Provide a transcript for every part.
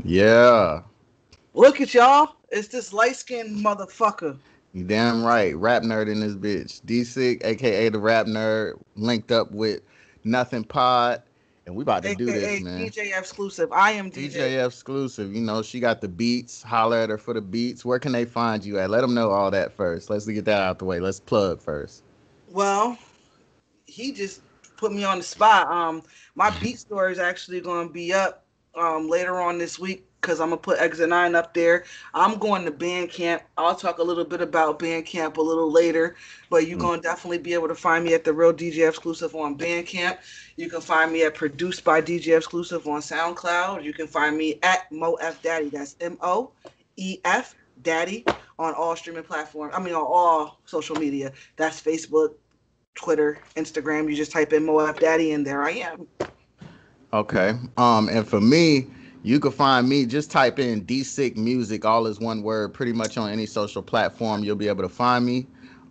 Yeah. Look at y'all. It's this light-skinned motherfucker. You damn right. Rap nerd in this bitch. DSick, aka the rap nerd, linked up with Nothin Pod. And we about to do this, AKA man. DjEfsclusive. I am DJ. DjEfsclusive. You know, she got the beats. Holler at her for the beats. Where can they find you at? Let them know all that first. Let's get that out the way. Let's plug first. Well, he just put me on the spot. My beat store is actually going to be up later on this week because I'm gonna put Exit 9 up there. I'm going to Bandcamp. I'll talk a little bit about Bandcamp a little later, but you're Mm. gonna definitely be able to find me at the Real DJ Exclusive on Bandcamp. You can find me at Produced by DJ Exclusive on SoundCloud. You can find me at MoF Daddy. That's MoEF Daddy on all streaming platforms. I mean, on all social media. That's Facebook, Twitter, Instagram. You just type in MoF Daddy, and there I am. Okay. And for me, you can find me. Just type in DSickMusic, all is one word, pretty much on any social platform. You'll be able to find me.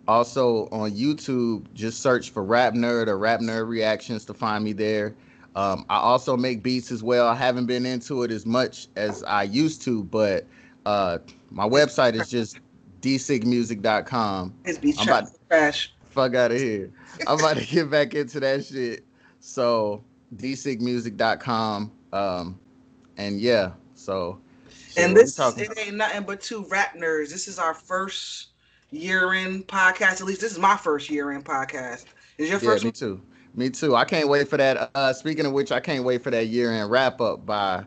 Also on YouTube, just search for Rap Nerd or Rap Nerd Reactions to find me there. I also make beats as well. I haven't been into it as much as I used to, but my website is just DSickMusic.com. His beats I'm about trash. fuck out of here. I'm about to get back into that shit. So DSickMusic.com. And yeah, so And what we this talking it ain't nothing but two rap nerds. This is our first year-end podcast. At least this is my first year-end podcast. Is your Yeah, first me one? too. Me too. I can't wait for that. Speaking of which, I can't wait for that year-end wrap-up by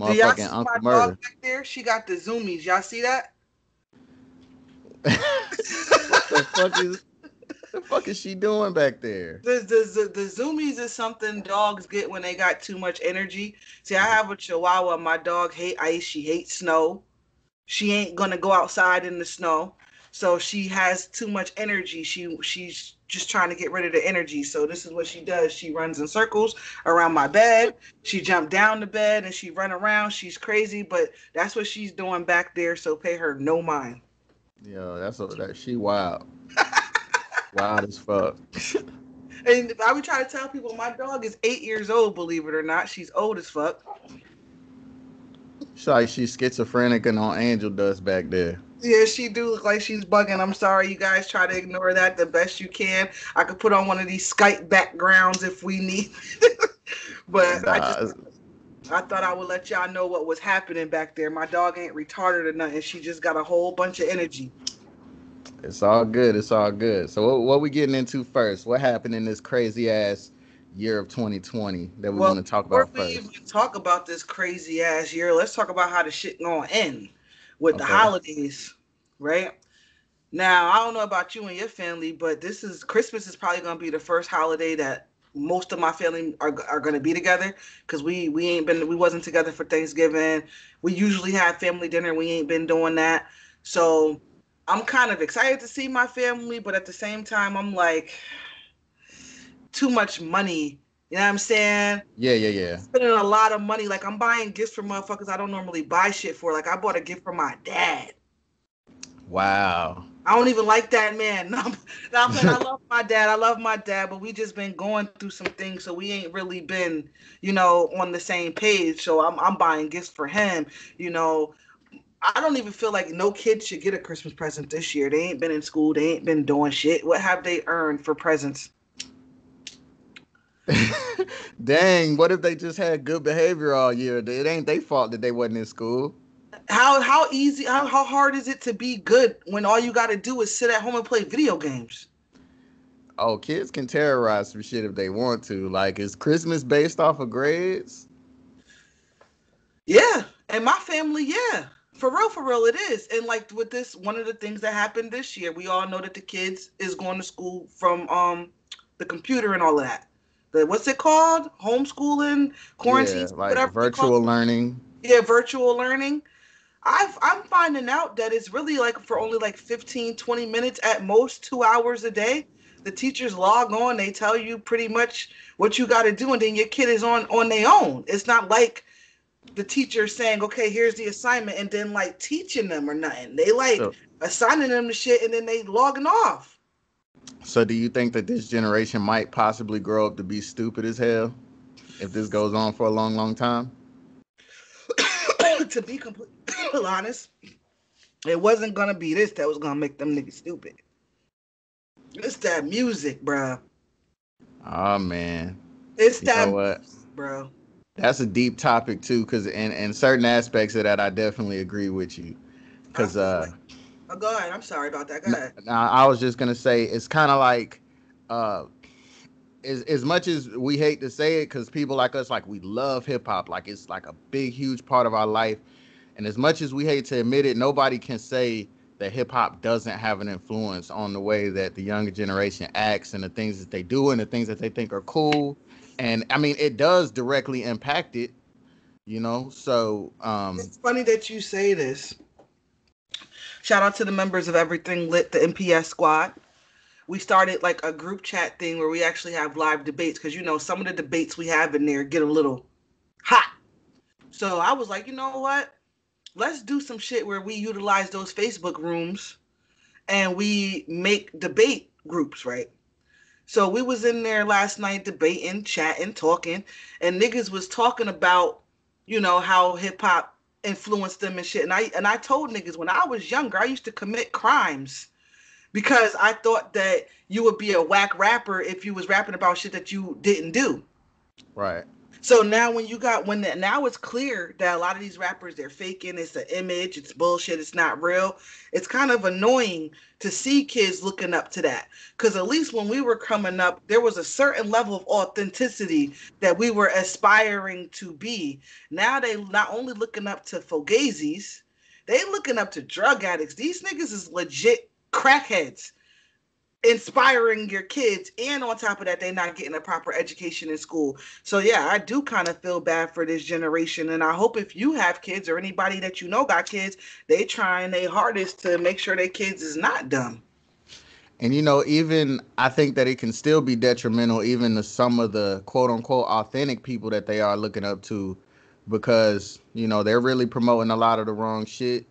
Do y'all motherfucking see my Uncle dog Murder. back there? She got the zoomies. Y'all see that? What the fuck is she doing back there? The zoomies is something dogs get when they got too much energy. See, I have a Chihuahua. My dog hate ice. She hates snow. She ain't gonna go outside in the snow. So she has too much energy. She's just trying to get rid of the energy. So this is what she does. She runs in circles around my bed. She jumped down the bed and she run around. She's crazy, but that's what she's doing back there. So pay her no mind. Yo, that she wild. Wild as fuck. And I would try to tell people my dog is 8 years old. Believe it or not, she's old as fuck. It's like she's schizophrenic and on angel dust back there. Yeah, she do look like she's bugging. I'm sorry, you guys. Try to ignore that the best you can. I could put on one of these Skype backgrounds if we need. But Nah, I thought I would let y'all know what was happening back there. My dog ain't retarded or nothing. She just got a whole bunch of energy. it's all good. It's all good. So what we getting into first? What happened in this crazy ass year of 2020 that we Well, want to talk before about we first? even talk about this crazy ass year, let's talk about how the shit gonna end with the Okay. holidays, right? Now, I don't know about you and your family, but Christmas is probably gonna be the first holiday that most of my family are gonna be together because we wasn't together for Thanksgiving. We usually have family dinner. We ain't been doing that, so I'm kind of excited to see my family, but at the same time, I'm like too much money. You know what I'm saying? Yeah, yeah, yeah. Spending a lot of money. Like I'm buying gifts for motherfuckers I don't normally buy shit for. Like I bought a gift for my dad. Wow. I don't even like that man. No, I'm playing. I love my dad. I love my dad, but we just been going through some things, so we ain't really been, on the same page. So I'm buying gifts for him. You know, I don't even feel like no kid should get a Christmas present this year. They ain't been in school. They ain't been doing shit. What have they earned for presents? Dang, what if they just had good behavior all year? It ain't their fault that they wasn't in school. How hard is it to be good when all you got to do is sit at home and play video games? Oh, kids can terrorize some shit if they want to. Like, is Christmas based off of grades? Yeah, and my family, yeah. For real, it is. And like with this, one of the things that happened this year, we all know that the kids is going to school from the computer and all of that. The what's it called? Homeschooling, quarantine, Yeah, like whatever they call virtual it. learning. Yeah, virtual learning. I'm finding out that it's really like for only like 15, 20 minutes at most, 2 hours a day. The teachers log on, they tell you pretty much what you got to do, and then your kid is on their own. It's not like the teacher saying, okay, here's the assignment, and then like teaching them or nothing. They like So, assigning them the shit and then they logging off. so do you think that this generation might possibly grow up to be stupid as hell? if this goes on for a long, long time? To be completely honest, it wasn't gonna be this that was gonna make them niggas stupid. It's that music, bruh. Oh man, It's you know that what? music, bro. That's a deep topic too, because in certain aspects of that, I definitely agree with you. I Because feel like. Oh, go ahead. I'm sorry about that. Go ahead. I was just gonna say it's kind of like uh, as much as we hate to say it, because people like us, like we love hip hop, like it's like a big, huge part of our life. And as much as we hate to admit it, nobody can say that hip hop doesn't have an influence on the way that the younger generation acts and the things that they do and the things that they think are cool. And I mean, it does directly impact it, you know. So, It's funny that you say this. Shout out to the members of Everything Lit, the MPS squad. We started like a group chat thing where we actually have live debates because some of the debates we have in there get a little hot. So I was like, you know what? Let's do some shit where we utilize those Facebook rooms and we make debate groups, right? So we was in there last night debating, chatting, talking, and niggas was talking about, how hip hop influenced them and shit. And I told niggas when I was younger, I used to commit crimes because I thought that you would be a whack rapper if you was rapping about shit that you didn't do. right. So now now it's clear that a lot of these rappers, they're faking, it's an image, it's bullshit, it's not real. It's kind of annoying to see kids looking up to that. Cause at least when we were coming up, there was a certain level of authenticity that we were aspiring to be. Now they not only looking up to Fogazis, they looking up to drug addicts. These niggas is legit crackheads inspiring your kids, and on top of that they're not getting a proper education in school. So yeah, I do kind of feel bad for this generation, and I hope if you have kids or anybody that got kids, they trying their hardest to make sure their kids is not dumb. And even I think that it can still be detrimental, even to some of the quote unquote authentic people that they are looking up to, because they're really promoting a lot of the wrong shit.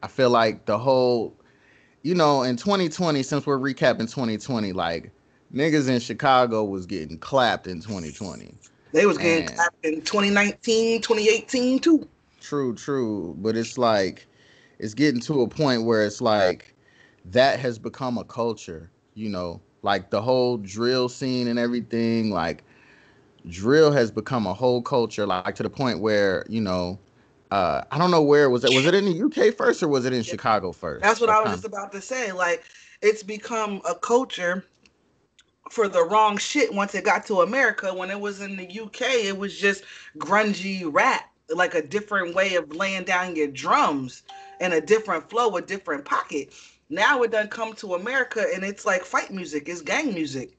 I feel like the whole, in 2020, since we're recapping 2020, like niggas in Chicago was getting clapped in 2020. They was getting And clapped in 2019, 2018 too. true, true. But it's like, it's getting to a point where it's like, that has become a culture, like the whole drill scene and everything. Like, drill has become a whole culture, like to the point where, I don't know where it was. Was it in the UK first or was it in Chicago That's first? what That's I was kind just about to say. Like, it's become a culture for the wrong shit once it got to America. When it was in the UK, it was just grungy rap, like a different way of laying down your drums and a different flow, a different pocket. Now it done come to America and it's like fight music, it's gang music.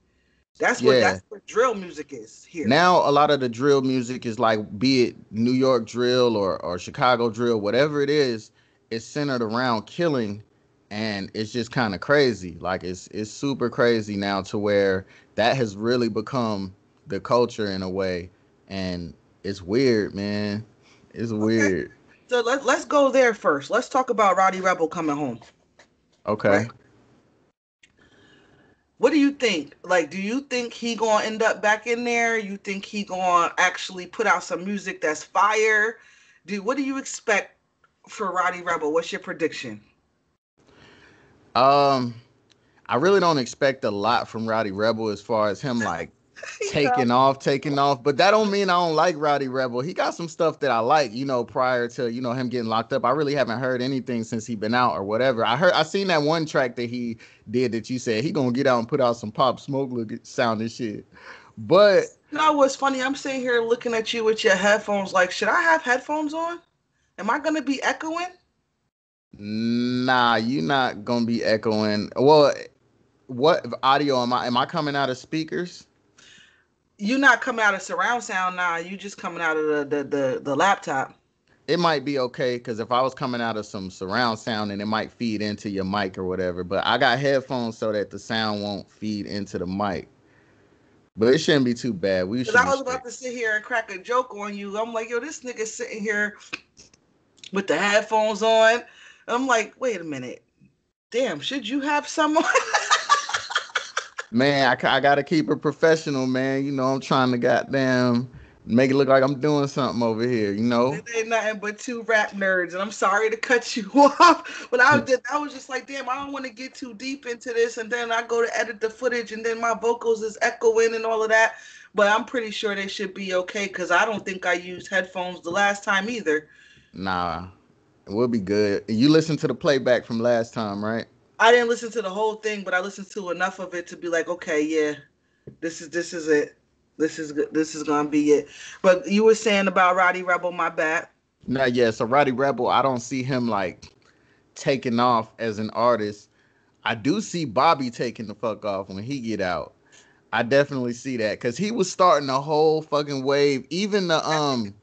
That's what yeah. that's what drill music is here. Now a lot of the drill music is like, be it New York drill or Chicago drill, whatever it is, it's centered around killing, and it's just kind of crazy. Like it's super crazy now to where that has really become the culture in a way, and it's weird, man. It's Okay. weird. So let's go there first. Let's talk about Roddy Rebel coming home, right? Okay. What do you think? Like, do you think he gonna end up back in there? You think he gonna actually put out some music that's fire? What do you expect for Roddy Rebel? What's your prediction? Um, I really don't expect a lot from Rowdy Rebel as far as him like You know, taking off. But that don't mean I don't like Rowdy Rebel. He got some stuff that I like, prior to, him getting locked up. I really haven't heard anything since he been out or whatever. I seen that one track that he did that you said he gonna get out and put out some Pop Smoke look sound and shit. But what's funny? I'm sitting here looking at you with your headphones. Like, should I have headphones on? Am I gonna be echoing? nah, you not gonna be echoing. Well, what audio am I coming out of speakers? You not coming out of surround sound now. You just coming out of the laptop. It might be okay because if I was coming out of some surround sound, and it might feed into your mic or whatever. But I got headphones so that the sound won't feed into the mic. But it shouldn't be too bad. We Because should I be was straight. about to sit here and crack a joke on you. I'm like, yo, this nigga sitting here with the headphones on. I'm like, wait a minute. Damn, should you have some on? Man, I gotta keep it professional, man. You know, I'm trying to goddamn make it look like I'm doing something over here, you know? It ain't nothing but two rap nerds, and I'm sorry to cut you off, but I was just like, damn, I don't want to get too deep into this, and then I go to edit the footage, and then my vocals is echoing and all of that. But I'm pretty sure they should be okay because I don't think I used headphones the last time either. Nah, we'll be good. You listened to the playback from last time, right? I didn't listen to the whole thing, but I listened to enough of it to be like, okay, yeah, this is it. This is good. This is gonna be it. But you were saying about Roddy Rebel, my bad. Nah, yeah. So Roddy Rebel, I don't see him like taking off as an artist. I do see Bobby taking the fuck off when he get out. I definitely see that because he was starting a whole fucking wave.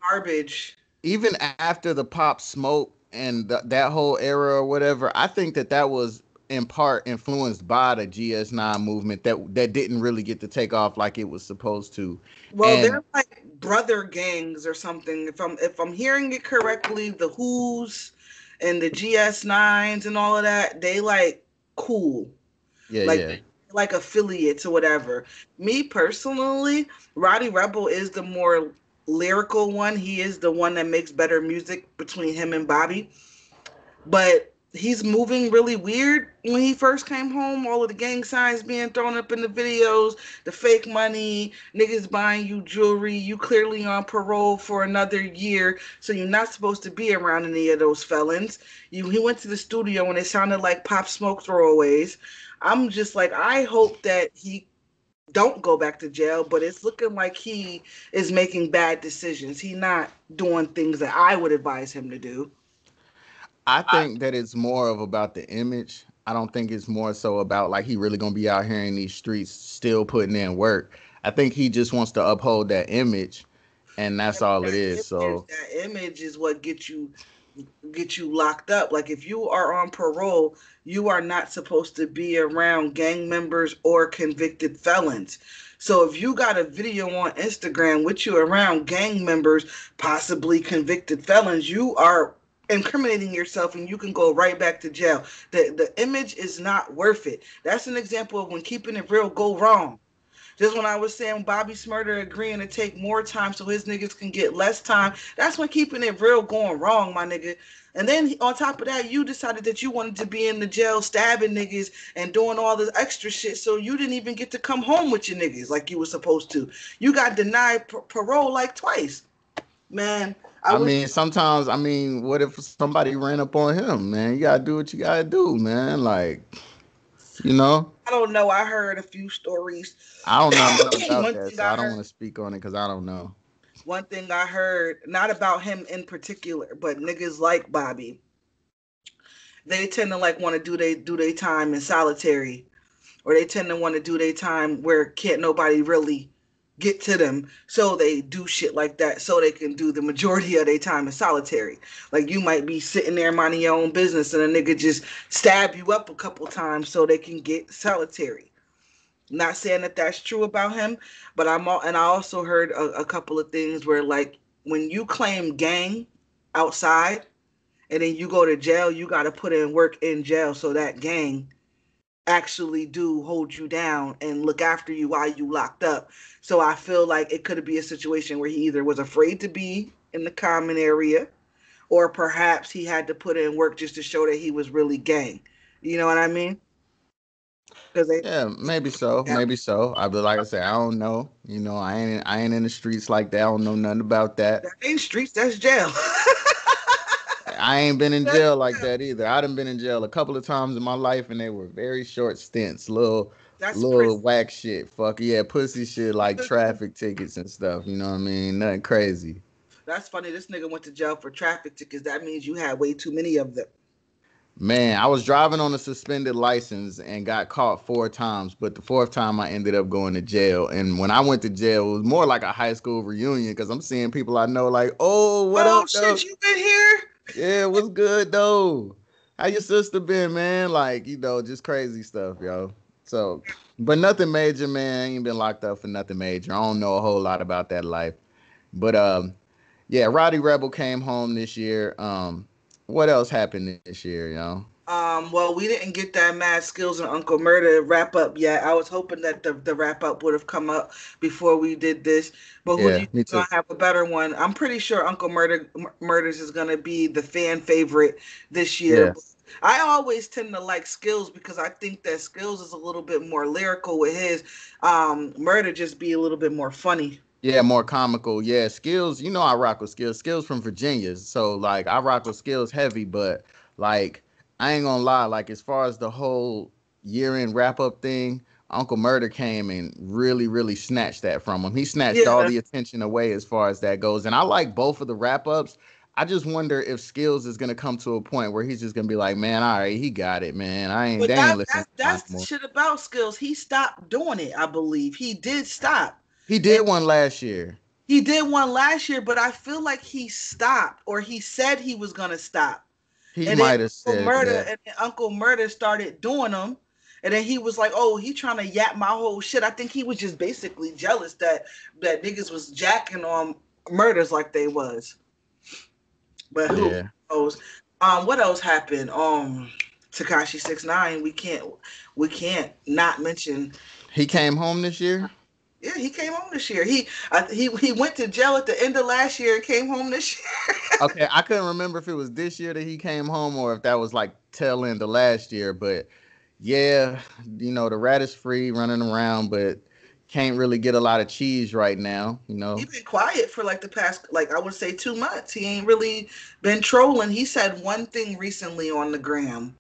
Garbage. Even after the Pop Smoke and that whole era or whatever, I think that was in part influenced by the GS9 movement that didn't really get to take off like it was supposed to. Well, And they're like brother gangs or something. If I'm hearing it correctly, the Who's and the GS9s and all of that, they like cool. yeah, Like yeah. like affiliates or whatever. Me personally, Roddy Rebel is the more lyrical one. He is the one that makes better music between him and Bobby. But he's moving really weird when he first came home. All of the gang signs being thrown up in the videos, the fake money, niggas buying you jewelry. You clearly on parole for another year, so you're not supposed to be around any of those felons. He went to the studio and it sounded like Pop Smoke throwaways. I'm just like, I hope that he don't go back to jail, but it's looking like he is making bad decisions. He not doing things that I would advise him to do. I think that it's more of about the image. I don't think it's more so about like he really gonna be out here in these streets still putting in work. I think he just wants to uphold that image, and that's all it is. So That image is what get you locked up. Like if you are on parole, you are not supposed to be around gang members or convicted felons. So if you got a video on Instagram with you around gang members, possibly convicted felons, you are incriminating yourself and you can go right back to jail. The image is not worth it. That's an example of when keeping it real go wrong. Just when I was saying Bobby Smurder agreeing to take more time so his niggas can get less time, that's when keeping it real going wrong, my nigga. And then on top of that, you decided that you wanted to be in the jail stabbing niggas and doing all this extra shit, so you didn't even get to come home with your niggas like you were supposed to. You got denied parole like twice. Man, I I wish. mean, sometimes I mean, what if somebody ran up on him, man? You gotta do what you gotta do, man. Like, you know, I don't know. I heard a few stories. I don't know nothing about One that, thing so I I don't heard want to speak on it because I don't know. One thing I heard, not about him in particular, but niggas like Bobby, they tend to like want to do they time in solitary, or they tend to want to do their time where can't nobody really get to them, so they do shit like that so they can do the majority of their time in solitary. Like you might be sitting there minding your own business and a nigga just stab you up a couple times so they can get solitary. Not saying that that's true about him, but and I also heard a couple of things where like when you claim gang outside and then you go to jail, you got to put in work in jail so that gang actually do hold you down and look after you while you locked up. So I feel like it could be a situation where he either was afraid to be in the common area or perhaps he had to put in work just to show that he was really gang. You know what I mean? Because they Yeah, maybe so, yeah, maybe so. I but like I said, I don't know. You know, I ain't in the streets like that. I don't know nothing about that. that ain't streets, that's jail. I ain't been in That's jail like jail. that either. I done been in jail a couple of times in my life, and they were very short stints. That's Little prison. whack shit. Fuck yeah, pussy shit like traffic tickets and stuff. You know what I mean? Nothing crazy. That's funny. This nigga went to jail for traffic tickets. That means you had way too many of them. Man, I was driving on a suspended license and got caught 4 times, but the fourth time I ended up going to jail. And when I went to jail, it was more like a high school reunion because I'm seeing people I know like, oh, what Oh up, though? shit, you been here? Yeah, what's good, though? How your sister been, man? Like, you know, just crazy stuff, yo. So, but nothing major, man. I ain't been locked up for nothing major. I don't know a whole lot about that life. But yeah, Roddy Rebel came home this year. What else happened this year, yo? Well, we didn't get that Mad Skills and Uncle Murder wrap up yet. I was hoping that the wrap up would have come up before we did this. But who do Yeah, you me think too. gonna have a better one? I'm pretty sure Uncle Murders is gonna be the fan favorite this year. Yeah. But I always tend to like Skills because I think that Skills is a little bit more lyrical with his. Murder just be a little bit more funny. Yeah, more comical. Yeah, Skills, you know I rock with Skills. Skills from Virginia. So like I rock with Skills heavy, but like I ain't gonna lie, like as far as the whole year end wrap up thing, Uncle Murder came and really, really snatched that from him. He snatched all Yeah. the attention away as far as that goes. And I like both of the wrap ups. I just wonder if Skills is gonna come to a point where he's just gonna be like, man, all right, he got it, man. But They ain't listening to mine that's the no more. shit about Skills. He stopped doing it, I believe. He did stop. He did one last year. He did one last year, but I feel like he stopped or he said he was gonna stop. He And then might have said that. Uncle Murder started doing them. And then he was like, "Oh, he trying to yap my whole shit." I think he was just basically jealous that niggas was jacking on Murders like they was. But who Yeah. knows? What else happened? Takashi 6ix9ine. We can't not mention. He came home this year. Yeah, he came home this year. He went to jail at the end of last year and came home this year. Okay, I couldn't remember if it was this year that he came home or if that was like tail end of last year. But yeah, the rat is free running around, but can't really get a lot of cheese right now. He been quiet for like the past, like I would say 2 months. He ain't really been trolling. He said one thing recently on the gram.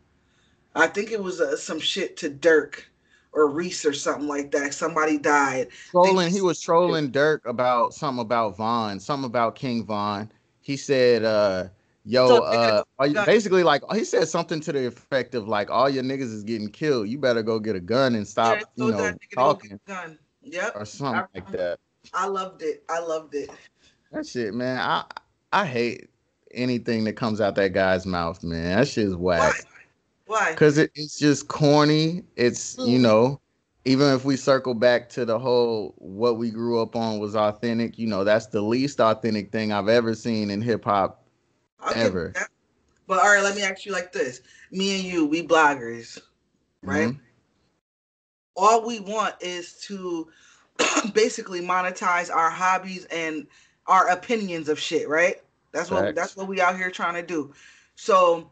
I think it was some shit to Dirk or Reese or something like that. Somebody died. I think Trolling. He was trolling Dirk about something about Vaughn, something about King Vaughn. He said, so "Yo, nigga go are you, gun. basically like he said something to the effect of like all your niggas is getting killed. You better go get a gun and Yeah, he stop, told that nigga to go get talking a gun. Yep, or something I like remember. that." I loved it. I loved it. That shit, man. I hate anything that comes out that guy's mouth, man. That shit's Why? whack. Why? Cause it's just corny. It's Mhm. even if we circle back to the whole what we grew up on was authentic, that's the least authentic thing I've ever seen in hip hop I'll give you ever. that. But all right, let me ask you like this: me and you, we bloggers, right? Hmm. All we want is to basically monetize our hobbies and our opinions of shit, right? That's Facts. what we out here trying to do. So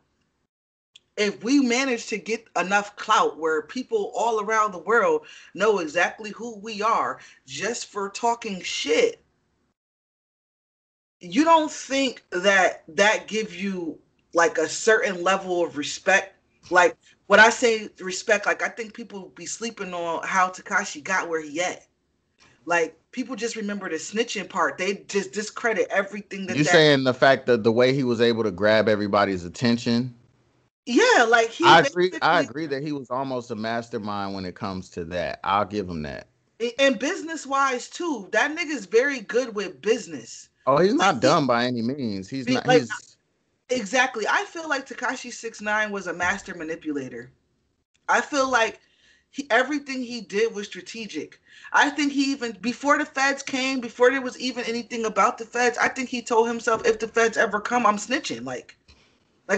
if we manage to get enough clout where people all around the world know exactly who we are just for talking shit, you don't think that that gives you like a certain level of respect? Like when I say respect, like I think people be sleeping on how Takashi got where he at. Like people just remember the snitching part. They just discredit everything You that. saying the fact that the way he was able to grab everybody's attention. Yeah, like he I agree. I basically agree that he was almost a mastermind when it comes to that. I'll give him that. and business wise too. That nigga's very good with business. Oh, he's Like not dumb by any means. He's not. like He's exactly. I feel like Takashi 6ix9ine was a master manipulator. I feel like everything he did was strategic. I think he even before the feds came, before there was even anything about the feds, I think he told himself if the feds ever come, I'm snitching. Like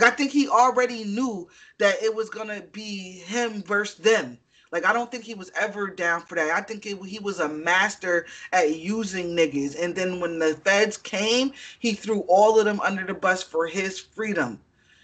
I think he already knew that it was gonna be him versus them. Like I don't think he was ever down for that. I think he was a master at using niggas. And then when the feds came, he threw all of them under the bus for his freedom.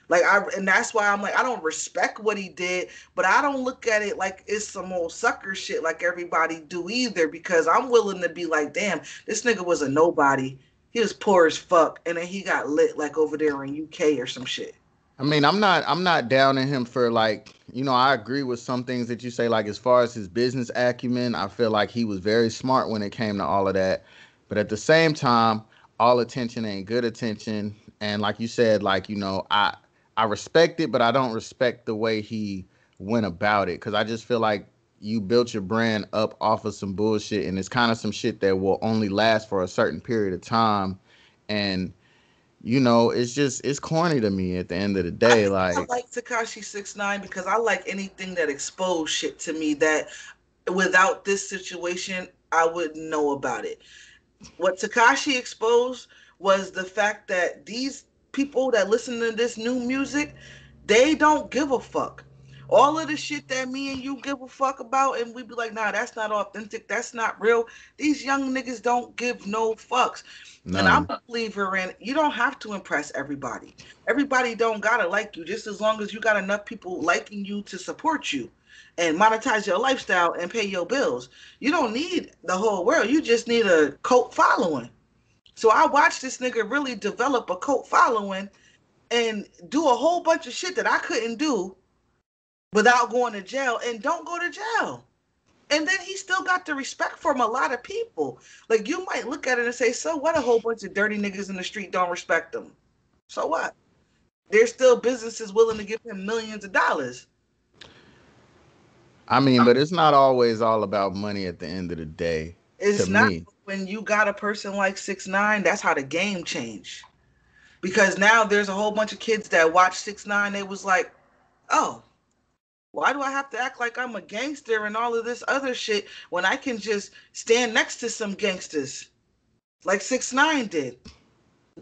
And that's why I'm like I don't respect what he did, but I don't look at it like it's some old sucker shit like everybody do either. Because I'm willing to be like, damn, this nigga was a nobody. He was poor as fuck, and then he got lit like over there in UK or some shit. I mean, I'm not down in him for like, I agree with some things that you say, like as far as his business acumen, I feel like he was very smart when it came to all of that. But at the same time, all attention ain't good attention. And like you said, like, I respect it, but I don't respect the way he went about it. Cause I just feel like you built your brand up off of some bullshit and it's kind of some shit that will only last for a certain period of time. And it's corny to me at the end of the I day. think I Like, like Takashi 6ix9ine because I like anything that expose shit to me that without this situation I wouldn't know about it. What Takashi exposed was the fact that these people that listen to this new music They don't give a fuck. All of the shit that me and you give a fuck about, and we be like, nah, that's not authentic. That's not real. These young niggas don't give no fucks. And I'm None. a believer in you don't have to impress everybody. Everybody don't gotta like you, just as long as you got enough people liking you to support you and monetize your lifestyle and pay your bills. You don't need the whole world. You just need a cult following. So I watched this nigga really develop a cult following and do a whole bunch of shit that I couldn't do without going to jail, and don't go to jail. And then he still got the respect from a lot of people. Like, you might look at it and say, so what, a whole bunch of dirty niggas in the street don't respect him? So what? There's still businesses willing to give him millions of dollars. I mean, but it's not always all about money at the end of the day. To It's not. me, When you got a person like 6ix9ine, that's how the game changed. Because now there's a whole bunch of kids that watch 6ix9ine. They was like, oh, why do I have to act like I'm a gangster and all of this other shit when I can just stand next to some gangsters like 6ix9ine did?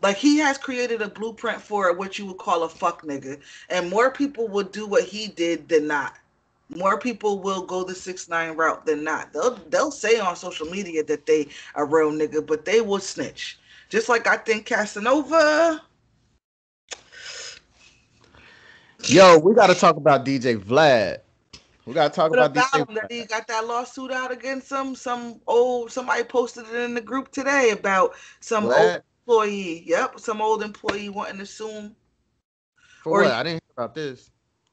Like, he has created a blueprint for what you would call a fuck nigga, and more people would do what he did than not. More people will go the 6ix9ine route than not. They'll say on social media that they a real nigga, but they will snitch. Just like I think Casanova. yo, we got to talk about DJ Vlad. We got to talk What about about DJ him? That he Vlad. got that lawsuit out against somebody posted it in the group today about some old Vlad employee. Yep, some old employee wanting to sue him. for Or what? I didn't hear about this.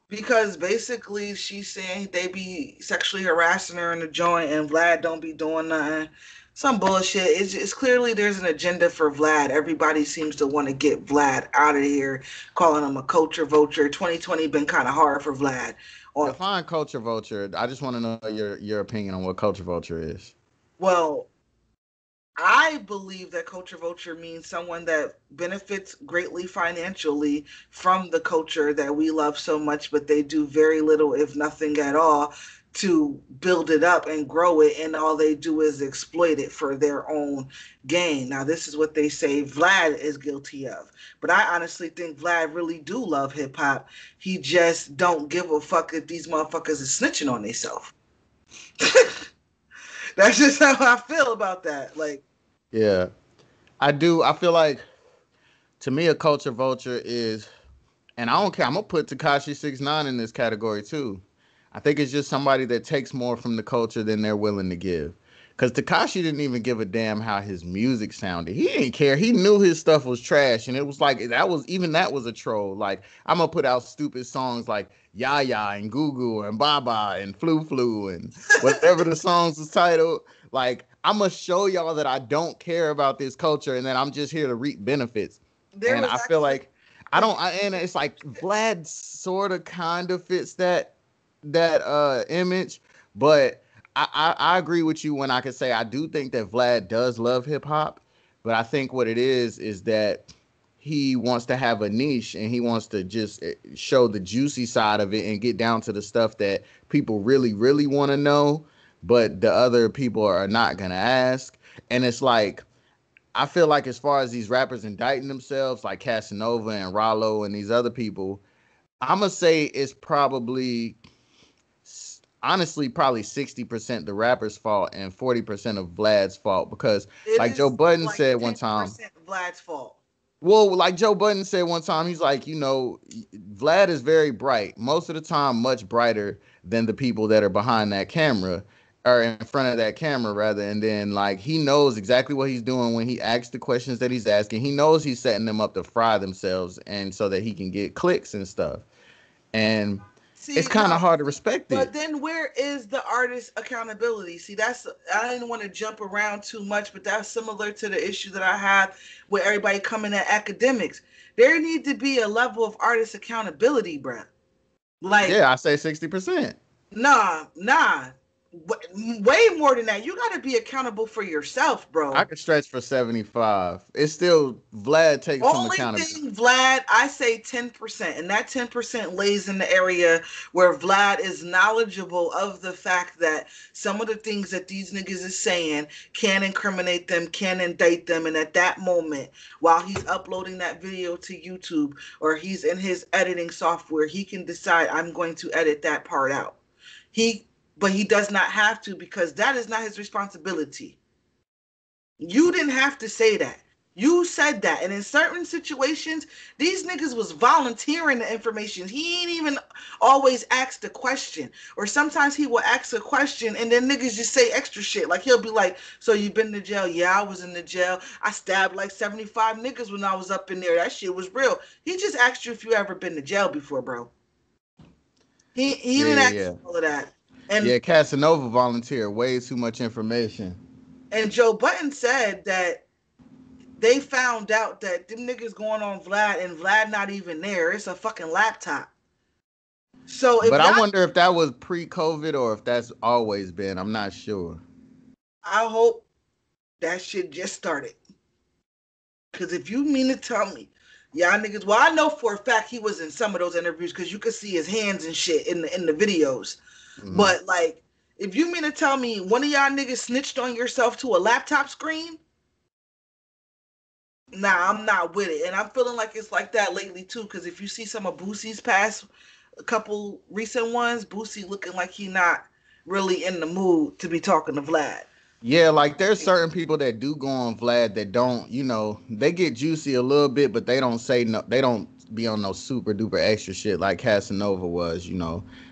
because basically she's saying they be sexually harassing her in the joint and Vlad don't be doing nothing. Some bullshit. It's clearly there's an agenda for Vlad. Everybody seems to want to get Vlad out of here, calling him a culture vulture. 2020 been kind of hard for Vlad. On Define culture vulture. I just want to know your opinion on what culture vulture is. well, I believe that culture vulture means someone that benefits greatly financially from the culture that we love so much, but they do very little, if nothing at all, to build it up and grow it, and all they do is exploit it for their own gain. Now, this is what they say Vlad is guilty of, but I honestly think Vlad really do love hip hop. He just don't give a fuck if these motherfuckers is snitching on themselves. That's just how I feel about that. Like, Yeah, I do. I feel like to me, a culture vulture is, and I don't care. I'm gonna put Tekashi 6ix9ine in this category too. I think it's just somebody that takes more from the culture than they're willing to give. Cause Tekashi didn't even give a damn how his music sounded. He didn't care. He knew his stuff was trash, and it was like that was a troll. Like, I'm gonna put out stupid songs like Ya Ya and Goo Goo and Baba and Flu Flu and whatever the songs was titled. Like, I'm gonna show y'all that I don't care about this culture and that I'm just here to reap benefits. there And was I feel actually like I don't. And it's like Vlad sort of kind of fits that image, but I agree with you when I can say I do think that Vlad does love hip hop, but I think what it is that he wants to have a niche and he wants to just show the juicy side of it and get down to the stuff that people really really want to know, but the other people are not gonna ask. And it's like I feel like as far as these rappers indicting themselves, like Casanova and Rollo and these other people, I'm gonna say it's probably honestly probably 60% the rapper's fault and 40% of Vlad's fault because it like Joe is Budden like said one time, 10% Vlad's fault. well, like Joe Budden said one time, he's like, Vlad is very bright, most of the time much brighter than the people that are behind that camera or in front of that camera rather. And then like he knows exactly what he's doing when he asks the questions that he's asking. He knows he's setting them up to fry themselves and so that he can get clicks and stuff. And it's See, kind of no, hard to respect but it. then where is the artist accountability? See, that's I didn't want to jump around too much, but that's similar to the issue that I have with everybody coming at academics. There need to be a level of artist accountability, bruh. Like, Yeah, I say 60%. nah. way more than that. You got to be accountable for yourself, I bro. could stretch for 75. It's still Vlad takes some Only accountability. thing, Vlad, I say 10%. And that 10% lays in the area where Vlad is knowledgeable of the fact that some of the things that these niggas is saying can incriminate them, can indict them. And at that moment, while he's uploading that video to YouTube or he's in his editing software, he can decide, I'm going to edit that part out. But he does not have to, because that is not his responsibility. You didn't have to say that. You said that. And in certain situations, these niggas was volunteering the information. He ain't even always asked the question. Or sometimes he will ask a question and then niggas just say extra shit. Like he'll be like, so you been to jail? Yeah, I was in the jail. I stabbed like 75 niggas when I was up in there. That shit was real. He just asked you if you ever been to jail before, bro. He Yeah, didn't yeah, ask yeah. all of that. And Yeah, Casanova volunteered way too much information. and Joe Button said that they found out that them niggas going on Vlad and Vlad not even there. It's a fucking laptop. So if But I y'all, wonder if that was pre-COVID or if that's always been. I'm not sure. I hope that shit just started. Because if you mean to tell me, y'all niggas, well, I know for a fact he was in some of those interviews because you could see his hands and shit in the videos. Hmm. But like, if you mean to tell me one of y'all niggas snitched on yourself to a laptop screen, nah, I'm not with it. And I'm feeling like it's like that lately too. Because if you see some of Boosie's past, a couple recent ones, Boosie looking like he not really in the mood to be talking to Vlad. Yeah, like there's certain people that do go on Vlad that don't, they get juicy a little bit, but they don't say no, they don't be on no super duper extra shit like Casanova was.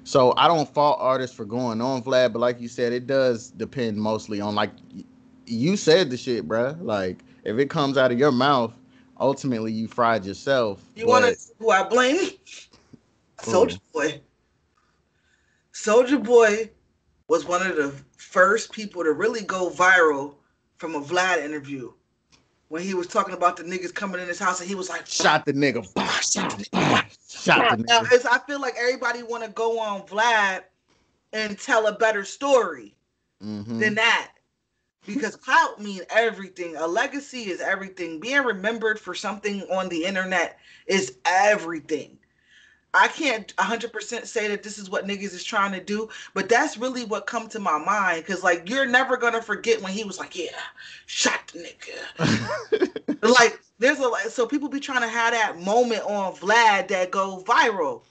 So I don't fault artists for going on Vlad, but like you said, it does depend mostly on like you said the shit, bruh. Like if it comes out of your mouth, ultimately you fried yourself. You want to But know who I blame? oh, Soldier Boy. Soldier Boy was one of the first people to really go viral from a Vlad interview when he was talking about the niggas coming in his house and he was like, shot the nigga, shot the nigga, shot the now, nigga. I feel like everybody want to go on Vlad and tell a better story Mm-hmm. than that. Because clout mean everything. A legacy is everything. Being remembered for something on the internet is everything. I can't 100% say that this is what niggas is trying to do, but that's really what come to my mind. Cause like you're never gonna forget when he was like, "Yeah, shot the nigga." Like there's so people be trying to have that moment on Vlad that go viral.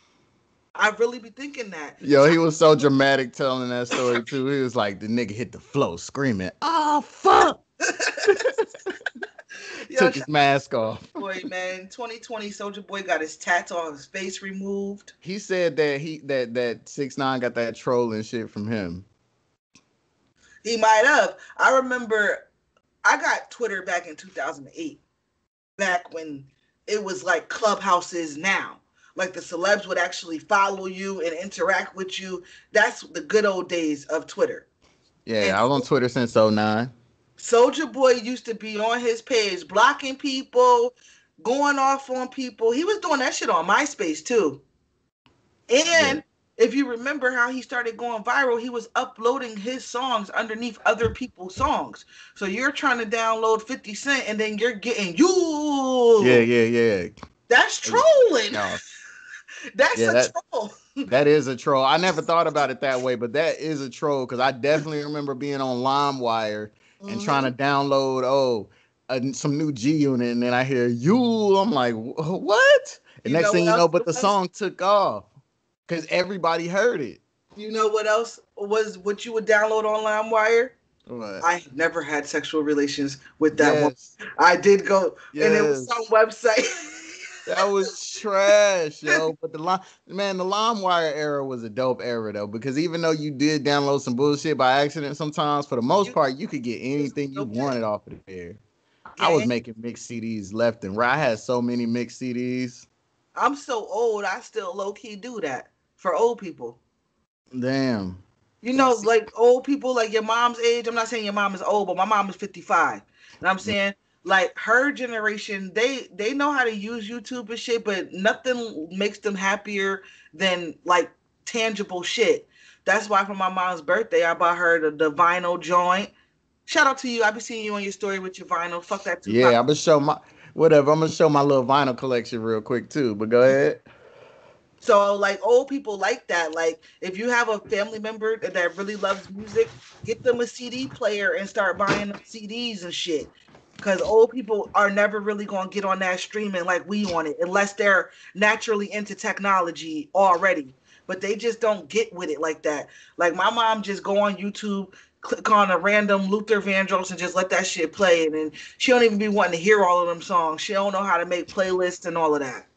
I really be thinking that. Yo, he was so dramatic telling that story too. He was like, the nigga hit the floor screaming, "Oh fuck!" Yo, Took shout his mask off. out to Boy, man. 2020 Soldier Boy got his tats on his face removed. He said that that 6ix9ine got that trolling shit from him. He might have. I remember I got Twitter back in 2008, back when it was like Clubhouse is now. Like the celebs would actually follow you and interact with you. That's the good old days of Twitter. And Yeah, I was on Twitter since '09. Soldier Boy used to be on his page blocking people, going off on people. He was doing that shit on MySpace too. Yeah. And if you remember how he started going viral, he was uploading his songs underneath other people's songs. So you're trying to download 50 Cent and then you're getting Yeah, you. yeah, yeah. That's trolling. No. That's Yeah, a that troll. that is a troll. I never thought about it that way, but that is a troll because I definitely remember being on LimeWire and trying Mm-hmm. to download some new G Unit, and then I hear you. I'm like, what? And You next know thing what you else know, but it the was? song took off because everybody heard it. You know what else was what you would download on LimeWire? What? I never had sexual relations with that woman. Yes, I did go, and it was some yes. website. That was trash, yo. But the LimeWire era was a dope era though, because even though you did download some bullshit by accident sometimes, for the most You part, you could get was anything you okay. wanted off of there. I was Gang. making mixed CDs left and right. I had so many mixed CDs. I'm so old, I still low key do that for old people. Damn. You know, See, like old people, like your mom's age. I'm not saying your mom is old, but my mom is 55. And I'm saying, like her generation, they know how to use YouTube and shit, but nothing makes them happier than like tangible shit. That's why for my mom's birthday, I bought her the vinyl joint. Shout out to you. I be seeing you on your story with your vinyl. Fuck that Tupac. Yeah, I'm gonna show my whatever. I'm gonna show my little vinyl collection real quick too. But go ahead. So like old people like that. Like if you have a family member that really loves music, get them a CD player and start buying them CDs and shit. Because old people are never really gonna get on that streaming like we on it unless they're naturally into technology already. But they just don't get with it like that. Like my mom just go on YouTube, click on a random Luther Vandross and just let that shit play, and then she don't even be wanting to hear all of them songs. She don't know how to make playlists and all of that.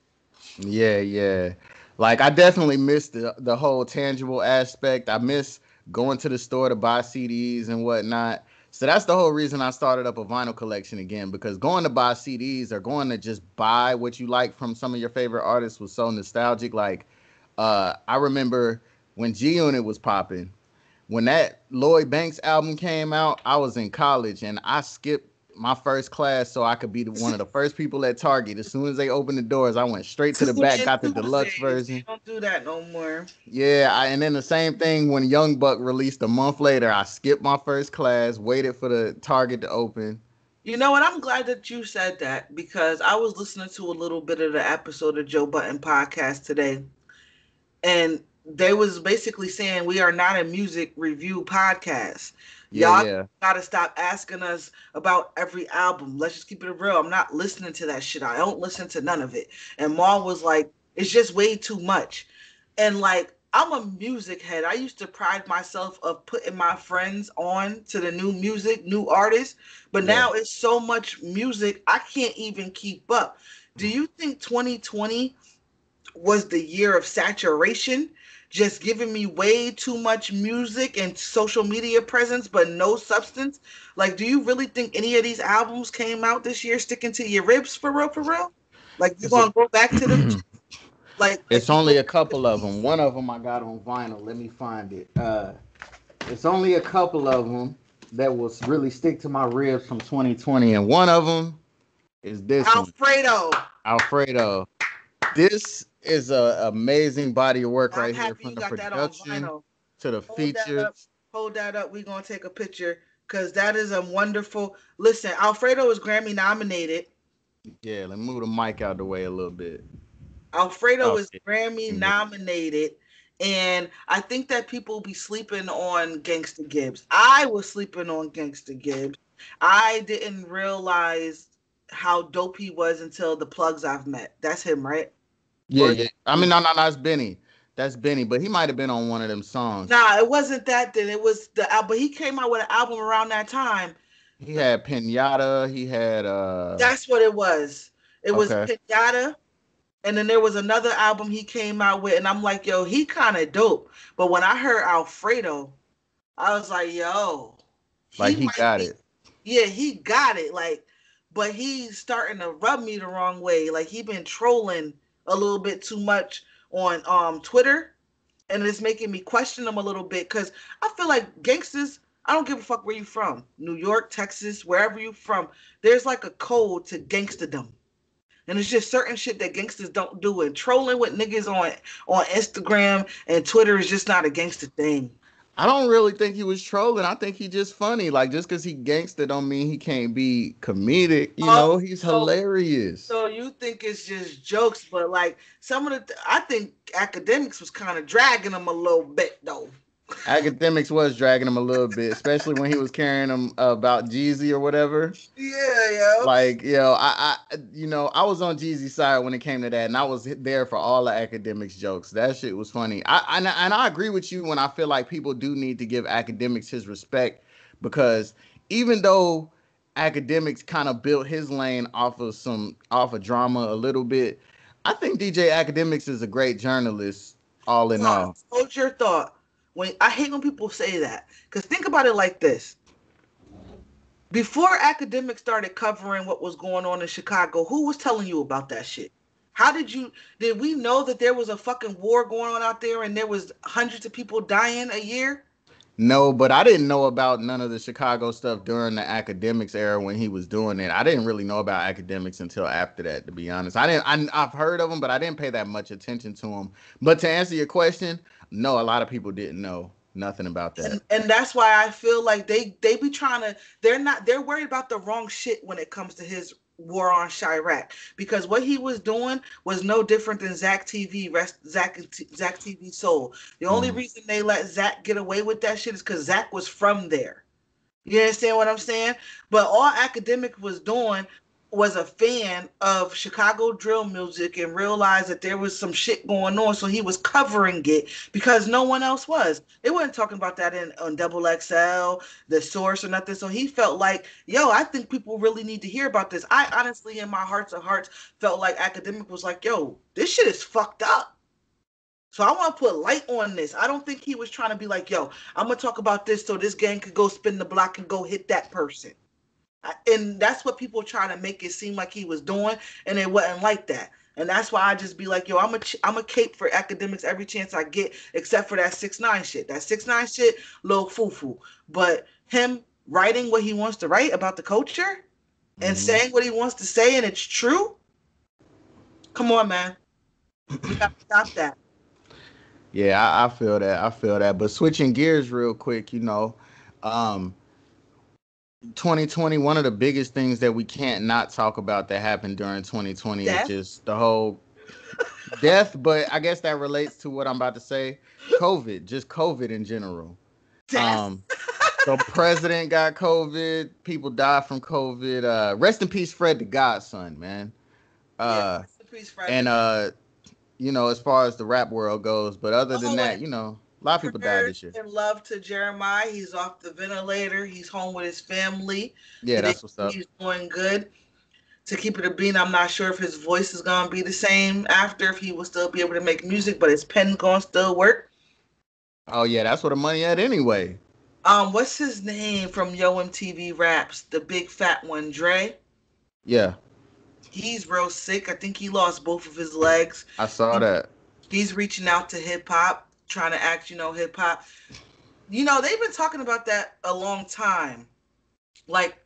Yeah, yeah. Like I definitely miss the whole tangible aspect. I miss going to the store to buy CDs and whatnot. So that's the whole reason I started up a vinyl collection again, because going to buy CDs or going to just buy what you like from some of your favorite artists was so nostalgic. Like I remember when G Unit was popping, when that Lloyd Banks album came out, I was in college and I skipped my first class so I could be one of the first people at Target. As soon as they opened the doors, I went straight to the back, got the deluxe Tuesdays. version. Don't do that no more. Yeah, and then the same thing when Young Buck released a month later. I skipped my first class, waited for the Target to open. You know what? I'm glad that you said that because I was listening to a little bit of the episode of Joe Button podcast today, and they was basically saying we are not a music review podcast. Yeah, Y'all yeah. gotta stop asking us about every album. Let's just keep it real. I'm not listening to that shit. I don't listen to none of it. And Maul was like, it's just way too much. And like, I'm a music head. I used to pride myself of putting my friends on to the new music, new artists. But Yeah. now it's so much music, I can't even keep up. Do you think 2020 was the year of saturation, just giving me way too much music and social media presence, but no substance? Like, do you really think any of these albums came out this year sticking to your ribs for real, for real? Like, you It's a gonna go back to them? Like it's you only go a couple of them. One of them I got on vinyl. Let me find it. It's only a couple of them that will really stick to my ribs from 2020, and one of them is this one, Alfredo. Alfredo. This is a amazing body of work I'm right here, happy from you the got that on production vinyl. to the Hold that up. features. Hold that up. We're gonna take a picture because that is a wonderful. Listen, Alfredo is Grammy nominated. Yeah, let me move the mic out the way a little bit. Alfredo Oh, is yeah. Grammy nominated, and I think that people be sleeping on Gangsta Gibbs. I was sleeping on Gangsta Gibbs. I didn't realize how dope he was until the plugs I've met. That's him, right? Yeah, Or yeah. I mean, no, no, no, that's Benny. That's Benny, but he might have been on one of them songs. nah, it wasn't that. Then it was the album. He came out with an album around that time. He had Pinata. He had That's what it was. It was okay. Pinata. And then there was another album he came out with, and I'm like, yo, he kind of dope. But when I heard Alfredo, I was like, yo, Like he he might got be, it. yeah, he got it. Like, but he's starting to rub me the wrong way. Like he been trolling a little bit too much on Twitter, and it's making me question him a little bit because I feel like gangsters. I don't give a fuck where you from, New York, Texas, wherever you from. There's like a code to gangsterdom. And it's just certain shit that gangsters don't do. And trolling with niggas on Instagram and Twitter is just not a gangster thing. I don't really think he was trolling. I think he just funny. Like just because he gangster don't mean he can't be comedic. You Oh, know, he's hilarious. so you think it's just jokes, but like some of I think academics was kind of dragging them a little bit though. Academics was dragging him a little bit, especially when he was carrying him about Jeezy or whatever. Yeah, yo. Like, I was on Jeezy's side when it came to that, and I was there for all the academics jokes. That shit was funny. And I agree with you when I feel like people do need to give academics his respect, because even though academics kind of built his lane off of drama a little bit, I think DJ Academics is a great journalist, all in all. Hold your thought. When I hate when people say that, because think about it like this: before academics started covering what was going on in Chicago, who was telling you about that shit? Did we know that there was a fucking war going on out there and there was hundreds of people dying a year? No, but I didn't know about none of the Chicago stuff during the academics era when he was doing it. I didn't really know about academics until after that, to be honest. I've heard of them, but I didn't pay that much attention to them. But to answer your question, no, a lot of people didn't know nothing about that. And that's why I feel like they be trying to, they're worried about the wrong shit when it comes to his war on Chirac, because what he was doing was no different than Zach TV Soul. The only Mhm. reason they let Zach get away with that shit is because Zach was from there. You understand what I'm saying? But all Academic was doing was a fan of Chicago drill music and realized that there was some shit going on. So he was covering it because no one else was. They weren't talking about that on Double XL, the source, or nothing. So he felt like, yo, I think people really need to hear about this. I honestly, in my hearts of hearts, felt like Academic was like, yo, this shit is fucked up. So I want to put light on this. I don't think he was trying to be like, yo, I'm going to talk about this so this gang could go spin the block and go hit that person. And that's what people trying to make it seem like he was doing, and it wasn't like that. And that's why I just be like, yo, I'm a cape for Academics every chance I get, except for that 6ix9ine shit. That 6ix9ine shit, little foo-foo. But him writing what he wants to write about the culture and Mhm. saying what he wants to say, and it's true, come on, man. We got to stop that. Yeah, I feel that. I feel that. But switching gears real quick, um, 2020, one of the biggest things that we can't not talk about that happened during 2020 is Death. just the whole death. But I guess that relates to what I'm about to say. COVID, just COVID in general. Death. Um, the president got COVID. People died from COVID. Rest in peace, Fred the Godson, man. Yeah, Uh, rest in peace, Fred. and as far as the rap world goes, but other than Oh, that, and a lot of people died prayers this year. and love to Jeremiah. He's off the ventilator. He's home with his family. Yeah, that's what's up. He's doing good. To keep it a bean, I'm not sure if his voice is gonna be the same after, if he will still be able to make music, but his pen gonna still work. Oh yeah, that's where the money at anyway. What's his name from Yo MTV Raps? The big fat one, Dre. Yeah, He's real sick. I think he lost both of his legs. I saw He, that. he's reaching out to hip hop, trying to act, hip hop. They've been talking about that a long time. Like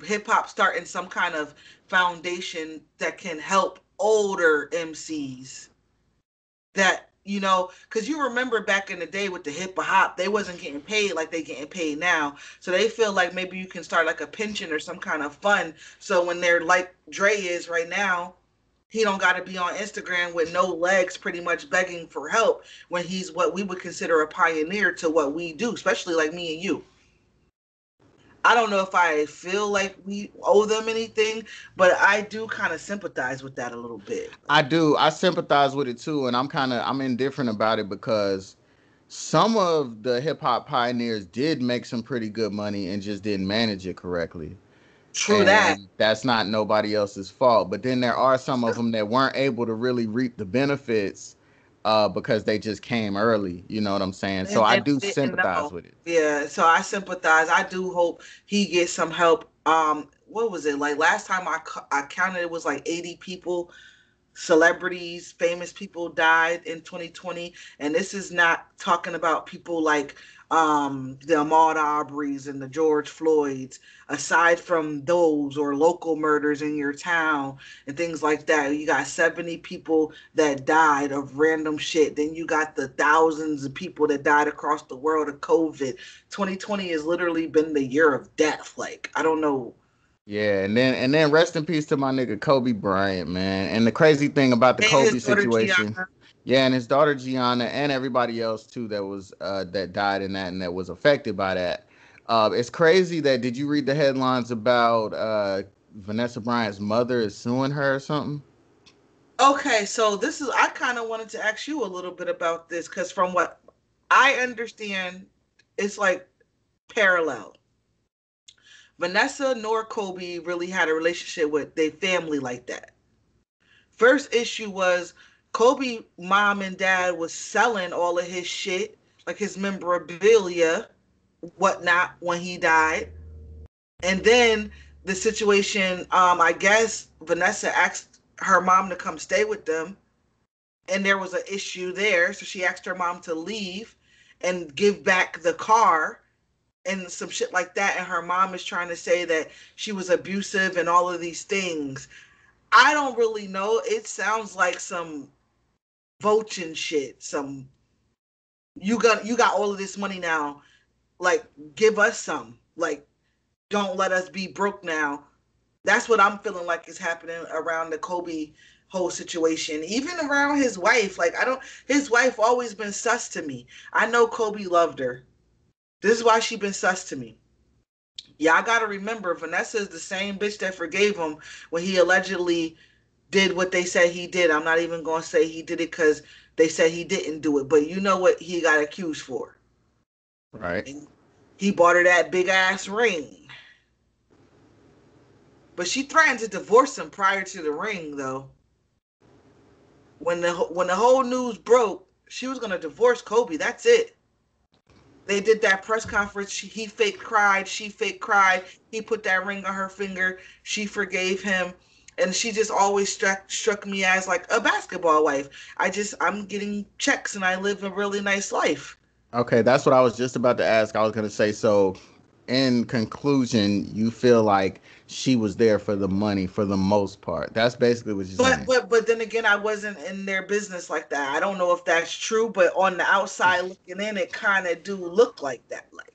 hip hop starting some kind of foundation that can help older MCs that because you remember back in the day with the hip hop, they wasn't getting paid like they getting paid now, so they feel like maybe you can start like a pension or some kind of fund, so when they're like Dre is right now, he don't got to be on Instagram with no legs pretty much begging for help when he's what we would consider a pioneer to what we do, especially like me and you. I don't know if I feel like we owe them anything, but I do kind of sympathize with that a little bit. I do. I sympathize with it too, and I'm indifferent about it because some of the hip hop pioneers did make some pretty good money and just didn't manage it correctly. True that. And that's not nobody else's fault. But then there are some of them that weren't able to really reap the benefits because they just came early. You know what I'm saying? So I And do didn't sympathize know. with it. Yeah, so I sympathize. I do hope he gets some help. What was it like last time I counted? It was like 80 people, celebrities, famous people died in 2020, and this is not talking about people like the Ahmaud Arbery's and the George Floyd's. Aside from those or local murders in your town and things like that, you got 70 people that died of random shit. Then you got the thousands of people that died across the world of COVID. 2020 has literally been the year of death. Like, I don't know. Yeah, and then rest in peace to my nigga Kobe Bryant, man. And the crazy thing about the And his Kobe daughter situation, Gianna. yeah, and his daughter Gianna and everybody else too that died in that and that was affected by that. It's crazy that did you read the headlines about Vanessa Bryant's mother is suing her or something? Okay, so I kind of wanted to ask you a little bit about this because from what I understand, it's like parallel. Vanessa nor Kobe really had a relationship with their family like that. First issue was Kobe mom and dad was selling all of his shit, like his memorabilia, whatnot, when he died. And then the situation, I guess Vanessa asked her mom to come stay with them, and there was an issue there, so she asked her mom to leave, and give back the car and some shit like that. And her mom is trying to say that she was abusive and all of these things. I don't really know. It sounds like some voting shit. Some you got all of this money now. Like, give us some. Like, don't let us be broke now. That's what I'm feeling like is happening around the Kobe whole situation. Even around his wife. Like, his wife always been sus to me. I know Kobe loved her. This is why she been sus to me. Y'all gotta remember, Vanessa is the same bitch that forgave him when he allegedly did what they said he did. I'm not even gonna say he did it because they said he didn't do it, but you know what he got accused for. Right. And he bought her that big ass ring. But she threatened to divorce him prior to the ring, though. When the whole news broke, she was gonna divorce Kobe. That's it. They did that press conference. He fake cried. She fake cried. He put that ring on her finger. She forgave him. And she just always struck me as like a basketball wife. I'm getting checks and I live a really nice life. Okay, that's what I was just about to ask. I was going to say, so in conclusion, you feel like she was there for the money for the most part. That's basically what you're saying. But then again, I wasn't in their business like that. I don't know if that's true, but on the outside looking in, it kind of do look like that. Like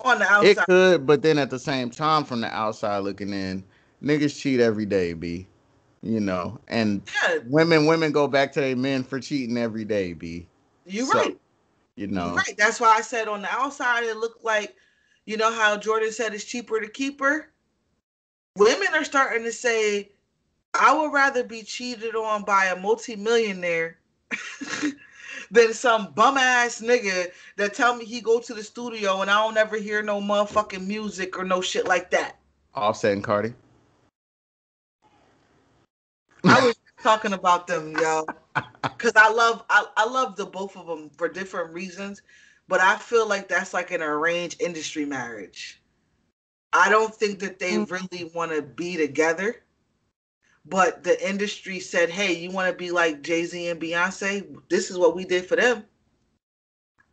on the It outside. could, but then at the same time, from the outside looking in, niggas cheat every day, B. You know, and Yeah, women go back to their men for cheating every day, B. you're So, right. you You're know, right. That's why I said on the outside it looked like, you know how Jordan said it's cheaper to keep her? Women are starting to say, I would rather be cheated on by a multimillionaire than some bum ass nigga that tell me he go to the studio and I don't ever hear no motherfucking music or no shit like that. Offset and Cardi. I was talking about them, yo, because I love the both of them for different reasons, but I feel like that's like an arranged industry marriage. I don't think that they really want to be together, but the industry said, "Hey, you want to be like Jay-Z and Beyonce? This is what we did for them."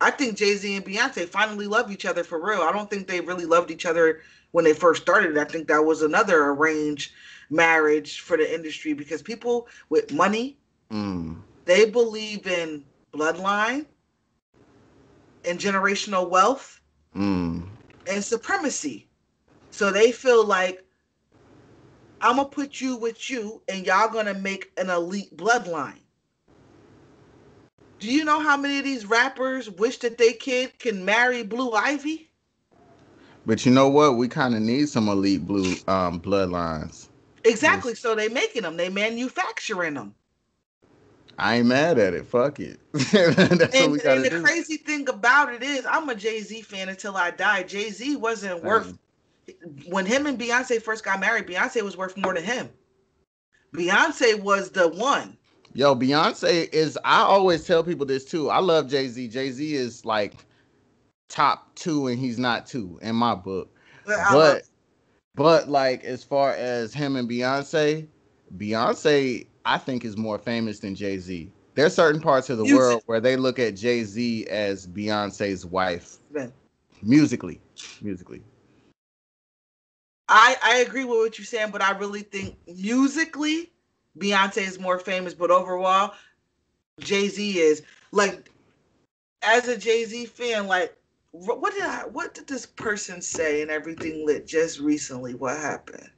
I think Jay-Z and Beyonce finally love each other for real. I don't think they really loved each other when they first started. I think that was another arranged marriage for the industry because people with money, Mm. they believe in bloodline and generational wealth Mm. and supremacy. So they feel like I'm gonna put you with you and y'all gonna make an elite bloodline. Do you know how many of these rappers wish that they kid can marry Blue Ivy? But you know what? We kind of need some elite blue bloodlines. Exactly. Just, So they making them. They manufacturing them. I ain't mad at it. Fuck it. That's what we got And to the do. crazy thing about it is, I'm a Jay Z fan until I die. Jay Z wasn't worth Same. when him and Beyonce first got married. Beyonce was worth more than him. Beyonce was the one. Yo, Beyonce is. I always tell people this too. I love Jay Z. Jay Z is like top two, and he's not two in my book. I love. But like as far as him and Beyonce, Beyonce I think is more famous than Jay Z. There's certain parts of the Music. world where they look at Jay Z as Beyonce's wife musically. Musically. I agree with what you're saying, but I really think musically, Beyonce is more famous. But overall, Jay Z is like, as a Jay Z fan, like what did this person say in Everything Lit just recently? What happened?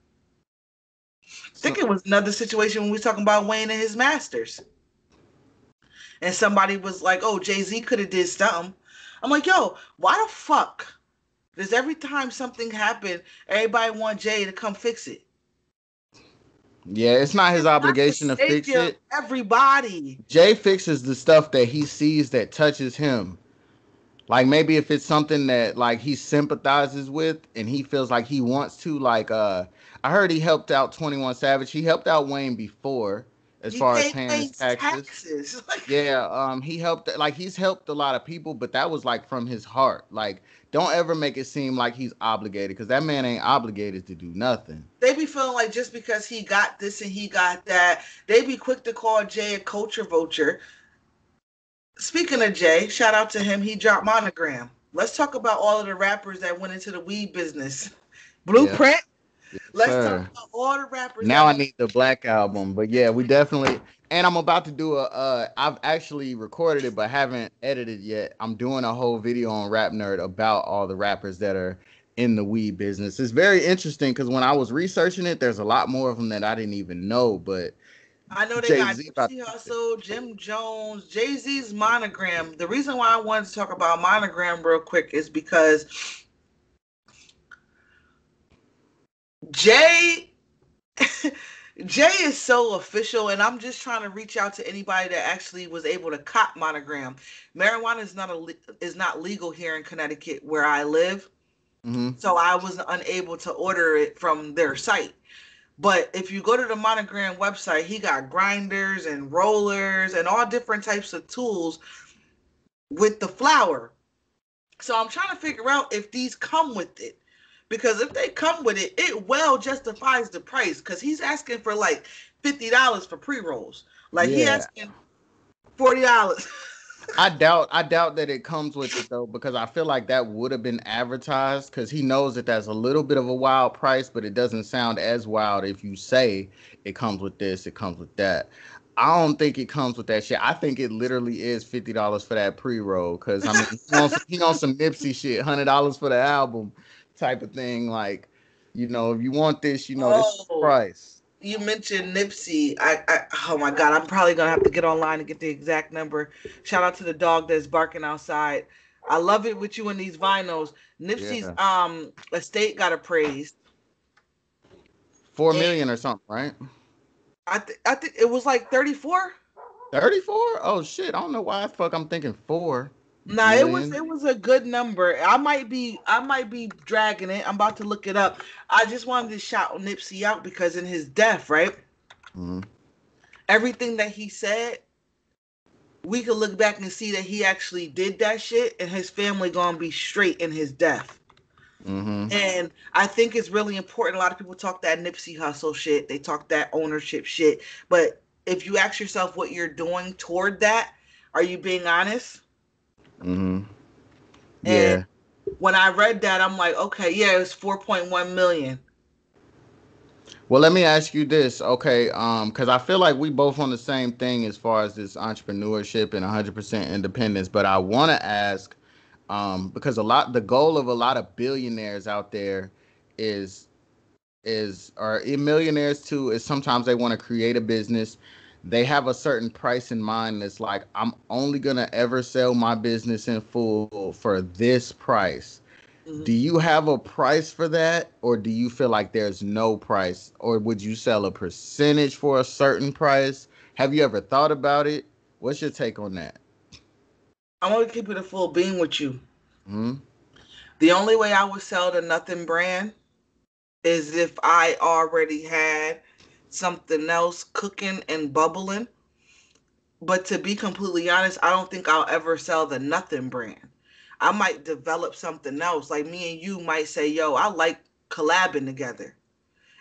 I So think it was another situation when we was talking about Wayne and his masters. And somebody was like, "Oh, Jay Z could have did something." I'm like, "Yo, why the fuck does every time something happen, everybody want Jay to come fix it?" yeah, it's not his It's not the obligation to fix safety of it. everybody. Jay fixes the stuff that he sees that touches him. Like maybe if it's something that like he sympathizes with and he feels like he wants to, like I heard he helped out 21 Savage. He helped out Wayne before as He far as paid paying his Wayne's taxes. taxes. Like, Yeah, he helped, like he's helped a lot of people, but that was like from his heart. Like don't ever make it seem like he's obligated because that man ain't obligated to do nothing. they be feeling like just because he got this and he got that, they be quick to call Jay a culture vulture. Speaking of Jay, shout out to him. He dropped Monogram. Let's talk about all of the rappers that went into the weed business. Yeah, Blueprint. yes, Let's talk sir. about all the rappers Now that I went. need the Black Album, but yeah, we definitely. And I'm about to do I've actually recorded it, but haven't edited yet. I'm doing a whole video on Rap Nerd about all the rappers that are in the weed business. It's very interesting because when I was researching it, there's a lot more of them that I didn't even know. But I know they Jay got Z about Nipsey to do it. Hussle, Jim Jones, Jay Z's Monogram. The reason why I wanted to talk about Monogram real quick is because Jay Jay is so official, and I'm just trying to reach out to anybody that actually was able to cop Monogram. Marijuana is not legal here in Connecticut where I live, Mm-hmm. so I was unable to order it from their site. But if you go to the Monogram website, he got grinders and rollers and all different types of tools with the flower. So I'm trying to figure out if these come with it. Because if they come with it, it well justifies the price. Because he's asking for like $50 for pre-rolls. Like he Yeah, asking $40. I doubt that it comes with it though, because I feel like that would have been advertised because he knows that that's a little bit of a wild price, but it doesn't sound as wild if you say it comes with this, it comes with that. I don't think it comes with that shit. I think it literally is $50 for that pre-roll. Cause I mean he on some Nipsey shit, $100 for the album type of thing. Like, if you want this, this is the Oh, price. you mentioned Nipsey. Oh my God, I'm probably gonna have to get online and get the exact number. Shout out to the dog that's barking outside. I love it with you and these vinyls. Nipsey's Yeah. estate got appraised. 4 million or something, right? I think it was like 34. 34? Oh shit. I don't know why the fuck I'm thinking 4 Nah, it was million. it was a good number. I might be dragging it. I'm about to look it up. I just wanted to shout Nipsey out because in his death, right? Mm-hmm. Everything that he said, we could look back and see that he actually did that shit, and his family gonna be straight in his death. Mm-hmm. And I think it's really important. A lot of people talk that Nipsey hustle shit. They talk that ownership shit. But if you ask yourself what you're doing toward that, are you being honest? Mm-hmm. And Yeah. when I read that, I'm like, okay, yeah, it's 4.1 million. Well, let me ask you this, okay? Because I feel like we both on the same thing as far as this entrepreneurship and 100% independence. But I want to ask, because the goal of a lot of billionaires out there is or millionaires too, is sometimes they want to create a business. They have a certain price in mind that's like, I'm only gonna ever sell my business in full for this price. Mhm. Do you have a price for that, or do you feel like there's no price, or would you sell a percentage for a certain price? Have you ever thought about it? What's your take on that? I'm gonna keep it a full beam with you. Hmm. The only way I would sell the Nothing brand is if I already had something else cooking and bubbling. But to be completely honest, I don't think I'll ever sell the Nothing brand. I might develop something else. Like me and you might say, yo, I like collabing together.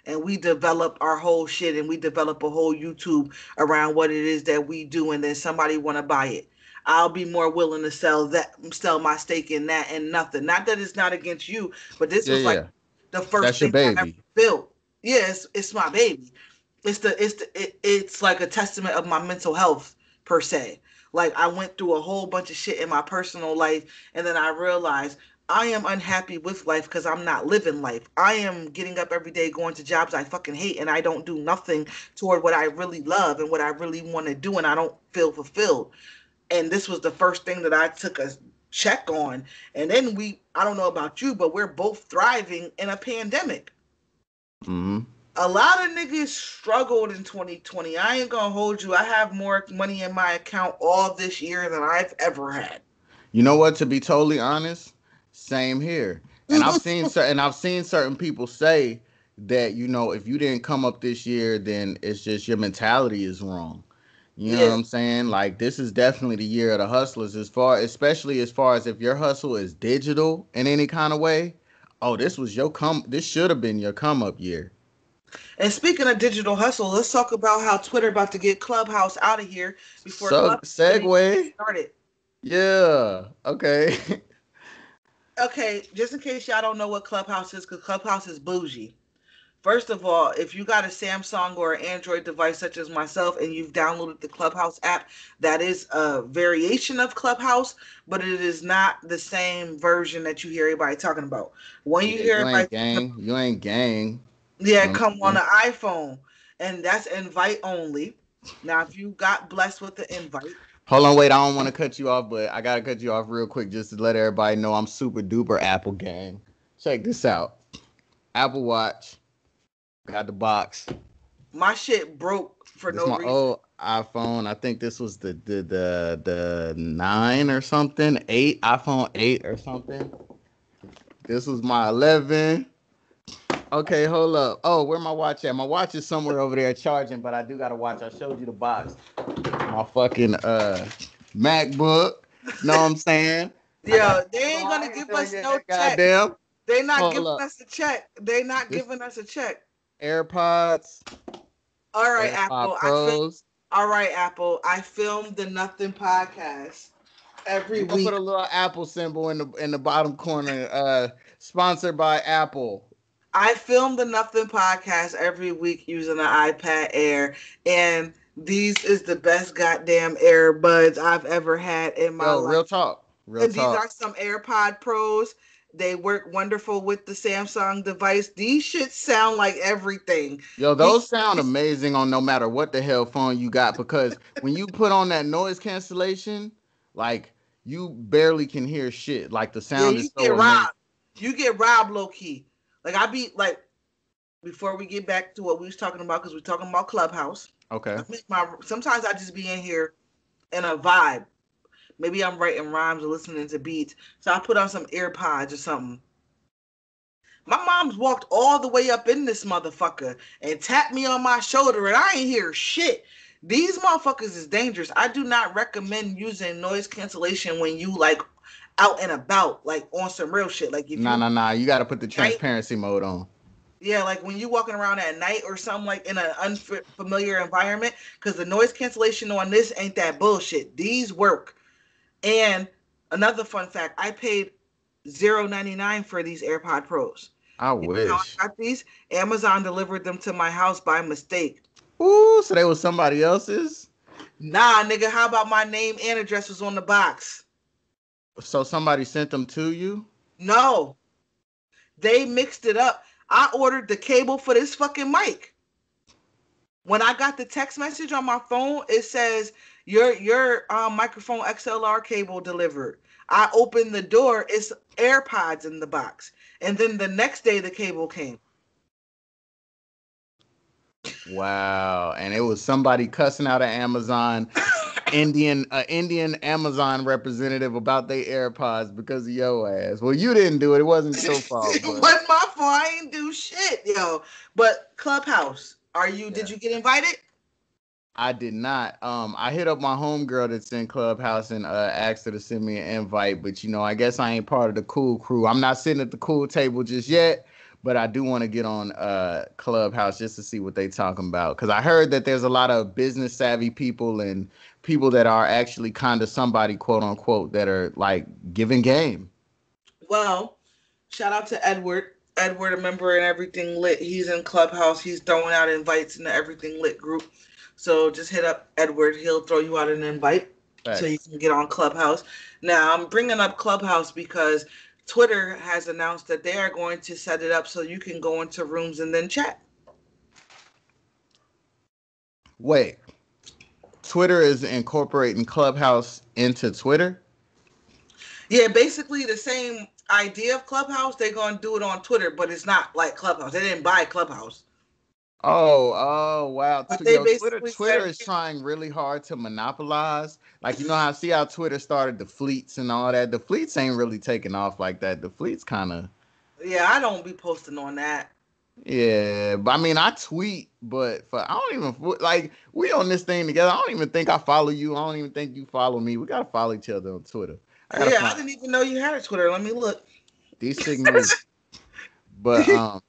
And we develop our whole shit and we develop a whole YouTube around what it is that we do, and then somebody want to buy it. I'll be more willing to sell my stake in that and Nothing. Not that it's not against you, but this Yeah, was like yeah. the first That's your thing I ever baby. built. Yes, it's my baby. It's like a testament of my mental health per se. Like I went through a whole bunch of shit in my personal life, and then I realized I am unhappy with life because I'm not living life. I am getting up every day going to jobs I fucking hate, and I don't do nothing toward what I really love and what I really want to do, and I don't feel fulfilled. And this was the first thing that I took a check on. And then I don't know about you, but we're both thriving in a pandemic. Hmm. A lot of niggas struggled in 2020. I ain't gonna hold you. I have more money in my account all this year than I've ever had. You know what? To be totally honest, same here. And I've seen certain people say that if you didn't come up this year, then it's just your mentality is wrong. You know what Yeah. I'm saying? Like this is definitely the year of the hustlers, especially as far as if your hustle is digital in any kind of way. Oh, this should have been your come up year. And speaking of digital hustle, let's talk about how Twitter about to get Clubhouse out of here before So Clubhouse can even get segue. started. Yeah. Okay. Okay, just in case y'all don't know what Clubhouse is, because Clubhouse is bougie. First of all, if you got a Samsung or an Android device such as myself and you've downloaded the Clubhouse app, that is a variation of Clubhouse, but it is not the same version that you hear everybody talking about. When you Yeah, hear you everybody ain't talking gang. You ain't gang. about, yeah, You know what come I'm on saying? an iPhone, and that's invite only. Now, if you got blessed with the invite, Hold on, wait. I don't want to cut you off, but I gotta cut you off real quick just to let everybody know I'm super duper Apple gang. Check this out. Apple Watch. Got the box. my shit broke for This no my reason. old iPhone. I think this was the 9 or something. 8, iPhone 8 or something. This was my 11. Okay, hold up. Oh, where my watch at? My watch is somewhere over there charging, but I do got a watch. I showed you the box. My fucking MacBook. Know what I'm saying? I got Yeah, they hold ain't on, I gonna ain't give done us no yet. check. Goddamn. They not Hold giving up. us a check. They not This giving us a check. AirPods, All right, AirPod Apple. Pros. All right, Apple. I filmed the Nothing podcast every We're gonna put week. a little Apple symbol in the bottom corner. Sponsored by Apple. I film the Nothing podcast every week using an iPad Air, and these is the best goddamn earbuds I've ever had in my Yo, life. real talk. Real And these talk. are some AirPod Pros. They work wonderful with the Samsung device. These shit sound like everything. Yo, These, those sound amazing on no matter what the hell phone you got because when you put on that noise cancellation, like you barely can hear shit. Like the yeah, sound you is so get amazing. robbed. You get robbed low key. Like I be like before we get back to what we was talking about because we're talking about Clubhouse. Okay. Sometimes I just be in here in a vibe. Maybe I'm writing rhymes or listening to beats. So I put on some AirPods or something. My mom's walked all the way up in this motherfucker and tapped me on my shoulder, and I ain't hear shit. These motherfuckers is dangerous. I do not recommend using noise cancellation when you like out and about, like on some real shit. Like if Nah, you nah, nah. You got to put the night, transparency mode on. yeah, like when you walking around at night or something like in an unfamiliar environment, because the noise cancellation on this ain't that bullshit. These work. And another fun fact, I paid 0.99 for these AirPod Pros. I You know how wish. I got these? Amazon delivered them to my house by mistake. Ooh, so they was somebody else's. Nah, nigga, how about my name and address was on the box? So somebody sent them to you. No, they mixed it up. I ordered the cable for this fucking mic. When I got the text message on my phone, it says your microphone XLR cable delivered. I opened the door, it's AirPods in the box. And then the next day the cable came. Wow, and it was somebody cussing out of Amazon, Indian Amazon representative about their AirPods because of your ass. Well, you didn't do it; it wasn't your fault, It but wasn't my fault. I ain't do shit, yo. But Clubhouse, did yeah. you get invited? I did not. I hit up my homegirl that's in Clubhouse and asked her to send me an invite, but I guess I ain't part of the cool crew. I'm not sitting at the cool table just yet, but I do want to get on Clubhouse just to see what they talking about. Because I heard that there's a lot of business savvy people and people that are actually kind of somebody, quote unquote, that are like giving game. Well, shout out to Edward. Edward, a member in Everything Lit. He's in Clubhouse. He's throwing out invites in the Everything Lit group. So just hit up Edward. He'll throw you out an invite so you Facts. can get on Clubhouse. Now, I'm bringing up Clubhouse because Twitter has announced that they are going to set it up so you can go into rooms and then chat. Wait, Twitter is incorporating Clubhouse into Twitter? Yeah, basically the same idea of Clubhouse. They're going to do it on Twitter, but it's not like Clubhouse. They didn't buy Clubhouse. Oh, wow. But they Yo, Twitter, basically Twitter said, is trying really hard to monopolize. Like, how see how Twitter started the fleets and all that. The fleets ain't really taking off like that. The fleets kind of, yeah, I don't be posting on that. yeah. But I mean, I tweet, but I don't even like we on this thing together. I don't even think I follow you. I don't even think you follow me. We gotta follow each other on Twitter. I gotta Yeah, I find didn't even know you had a Twitter. Let me look. DSickMusic. But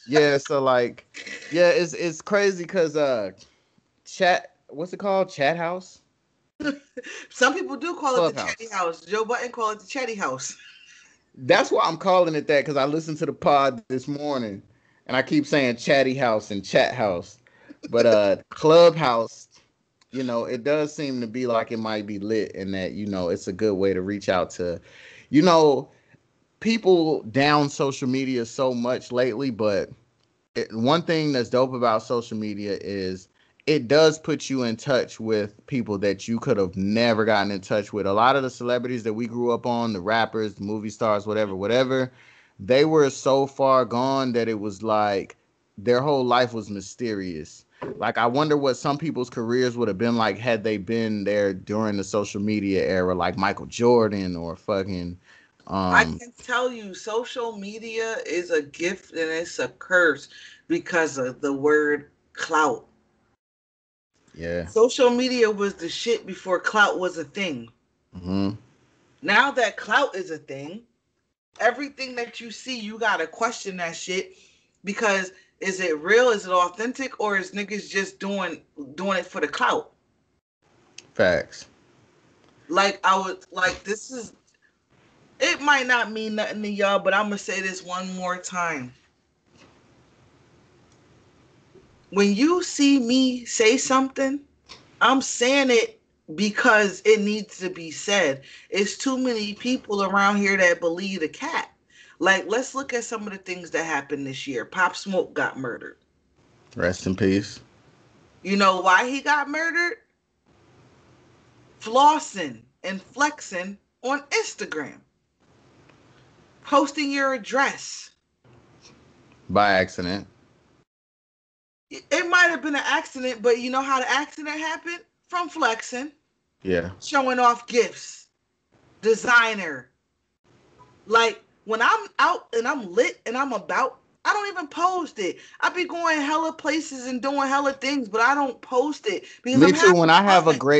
yeah. So like, yeah, it's crazy because chat. What's it called? Chat House. Some people do call it the Chetty Clubhouse. House. Joe Button call it the Chetty House. That's why I'm calling it that because I listened to the pod this morning and I keep saying chatty house and chat house. But Clubhouse, it does seem to be like it might be lit and that, it's a good way to reach out to, you know, people down social media so much lately, but one thing that's dope about social media is it does put you in touch with people that you could have never gotten in touch with. A lot of the celebrities that we grew up on, the rappers, the movie stars, whatever, they were so far gone that it was like their whole life was mysterious. Like I wonder what some people's careers would have been like had they been there during the social media era, like Michael Jordan or fucking I um can tell you, social media is a gift and it's a curse because of the word clout. yeah. Social media was the shit before clout was a thing. Hmm. Now that clout is a thing, everything that you see, you gotta question that shit because is it real? Is it authentic? Or is niggas just doing it for the clout? Facts. Like I would like this is it might not mean nothing to y'all, but I'm gonna say this one more time. When you see me say something, I'm saying it because it needs to be said. It's too many people around here that believe the cat. Like, let's look at some of the things that happened this year. Pop Smoke got murdered. Rest in peace. You know why he got murdered? Flossing and flexing on Instagram, posting your address. By accident. It might have been an accident, but you know how the accident happened? From flexing, Yeah. showing off gifts, designer. Like when I'm out and I'm lit and I'm about, I don't even post it. I be going hella places and doing hella things, but I don't post it because Me I'm too. having fun.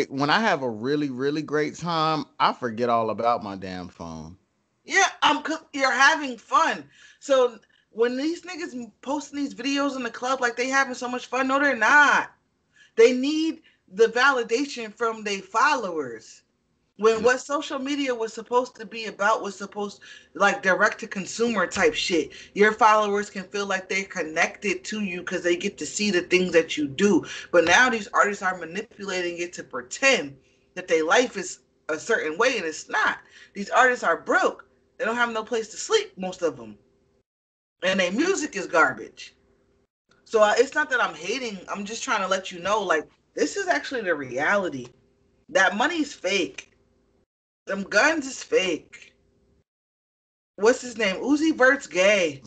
When I have a really, really great time, I forget all about my damn phone. Yeah, you're having fun. So when these niggas posting these videos in the club like they having so much fun, no, they're not. They need the validation from their followers. When Yeah. what social media was supposed to be about was supposed like direct to consumer type shit. Your followers can feel like they're connected to you because they get to see the things that you do. But now these artists are manipulating it to pretend that their life is a certain way and it's not. These artists are broke. They don't have no place to sleep, most of them. And their music is garbage. So it's not that I'm hating. I'm just trying to let you know, like, this is actually the reality. That money's fake. Them guns is fake. What's his name? Uzi Vert's gay.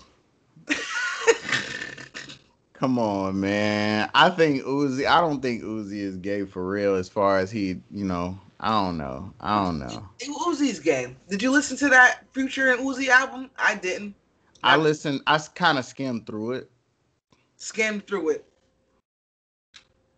Come on, man. I don't think Uzi is gay for real as far as I don't know. I don't know. Uzi's gay. Did you listen to that Future and Uzi album? I didn't. Not I kind of skimmed through it. skimmed through it.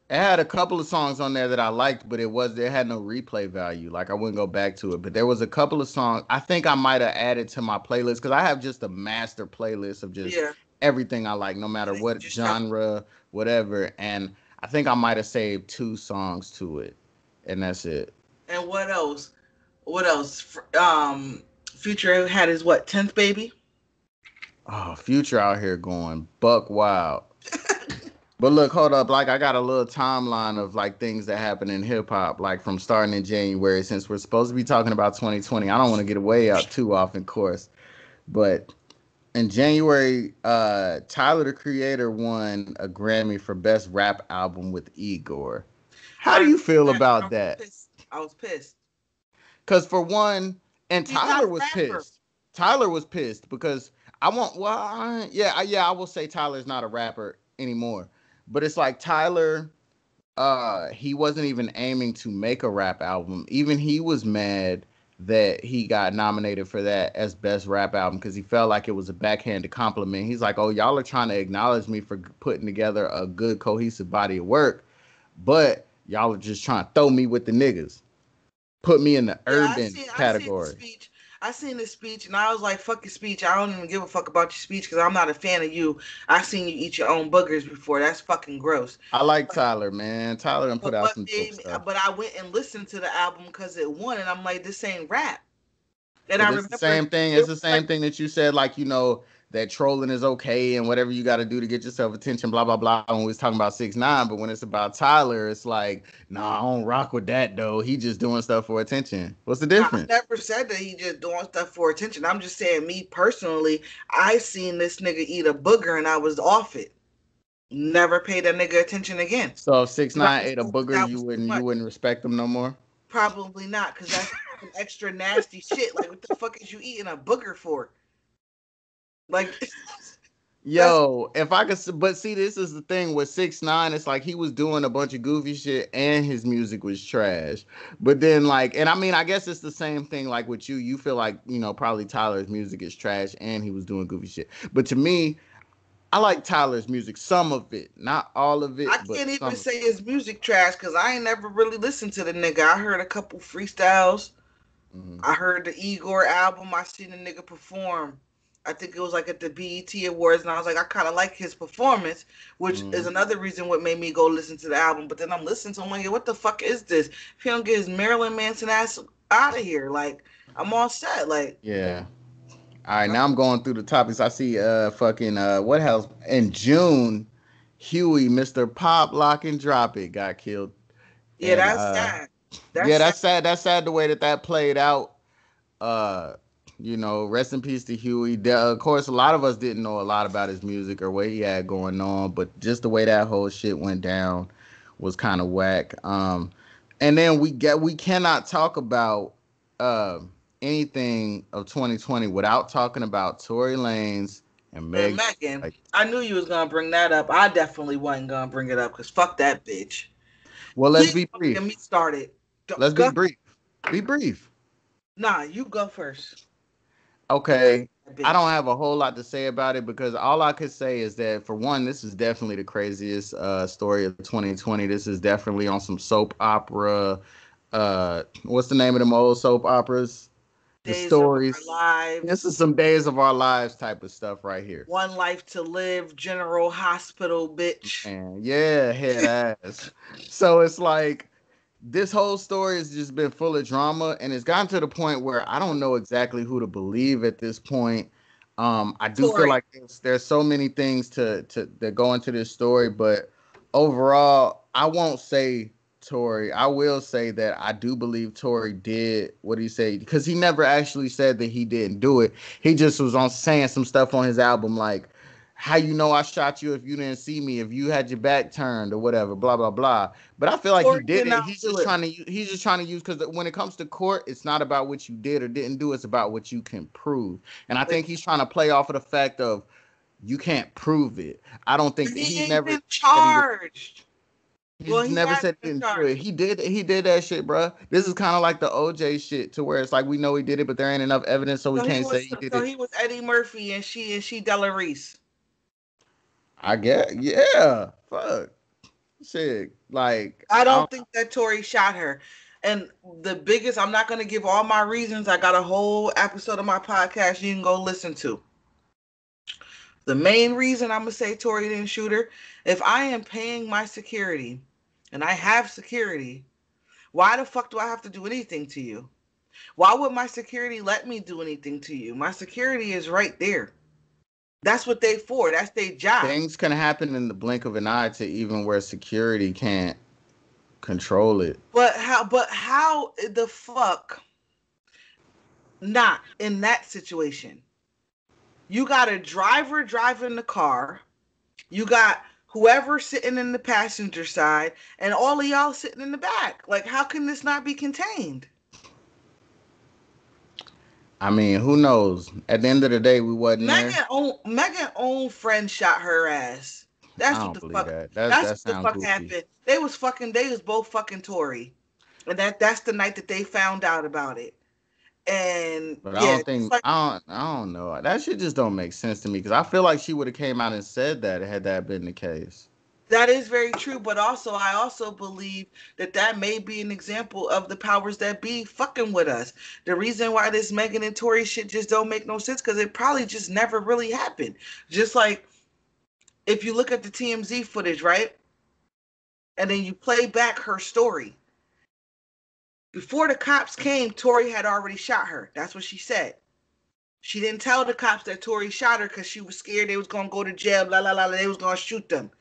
It had a couple of songs on there that I liked, but it had no replay value. Like I wouldn't go back to it. But there was a couple of songs I think I might have added to my playlist because I have just a master playlist of just Yeah. everything I like, no matter what Just tell me. genre, whatever. And I think I might have saved two songs to it, and that's it. And what else? What else? Future had his what? 10th baby. Oh, Future out here going buck wild. But look, hold up. Like I got a little timeline of like things that happen in hip hop, like from starting in January. Since we're supposed to be talking about 2020, I don't want to get way out too off in course. But in January, Tyler the Creator won a Grammy for Best Rap Album with Igor. How do I you feel I about was that? pissed. I was pissed. Because for one, and He's not Tyler a was rapper. pissed. Tyler was pissed because I want. Well, yeah. I will say Tyler's not a rapper anymore. But it's like Tyler. He wasn't even aiming to make a rap album. Even he was mad that he got nominated for that as best rap album because he felt like it was a backhanded compliment. He's like, "Oh, y'all are trying to acknowledge me for putting together a good cohesive body of work, but y'all are just trying to throw me with the niggas, put me in the Yeah, urban I seen the category." speech. I seen this speech and I was like, fuck your speech. I don't even give a fuck about your speech because I'm not a fan of you. I seen you eat your own boogers before. That's fucking gross. I like Tyler, man. Tyler and put But out what some dope made me, stuff. but I went and listened to the album because it won, and I'm like, this ain't rap. And But I it's the remember same thing. it It's the was like, same thing that you said, like, that trolling is okay and whatever you got to do to get yourself attention, blah, blah, blah. When we was talking about 6ix9ine, but when it's about Tyler, it's like, nah, I don't rock with that though. He just doing stuff for attention. What's the I difference? never said that he just doing stuff for attention. I'm just saying, me personally, I seen this nigga eat a booger and I was off it. Never paid that nigga attention again. So if six 'Cause I nine just ate a felt like booger, that you was too wouldn't you much. wouldn't respect him no more? Probably not, because that's some extra nasty shit. Like, what the fuck is you eating a booger for? Like, that's Yo, if I could, but see, this is the thing with 6ix9ine. It's like he was doing a bunch of goofy shit, and his music was trash. But then, like, and I mean, I guess it's the same thing. Like with you, you feel like probably Tyler's music is trash, and he was doing goofy shit. But to me, I like Tyler's music, some of it, not all of I it, but can't even some of say his music trash because I ain't never really listened to the nigga. I heard a couple freestyles. it. I heard the Igor album. I seen the nigga perform. I think it was like at the BET Awards, and I was like, I kind of like his performance, which is Hmm. another reason what made me go listen to the album. But then I'm listening to him like, what the fuck is this? If he don't get his Marilyn Manson ass out of here, like I'm all set. Like, Yeah. All right, now I'm going through the topics. I see fucking what else in June, Huey, Mr. Pop Lock and Drop It got killed. yeah, And that's sad. That's yeah, sad. that's sad. That's sad the way that played out. Uh, rest in peace to Huey. Of course, a lot of us didn't know a lot about his music or what he had going on, but just the way that whole shit went down was kind of whack. And then we cannot talk about uh anything of 2020 without talking about Tory Lanez and And Meg. Megan, Like, I knew you was gonna bring that up. I definitely wasn't gonna bring it up because fuck that bitch. well, let's Please be don't get brief. me started. Let's be Go. brief. Be brief. Nah, you go first. Okay. That I don't bitch. have a whole lot to say about it because all I could say is that for one, this is definitely the craziest story of 2020. This is definitely on some soap opera. What's the name of them old soap operas? The Days of Our stories. This Lives, is some days of our lives type of stuff right here. One Life to Live, General Hospital, bitch. And yeah, head ass. So it's like this whole story has just been full of drama, and it's gotten to the point where I don't know exactly who to believe at this point. I do feel Tori. like there's so many things to that go into this story, but overall, I won't say Tory. I will say that I do believe Tory did what he said because he never actually said that he didn't do it. He just was on saying some stuff on his album like, "How you know I shot you if you didn't see me, if you had your back turned or whatever, blah blah blah." But I feel like he Tori did did it. not do it. He's just trying to use because when it comes to court, it's not about what you did or didn't do. It's about what you can prove. And I think he's trying to play off of the fact of you can't prove it. I don't think that He he ain't never been said he did. charged. Well, He's he never has said he been didn't do it. charged. He did that shit, bro. This is kind of like the OJ shit, to where it's like we know he did it, but there ain't enough evidence, so we So he can't say was he did so it. he was Eddie Murphy and she Della Reese. I guess, yeah. Fuck shit. Like I I don't don't. think that Tori shot her. And the biggest, I'm not going to give all my reasons. I got a whole episode of my podcast you can go listen to. The main reason I'm going to say Tori didn't shoot her, if I am paying my security and I have security, why the fuck do I have to do anything to you? Why would my security let me do anything to you? My security is right there. That's what they for. That's their job. Things can happen in the blink of an eye to even where security can't control it. But how the fuck not in that situation? You got a driver driving the car. You got whoever sitting in the passenger side, and all of y'all sitting in the back. Like, how can this not be contained? I mean, who knows? At the end of the day, we wasn't there. Megan own friend shot her ass. I That's what don't the believe fuck. that. That's That what the sounds fuck goofy. happened. They was both fucking Tory, and that's the night that they found out about it. And But yeah, just like I don't know. That shit just don't make sense to me because I feel like she would have came out and said that had that been the case. That is very true, but also I also believe that that may be an example of the powers that be fucking with us. The reason why this Megan and Tory shit just don't make no sense because it probably just never really happened. Just like if you look at the TMZ footage, right, and then you play back her story. Before the cops came, Tory had already shot her. That's what she said. She didn't tell the cops that Tory shot her because she was scared they was gonna go to jail. Blah blah blah. They was gonna shoot them.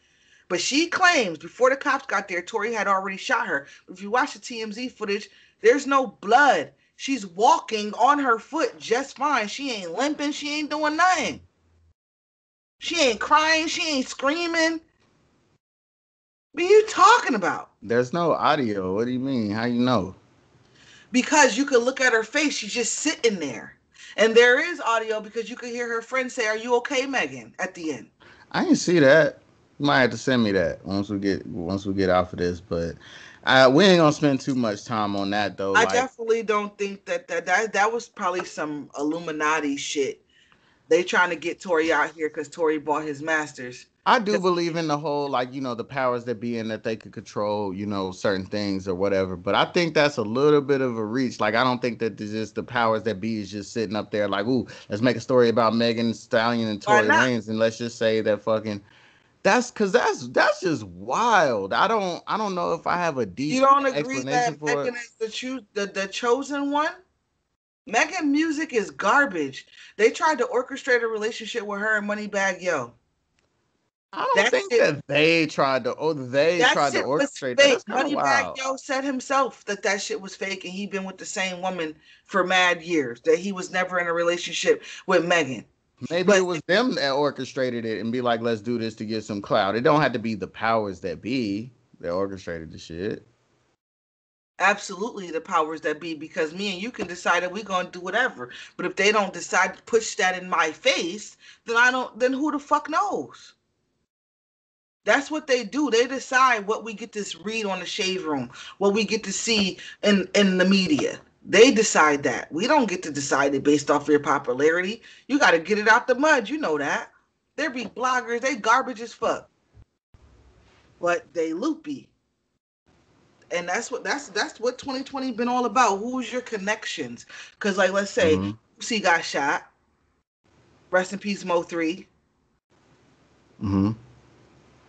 But she claims before the cops got there, Tory had already shot her. If you watch the TMZ footage, there's no blood. She's walking on her foot just fine. She ain't limping. She ain't doing nothing. She ain't crying. She ain't screaming. What are you talking about? There's no audio. What do you mean? How you know? Because you could look at her face. She's just sitting there. And there is audio because you could hear her friend say, "Are you okay, Megan?" at the end. I didn't see that. You might have to send me that once we get off of this. But we ain't gonna spend too much time on that though. I Like, definitely don't think that was probably some Illuminati shit. They trying to get Tory out here because Tory bought his masters. I do believe in the whole, like, the powers that be in that they could control, certain things or whatever. But I think that's a little bit of a reach. Like, I don't think that there's just the powers that be is just sitting up there like, ooh, let's make a story about Megan Thee Stallion and Why Tory not? Lanez, and let's just say that fucking that's just wild. I don't know if I have a You deep don't agree explanation that for it. Megan is the chosen one? Megan music is garbage. They tried to orchestrate a relationship with her and Moneybag Yo. I don't That think shit that they that tried to shit was orchestrate that. fake. That's kind of Moneybag wild. Yo said himself that that shit was fake and he been with the same woman for mad years. That he was never in a relationship with Megan. Maybe it But was them that orchestrated it and be like, let's do this to get some clout. It don't have to be the powers that be that orchestrated the shit. absolutely the powers that be, because me and you can decide that we're gonna do whatever. But if they don't decide to push that in my face, then I don't then who the fuck knows? That's what they do. They decide what we get to read on the shade room, what we get to see in the media. They decide that. We don't get to decide it based off your popularity. You got to get it out the mud. You know that. There be bloggers. They garbage as fuck, but they loopy, and that's what 2020 been all about. Who's your connections? Because like, let's say Mm-hmm. Lucy got shot. Rest in peace, Mo3. Mm-hmm.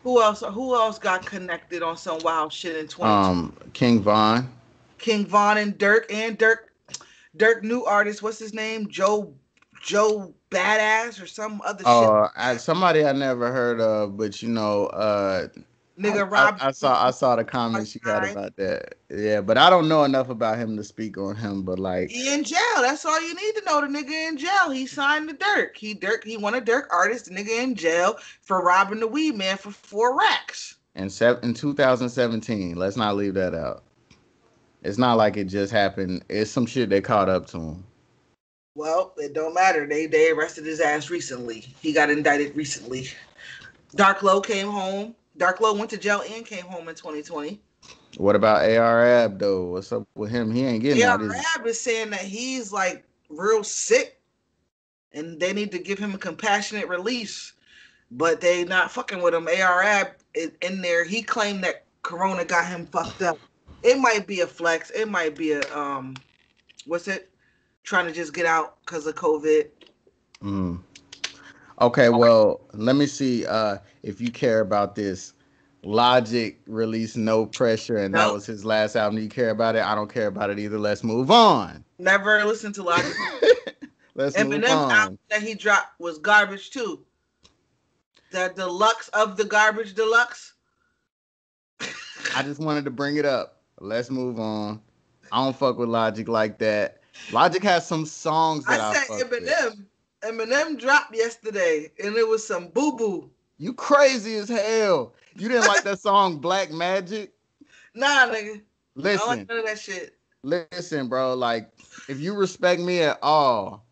Who else got connected on some wild shit in 2020? King Von. King Von and Dirk new artist, what's his name? Joe Badass or some other shit. Somebody I never heard of, but I, Nigga I, Rob I saw the comments you had Punchline. about that. Yeah, but I don't know enough about him to speak on him. But like He in jail. That's all you need to know. The nigga in jail. He signed to Dirk. He one of Dirk artists. The nigga in jail for robbing the weed man for 4 racks. in 2017, let's not leave that out. It's not like it just happened. It's some shit they caught up to him. Well, it don't matter. They arrested his ass recently. He got indicted recently. Dark Low came home. Dark Low went to jail and came home in 2020. What about AR though? What's up with him? He ain't getting AR out, is he? is saying that he's like real sick and they need to give him a compassionate release, but they not fucking with him. AR in there, he claimed that Corona got him fucked up. It might be a flex. It might be a what's it? Trying to just get out because of COVID. Mm. Okay, well, let me see if you care about this. Logic released No Pressure, and that No, was his last album. Do you care about it? I don't care about it either. Let's move on. never listened to Logic. Let's move Eminem's album on. that he dropped was garbage too. The deluxe of the garbage deluxe. I just wanted to bring it up. Let's move on. I don't fuck with Logic like that. Logic has some songs I that I said fuck with. Eminem dropped yesterday, and it was some boo boo. You crazy as hell. You didn't like that song Black Magic? Nah, nigga, I don't like Listen, none of that shit. listen, bro. Like, if you respect me at all,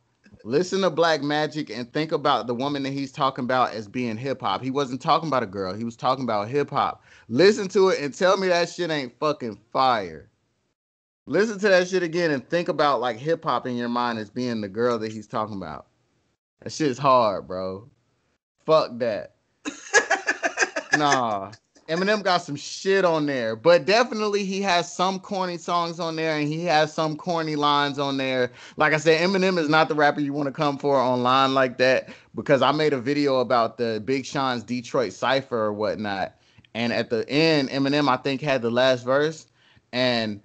listen to Black Magic and think about the woman that he's talking about as being hip hop. He wasn't talking about a girl. He was talking about hip hop. Listen to it and tell me that shit ain't fucking fire. Listen to that shit again and think about like hip hop in your mind as being the girl that he's talking about. That shit's hard, bro. Fuck that. Nah. Eminem got some shit on there, but definitely he has some corny songs on there, and he has some corny lines on there. Like I said, Eminem is not the rapper you want to come for online like that, because I made a video about the Big Sean's Detroit Cypher or whatnot, and at the end, Eminem I think had the last verse, and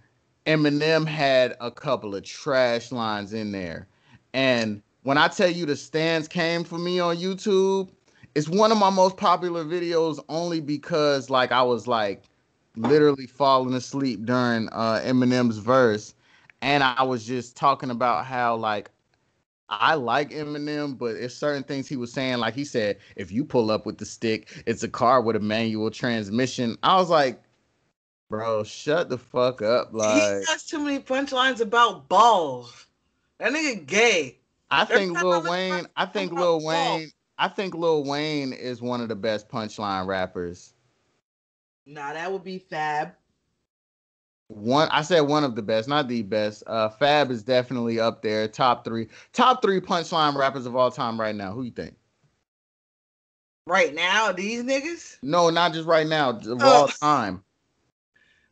Eminem had a couple of trash lines in there, and when I tell you the stands came for me on YouTube, it's one of my most popular videos only because like I was like literally falling asleep during Eminem's verse, and I was just talking about how like I like Eminem, but it's certain things he was saying. Like he said, if you pull up with the stick, it's a car with a manual transmission. I was like, bro, shut the fuck up. He Like has too many punchlines about balls. That nigga gay. I Every think time I Lil listen to Wayne, him, I talking think about Lil balls. Wayne, I think Lil Wayne is one of the best punchline rappers. Nah, that would be Fab. I said one of the best, not the best. Fab is definitely up there. Top three punchline rappers of all time right now. Who you think? Right now, these niggas? No, not just right now, of Uh, all time.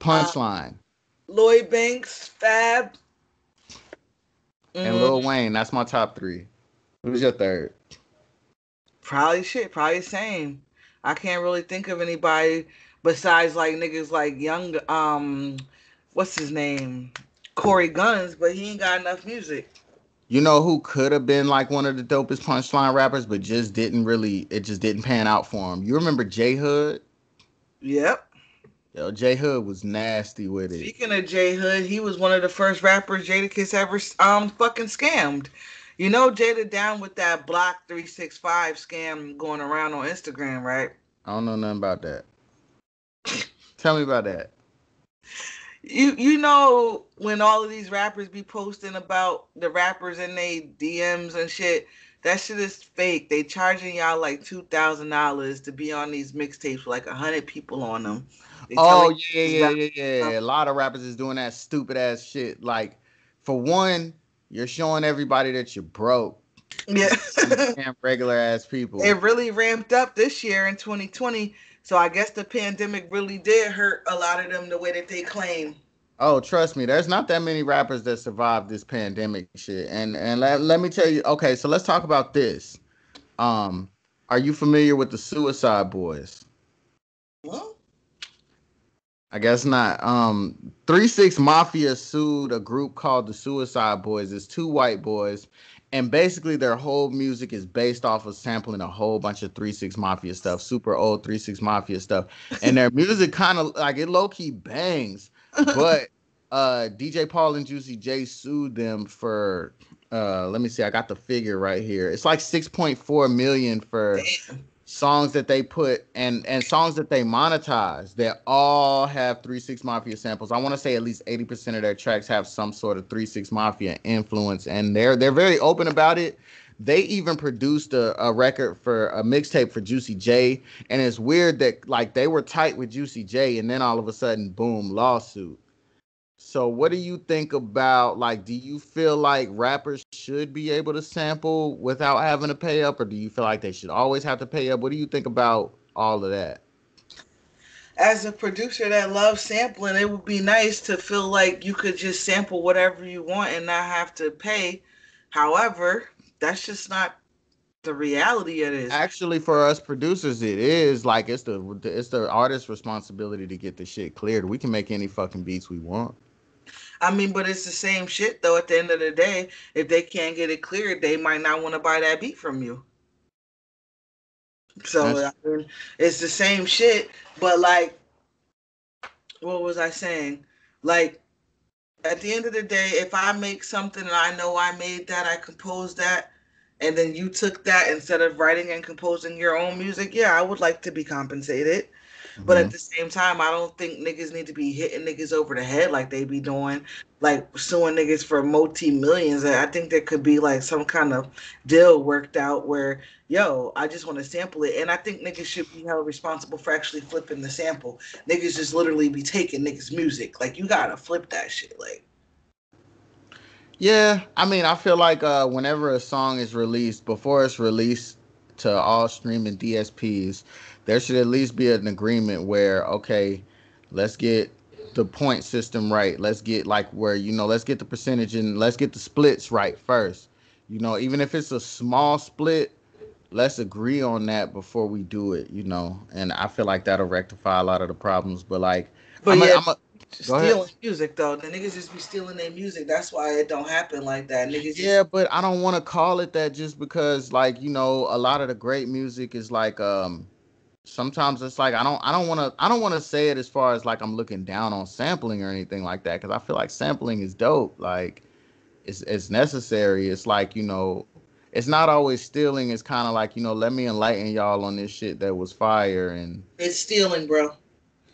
uh, Punchline Lloyd Banks, Fab. and Mm, Lil Wayne. That's my top three. Who's your third? probably same. I can't really think of anybody besides like niggas like young what's his name? Corey Guns, but he ain't got enough music. You know who could have been like one of the dopest punchline rappers, but just didn't really. It just didn't pan out for him. You remember J Hood? Yep. Yo, J Hood was nasty with it. Speaking of J Hood, he was one of the first rappers Jadakiss ever fucking scammed. You know Jada down with that Block 365 scam going around on Instagram, right? I don't know nothing about that. Tell me about that. You know when all of these rappers be posting about the rappers in they DMs and shit, that shit is fake. They charging y'all like $2,000 to be on these mixtapes with like 100 people on them. They telling Oh you yeah, this yeah, value yeah, stuff. yeah. A lot of rappers is doing that stupid ass shit. Like, for one, you're showing everybody that you're broke. Yeah. You scam regular ass people. It really ramped up this year in 2020. So I guess the pandemic really did hurt a lot of them the way that they claim. Oh, trust me, there's not that many rappers that survived this pandemic shit. And let me tell you, okay, so let's talk about this. Um, are you familiar with the Suicide Boys? Well, I guess not. 3 6 Mafia sued a group called the Suicide Boys. It's two white boys, and basically their whole music is based off of sampling a whole bunch of 3 6 Mafia stuff, super old 3 6 Mafia stuff. And their music kind of like it low key bangs, but DJ Paul and Juicy J sued them for let me see, I got the figure right here. It's like 6.4 million for damn. songs that they put and songs that they monetize that all have 3 6 Mafia samples. I want to say at least 80% of their tracks have some sort of 3 6 Mafia influence, and they're very open about it. They even produced a record for a mixtape for Juicy J, and it's weird that like they were tight with Juicy J, and then all of a sudden, boom, lawsuit. So what do you think about like do you feel like rappers should be able to sample without having to pay up, or do you feel like they should always have to pay up? What do you think about all of that? As a producer that loves sampling, it would be nice to feel like you could just sample whatever you want and not have to pay. However, that's just not the reality of this. Actually, for us producers, it is like it's the artist's responsibility to get the shit cleared. We can make any fucking beats we want. I mean, but it's the same shit though. At the end of the day, if they can't get it cleared, they might not want to buy that beat from you. So That's I mean, it's the same shit. But like, what was I saying? Like, at the end of the day, if I make something and I know I made that, I composed that, and then you took that instead of writing and composing your own music, yeah, I would like to be compensated. But mhm. at the same time, I don't think niggas need to be hitting niggas over the head like they be doing, like suing niggas for multi millions. I think there could be like some kind of deal worked out where, yo, I just want to sample it. And I think niggas should be held responsible for actually flipping the sample. Niggas just literally be taking niggas' music. Like, you gotta flip that shit. Like, Yeah, I mean, I feel like whenever a song is released, before it's released to all streaming DSPs, there should at least be an agreement where, okay, let's get the point system right. Let's get like where, let's get the percentage and let's get the splits right first. Even if it's a small split, let's agree on that before we do it. And I feel like that'll rectify a lot of the problems. But like, But yeah, go ahead. stealing music though. The niggas just be stealing their music. That's why it don't happen like that. Niggas just Yeah, but I don't want to call it that just because like, a lot of the great music is like sometimes it's like I don't want to say it as far as like I'm looking down on sampling or anything like that, cuz I feel like sampling is dope. Like it's necessary. It's like, it's not always stealing. It's kind of like, let me enlighten y'all on this shit that was fire. And it's stealing, bro.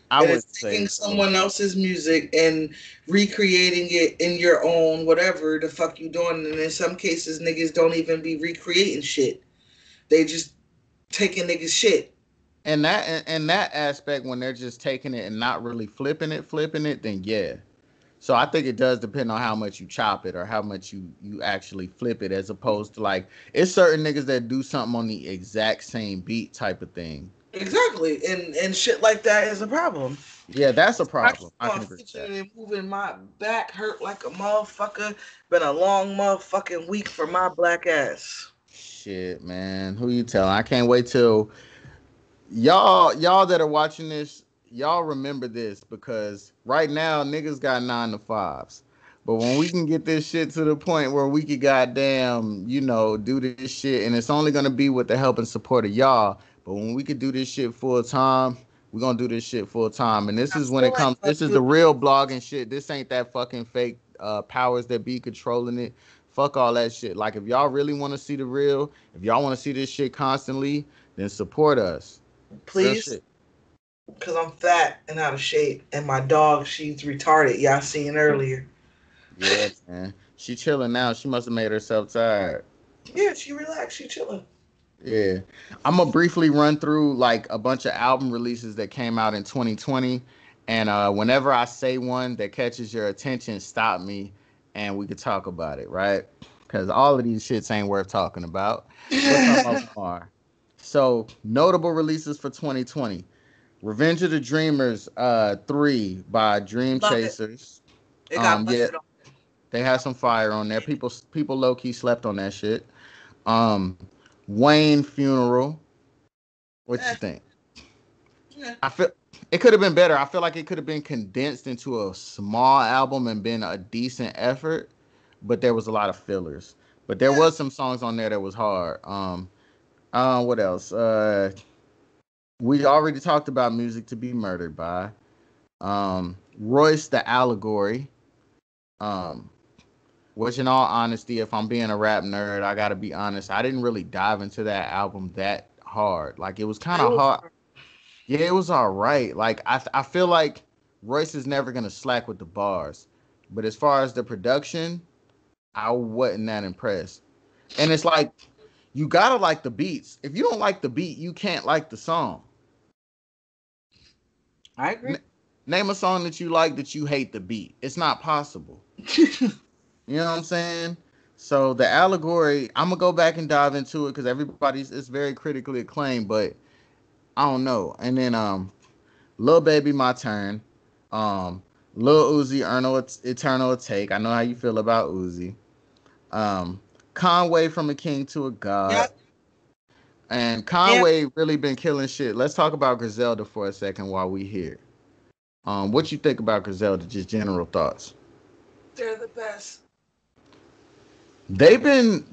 I It would is say taking so. someone else's music and recreating it in your own whatever the fuck you doing. And in some cases, niggas don't even be recreating shit. They just taking niggas shit. And that in that aspect, when they're just taking it and not really flipping it, then yeah. So I think it does depend on how much you chop it or how much you actually flip it, as opposed to like it's certain niggas that do something on the exact same beat type of thing. Exactly. And shit like that is a problem. Yeah, that's a I problem. I keep on can agree with that. fidgeting and moving. My back hurt like a motherfucker. Been a long motherfucking week for my black ass. Shit, man. Who you telling? I can't wait till y'all that are watching this, y'all remember this because right now niggas got 9 to 5s. But when we can get this shit to the point where we could goddamn, do this shit, and it's only gonna be with the help and support of y'all. But when we could do this shit full time, we're gonna do this shit full time. And this I is when it still comes, ain't gonna this is do the it. real blogging shit. This ain't that fucking fake powers that be controlling it. Fuck all that shit. Like if y'all really want to see the real, if y'all want to see this shit constantly, then support us. Real Please. shit. Because I'm fat and out of shape. And my dog, she's retarded. Y'all seen earlier. Yeah, man. She chilling now. She must have made herself tired. Yeah, she relaxed. She chilling. Yeah. I'm gonna briefly run through like a bunch of album releases that came out in 2020. And whenever I say one that catches your attention, stop me and we could talk about it, right? Because all of these shits ain't worth talking about. But some of them are. So notable releases for 2020. Revenge of the Dreamers 3 by Dream Love it. Chasers. It got Yeah, busted on. they had some fire on there. People low key slept on that shit. Um, Wayne Funeral. What you Eh, think? eh. I feel it could have been better. I feel like it could have been condensed into a small album and been a decent effort, but there was a lot of fillers. But there Yeah. was some songs on there that was hard. What else? We already talked about Music to Be Murdered by. Royce the Allegory. Um, which, in all honesty, if I'm being a rap nerd, I gotta be honest. I didn't really dive into that album that hard. Like it was kind It of was hard. Yeah, it was all right. Like I feel like Royce is never gonna slack with the bars, but as far as the production, I wasn't that impressed. And it's like you gotta like the beats. If you don't like the beat, you can't like the song. I agree. N- Name a song that you like that you hate the beat. It's not possible. You know what I'm saying? So the allegory, I'm gonna go back and dive into it because everybody's it's very critically acclaimed, but I don't know. And then Lil Baby, My Turn, um, Lil Uzi, Eternal Take. I know how you feel about Uzi. Um, Conway, From a King to a God, Yep. and Yep. Conway really been killing shit. Let's talk about Griselda for a second while we here. What you think about Griselda? Just general thoughts. They're the best. They've been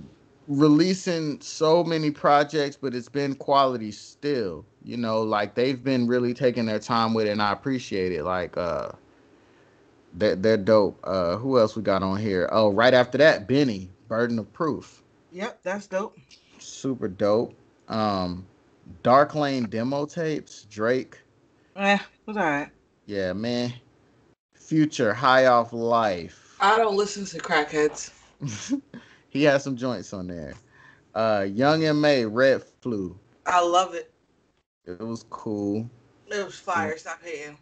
releasing so many projects, but it's been quality still. Like they've been really taking their time with it, and I appreciate it. Like they're dope. Who else we got on here? Oh, right after that, Benny, Burden of Proof. Yep, that's dope. Super dope. Um Dark Lane demo tapes, Drake. It's alright. Yeah, man. Future, High Off Life. I don't listen to crackheads. He has some joints on there. Young M.A. Red Flu. I love it. It was cool. It was fire. Stop hating.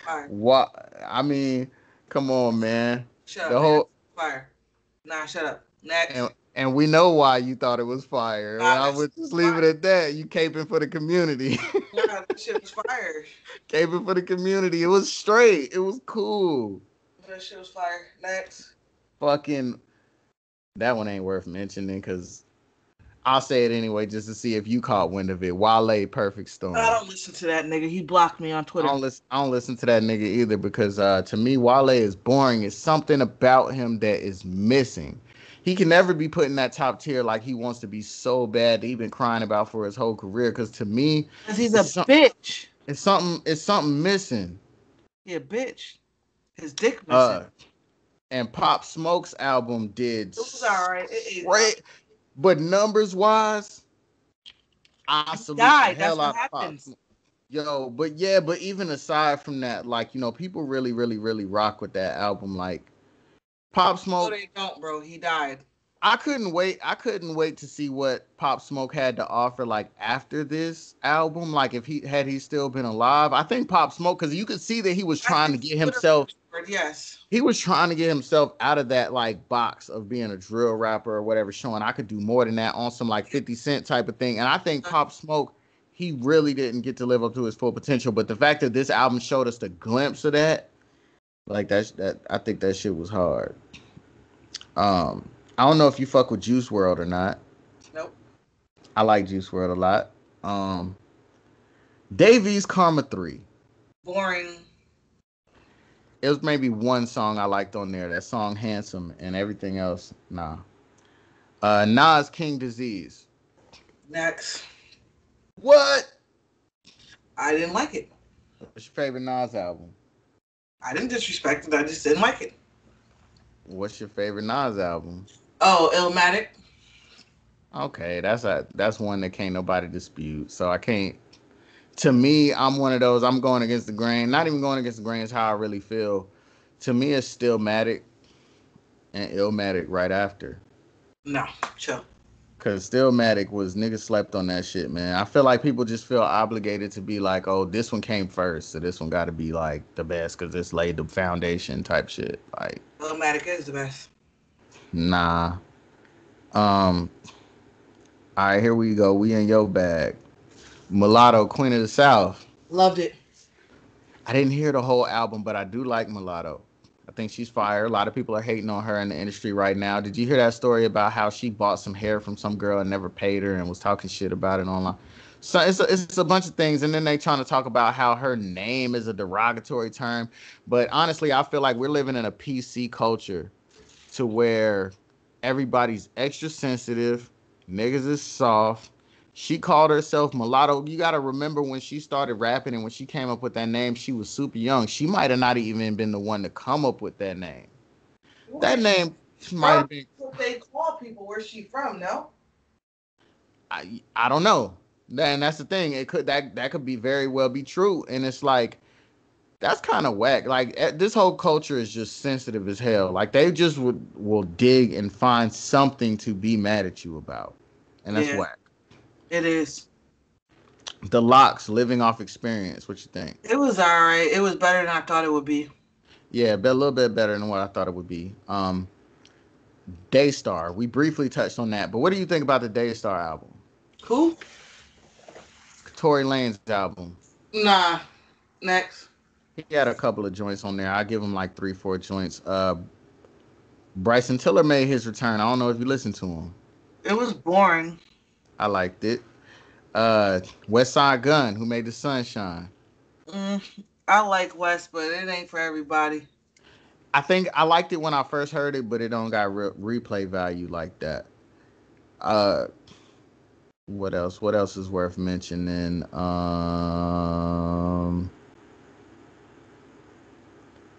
Fire. What? I mean, come on, man. Shut up, The man. whole Fire. Nah, shut up. and Next. And we know why you thought it was fire. Nah, I that shit would just was leave it fire. at that. You caping for the community. Nah, that shit was fire. Caping for the community. It was straight. It was cool. That shit was fire. Next. Fucking that one ain't worth mentioning because I'll say it anyway just to see if you caught wind of it. Wale, Perfect I Storm. don't listen to that nigga. He blocked me on Twitter. I don't listen to that nigga either because to me Wale is boring. It's something about him that is missing. He can never be put in that top tier like he wants to be so bad that he's been crying about for his whole career. Because to me, Cause he's a bitch. it's something missing. He a bitch. His dick missing. And Pop Smoke's album did It was alright. great, but numbers wise, I salute the Died. That's hell what out of Pop happens. Smoke. Yo, but yeah, but even aside from that, like, you know, people really, really, really rock with that album. Like Pop No, Smoke, they don't, bro. He died. I couldn't wait. I couldn't wait to see what Pop Smoke had to offer, like after this album. Like if he still been alive, I think Pop Smoke, because you could see that he was I trying to think get he would've himself. matured, yes. He was trying to get himself out of that like box of being a drill rapper or whatever, showing I could do more than that on some like 50 Cent type of thing. And I think Pop Smoke, he really didn't get to live up to his full potential. But the fact that this album showed us the glimpse of that, like that I think that shit was hard. I don't know if you fuck with Juice World or not. Nope. I like Juice World a lot. Davies Karma 3. Boring. It was maybe one song I liked on there. That song Handsome, and everything else, nah. Nas King Disease. Next. What? I didn't like it. What's your favorite Nas album? I didn't disrespect it. I just didn't like it. What's your favorite Nas album? Oh, Illmatic. Okay, that's one that can't nobody dispute. So I can't. To me, I'm one of those. I'm going against the grain. Not even going against the grain is how I really feel. To me, it's Stillmatic and Illmatic right after. No, chill. Cause Stillmatic was niggas slept on that shit, man. I feel like people just feel obligated to be like, oh, this one came first, so this one got to be like the best because it's laid the foundation type shit. Like, Illmatic is the best. nah. All right, here we go. We in your bag. Mulatto, Queen of the South. Loved it. I didn't hear the whole album, but I do like Mulatto. I think she's fire. A lot of people are hating on her in the industry right now. Did you hear that story about how she bought some hair from some girl and never paid her and was talking shit about it online? So it's a bunch of things. And then they trying to talk about how her name is a derogatory term. But honestly, I feel like we're living in a PC culture to where everybody's extra sensitive. Niggas is soft. She called herself Mulatto. You got to remember when she started rapping and when she came up with that name, she was super young. She might have not even been the one to come up with that name. That name might have been. What they call people. Where's she from? No. I don't know. And that's the thing. It could that could be very well be true. And it's like that's kind of whack. Like this whole culture is just sensitive as hell. Like they just will dig and find something to be mad at you about, and that's whack. It is. The Locks, Living Off Experience. What you think? It was alright. It was better than I thought it would be. Yeah, but a little bit better than what I thought it would be. Daystar. We briefly touched on that, but what do you think about the Daystar album? Who? Tory Lanez album. Nah. Next. He had a couple of joints on there. I give him like 3-4 joints. Bryson Tiller made his return. I don't know if you listened to him. It was boring. I liked it. West Side Gun, who made the Sunshine. I like West, but it ain't for everybody. I think I liked it when I first heard it, but it don't got replay value like that. What else? What else is worth mentioning?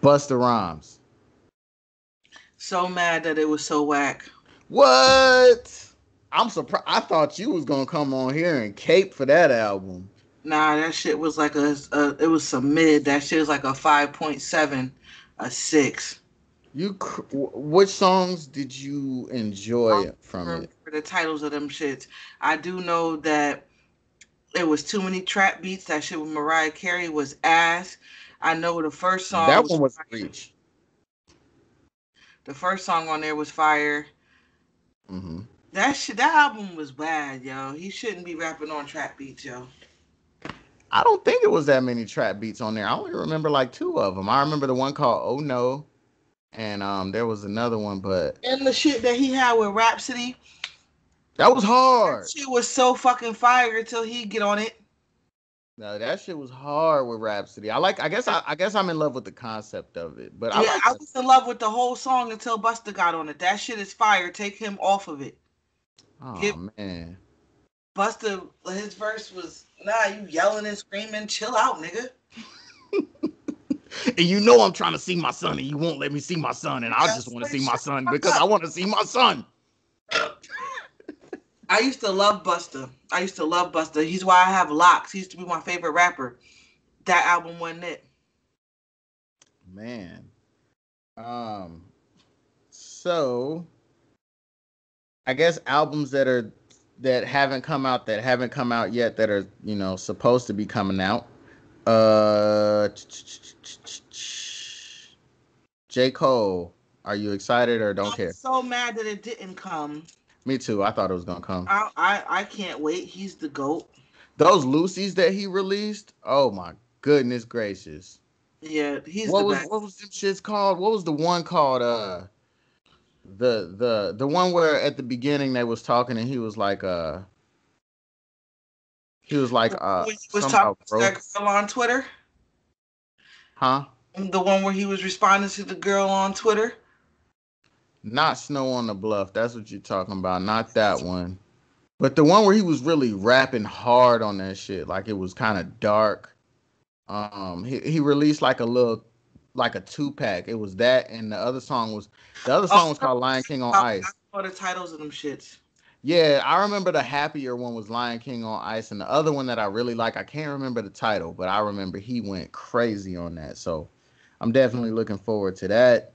Busta Rhymes. So mad that it was so whack. What? I'm surprised. I thought you was gonna come on here and cape for that album. Nah, that shit was like it was some mid. That shit was like a 5.7, a 6. Which songs did you enjoy from it? For the titles of them shits, I do know that it was too many trap beats. That shit with Mariah Carey was ass. I know the first song. That one was Reach. The first song on there was fire. Mm-hmm. That album was bad, yo. He shouldn't be rapping on trap beats, yo. I don't think it was that many trap beats on there. I only remember like two of them. I remember the one called "Oh No," and there was another one, but And the shit that he had with Rhapsody, that was that hard. shit was so fucking fire until he get on it. No, that shit was hard with Rhapsody. I like. I guess I'm in love with the concept of it, but I Yeah, like I that. was in love with the whole song until Busta got on it. That shit is fire. Take him off of it. Oh Give man. Busta, his verse was, nah, you yelling and screaming. Chill out, nigga. And you know I'm trying to see my son, and you won't let me see my son, and I just Yes, want to like, see my shut the son fuck because I up. want to see my son. I used to love Busta. I used to love Busta. He's why I have locks. He used to be my favorite rapper. That album wasn't it. Man. Um. So I guess albums that haven't come out yet that are supposed to be coming out. Uh. J. Cole. Are you excited or don't I'm care? so mad that it didn't come. Me too. I thought it was gonna come. I can't wait. He's the GOAT. Those Lucy's that he released. Oh my goodness gracious. Yeah, he's the What best. was them shits called? What was the one called? The one where at the beginning they was talking and he was like When he was something talking about to growth. that girl on Twitter. Huh? The one where he was responding to the girl on Twitter. Not Snow on the Bluff. That's what you're talking about. Not that one. But the one where he was really rapping hard on that shit, like it was kind of dark. He released like a little, like a 2-pack. It was that, and the other Oh, song was called Lion King on I Ice. know the titles of them shits. Yeah, I remember the happier one was Lion King on Ice, and the other one that I really like, I can't remember the title, but I remember he went crazy on that. So I'm definitely looking forward to that.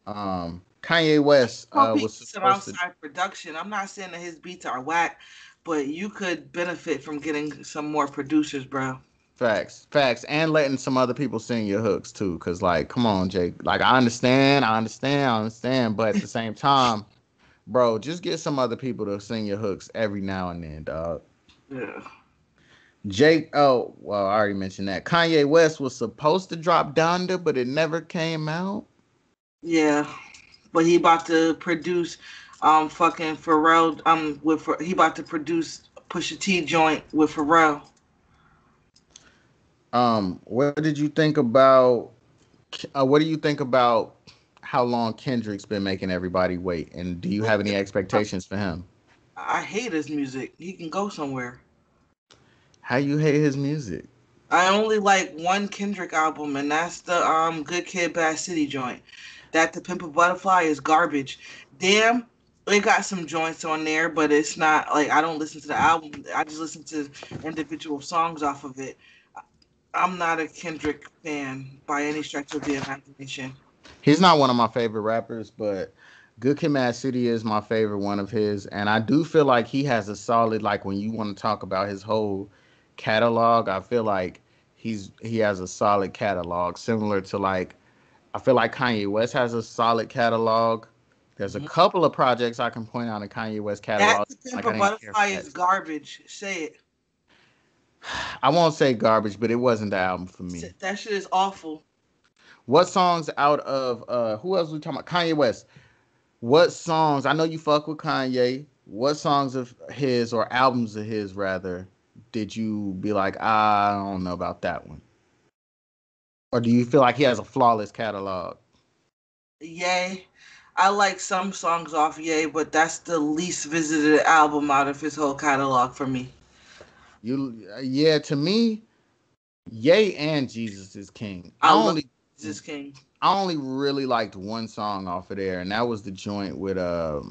Kanye West Hope he was gets some supposed to. outside production. I'm not saying that his beats are whack, but you could benefit from getting some more producers, bro. Facts, and letting some other people sing your hooks too. Cause like, come on, Jake. Like, I understand, but at the same time, bro, just get some other people to sing your hooks every now and then, dog. Yeah. Jake, oh well, I already mentioned that. Kanye West was supposed to drop Donda, but it never came out. Yeah. But he about to produce fucking Pharrell he about to produce Pusha T joint with Pharrell. What did you think about? What do you think about how long Kendrick's been making everybody wait? And do you have any expectations for him? I hate his music. He can go somewhere. How you hate his music? I only like one Kendrick album, and that's the Good Kid, Bad City joint. That The Pimp a Butterfly is garbage. Damn, they got some joints on there, but it's not like I don't listen to the album. I just listen to individual songs off of it. I'm not a Kendrick fan by any stretch of the imagination. He's not one of my favorite rappers, but Good Kid, Mad City is my favorite one of his, and I do feel like he has a solid like when you want to talk about his whole catalog. I feel like he has a solid catalog, similar to like I feel like Kanye West has a solid catalog. There's a Mhm. couple of projects I can point out in Kanye West That catalog. The Pimp Like a I didn't care for Butterfly that. is garbage. Say it. I won't say garbage, but it wasn't the album for me. That shit is awful. What songs out of who else we talking about? Kanye West. What songs? I know you fuck with Kanye. What songs of his or albums of his rather did you be like, I don't know about that one? Or do you feel like he has a flawless catalog? Yay. I like some songs off Yay, but that's the least visited album out of his whole catalog for me. Yeah, to me, Ye and Jesus is King. I love Jesus King. I only really liked one song off of there, and that was the joint with the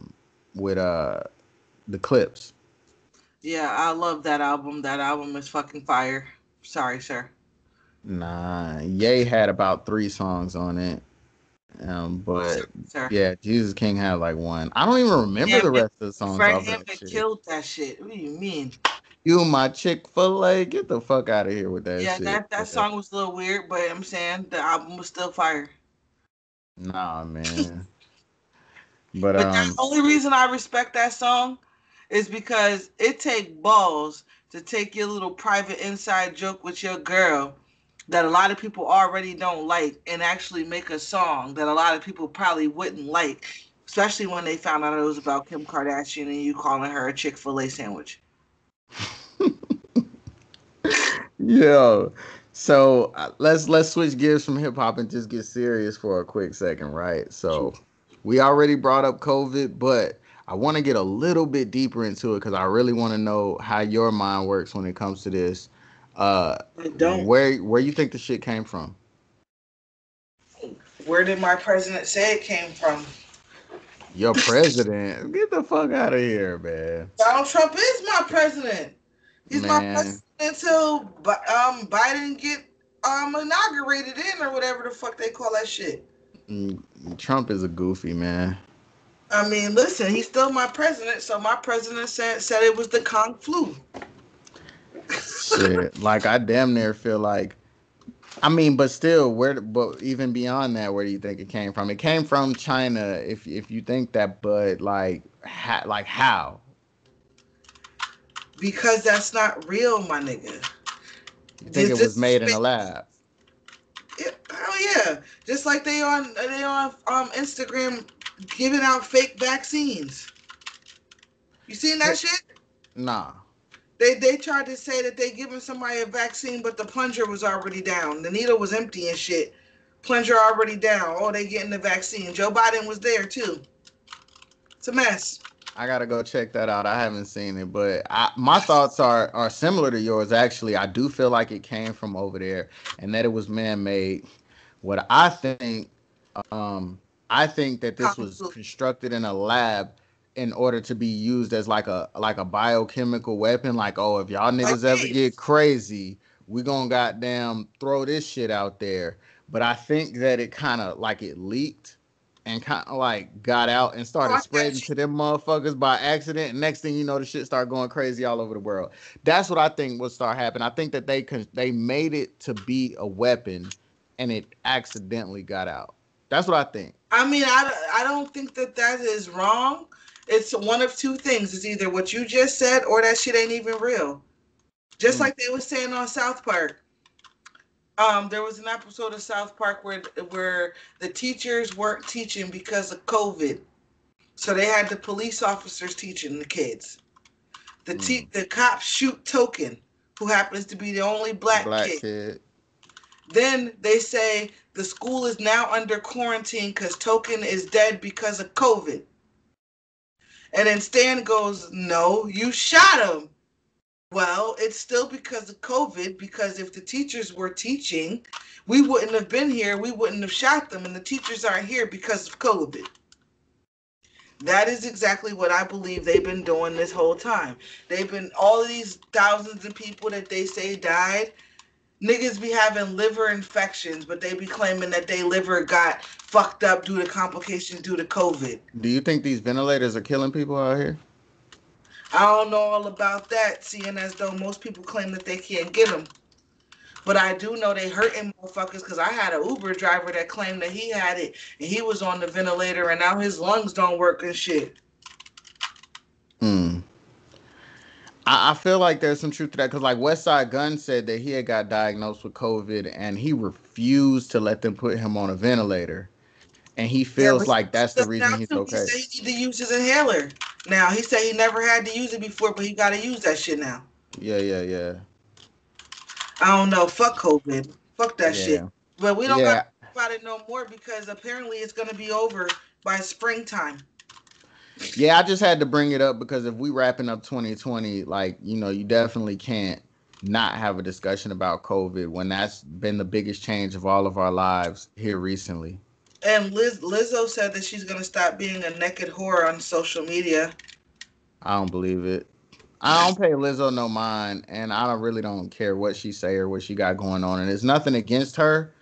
clips. Yeah, I love that album. That album is fucking fire. Sorry, sir. Nah, Ye had about 3 songs on it. Sorry, But sir. yeah, Jesus King had like one. I don't even remember Yeah, the man. rest of the songs Fred off of that Hammond shit. killed that shit. What do you mean? You my Chick-fil-A, get the fuck out of here with that Yeah, shit. that song was a little weird, but I'm saying the album was still fire. Nah, man. But But the only reason I respect that song is because it take balls to take your little private inside joke with your girl that a lot of people already don't like and actually make a song that a lot of people probably wouldn't like, especially when they found out it was about Kim Kardashian and you calling her a Chick-fil-A sandwich. Yo, so let's switch gears from hip hop and just get serious for a quick second, right? So we already brought up COVID, but I want to get a little bit deeper into it because I really want to know how your mind works when it comes to this. Uh, I don't. where you think the shit came from? Where did my president say it came from? Your president? Get the fuck out of here, man. Donald Trump is my president. He's my Man, president until Biden get inaugurated in or whatever the fuck they call that shit. mm, Trump is a goofy man. I mean, listen, he's still my president, so my president said it was the Kong flu. Shit, like I damn near feel like I mean, but still, but even beyond that, where do you think it came from? It came from China, if you think that, but like how? Because that's not real, my nigga. You think it This was is made in a lab? hell yeah. Just like they on Instagram giving out fake vaccines. You seen that shit? Nah. They tried to say that they giving somebody a vaccine, but the plunger was already down. The needle was empty and shit. Plunger already down. Oh, they getting the vaccine. Joe Biden was there too. It's a mess. I gotta go check that out. I haven't seen it, but my thoughts are similar to yours. Actually, I do feel like it came from over there, and that it was man made. What I think that this was constructed in a lab in order to be used as like a biochemical weapon. Like, oh, if y'all niggas ever Okay. get crazy, we gonna goddamn throw this shit out there. But I think that it kind of like it leaked and kind of like got out and Oh, started I spreading got you. to them motherfuckers by accident. And next thing you know, the shit start going crazy all over the world. That's what I think will start happening. I think that they made it to be a weapon, and it accidentally got out. That's what I think. I mean, I don't think that is wrong. It's one of two things. It's either what you just said or that shit ain't even real. Just Mm, like they were saying on South Park. There was an episode of South Park where the teachers weren't teaching because of COVID, so they had the police officers teaching the kids. mm. The cops shoot Token, who happens to be the only black Black kid. kid. Then they say the school is now under quarantine because Token is dead because of COVID. And then Stan goes, "No, you shot him." Well, it's still because of COVID, because if the teachers were teaching, we wouldn't have been here. We wouldn't have shot them. And the teachers aren't here because of COVID. That is exactly what I believe they've been doing this whole time. They've been, all of these thousands of people that they say died, niggas be having liver infections, but they be claiming that they liver got fucked up due to complications due to COVID. Do you think these ventilators are killing people out here? I don't know all about that, seeing as though most people claim that they can't get them. But I do know they hurting motherfuckers because I had an Uber driver that claimed that he had it and he was on the ventilator and now his lungs don't work and shit. Hmm. I feel like there's some truth to that because, like, West Side Gun said that he had got diagnosed with COVID and he refused to let them put him on a ventilator. And he Yeah, feels but he like that's the stuff now reason he's too. He okay. said he need to use his inhaler. Now he said he never had to use it before, but he got to use that shit now. Yeah, yeah, yeah. I don't know. Fuck COVID. Fuck that shit. Yeah. But we don't got to Yeah. talk about it no more because apparently it's gonna be over by springtime. Yeah, I just had to bring it up because if we wrapping up 2020, like, you definitely can't not have a discussion about COVID when that's been the biggest change of all of our lives here recently. And Lizzo said that she's gonna stop being a naked whore on social media. I don't believe it. I don't pay Lizzo no mind, and I don't care what she say or what she got going on. And it's nothing against her.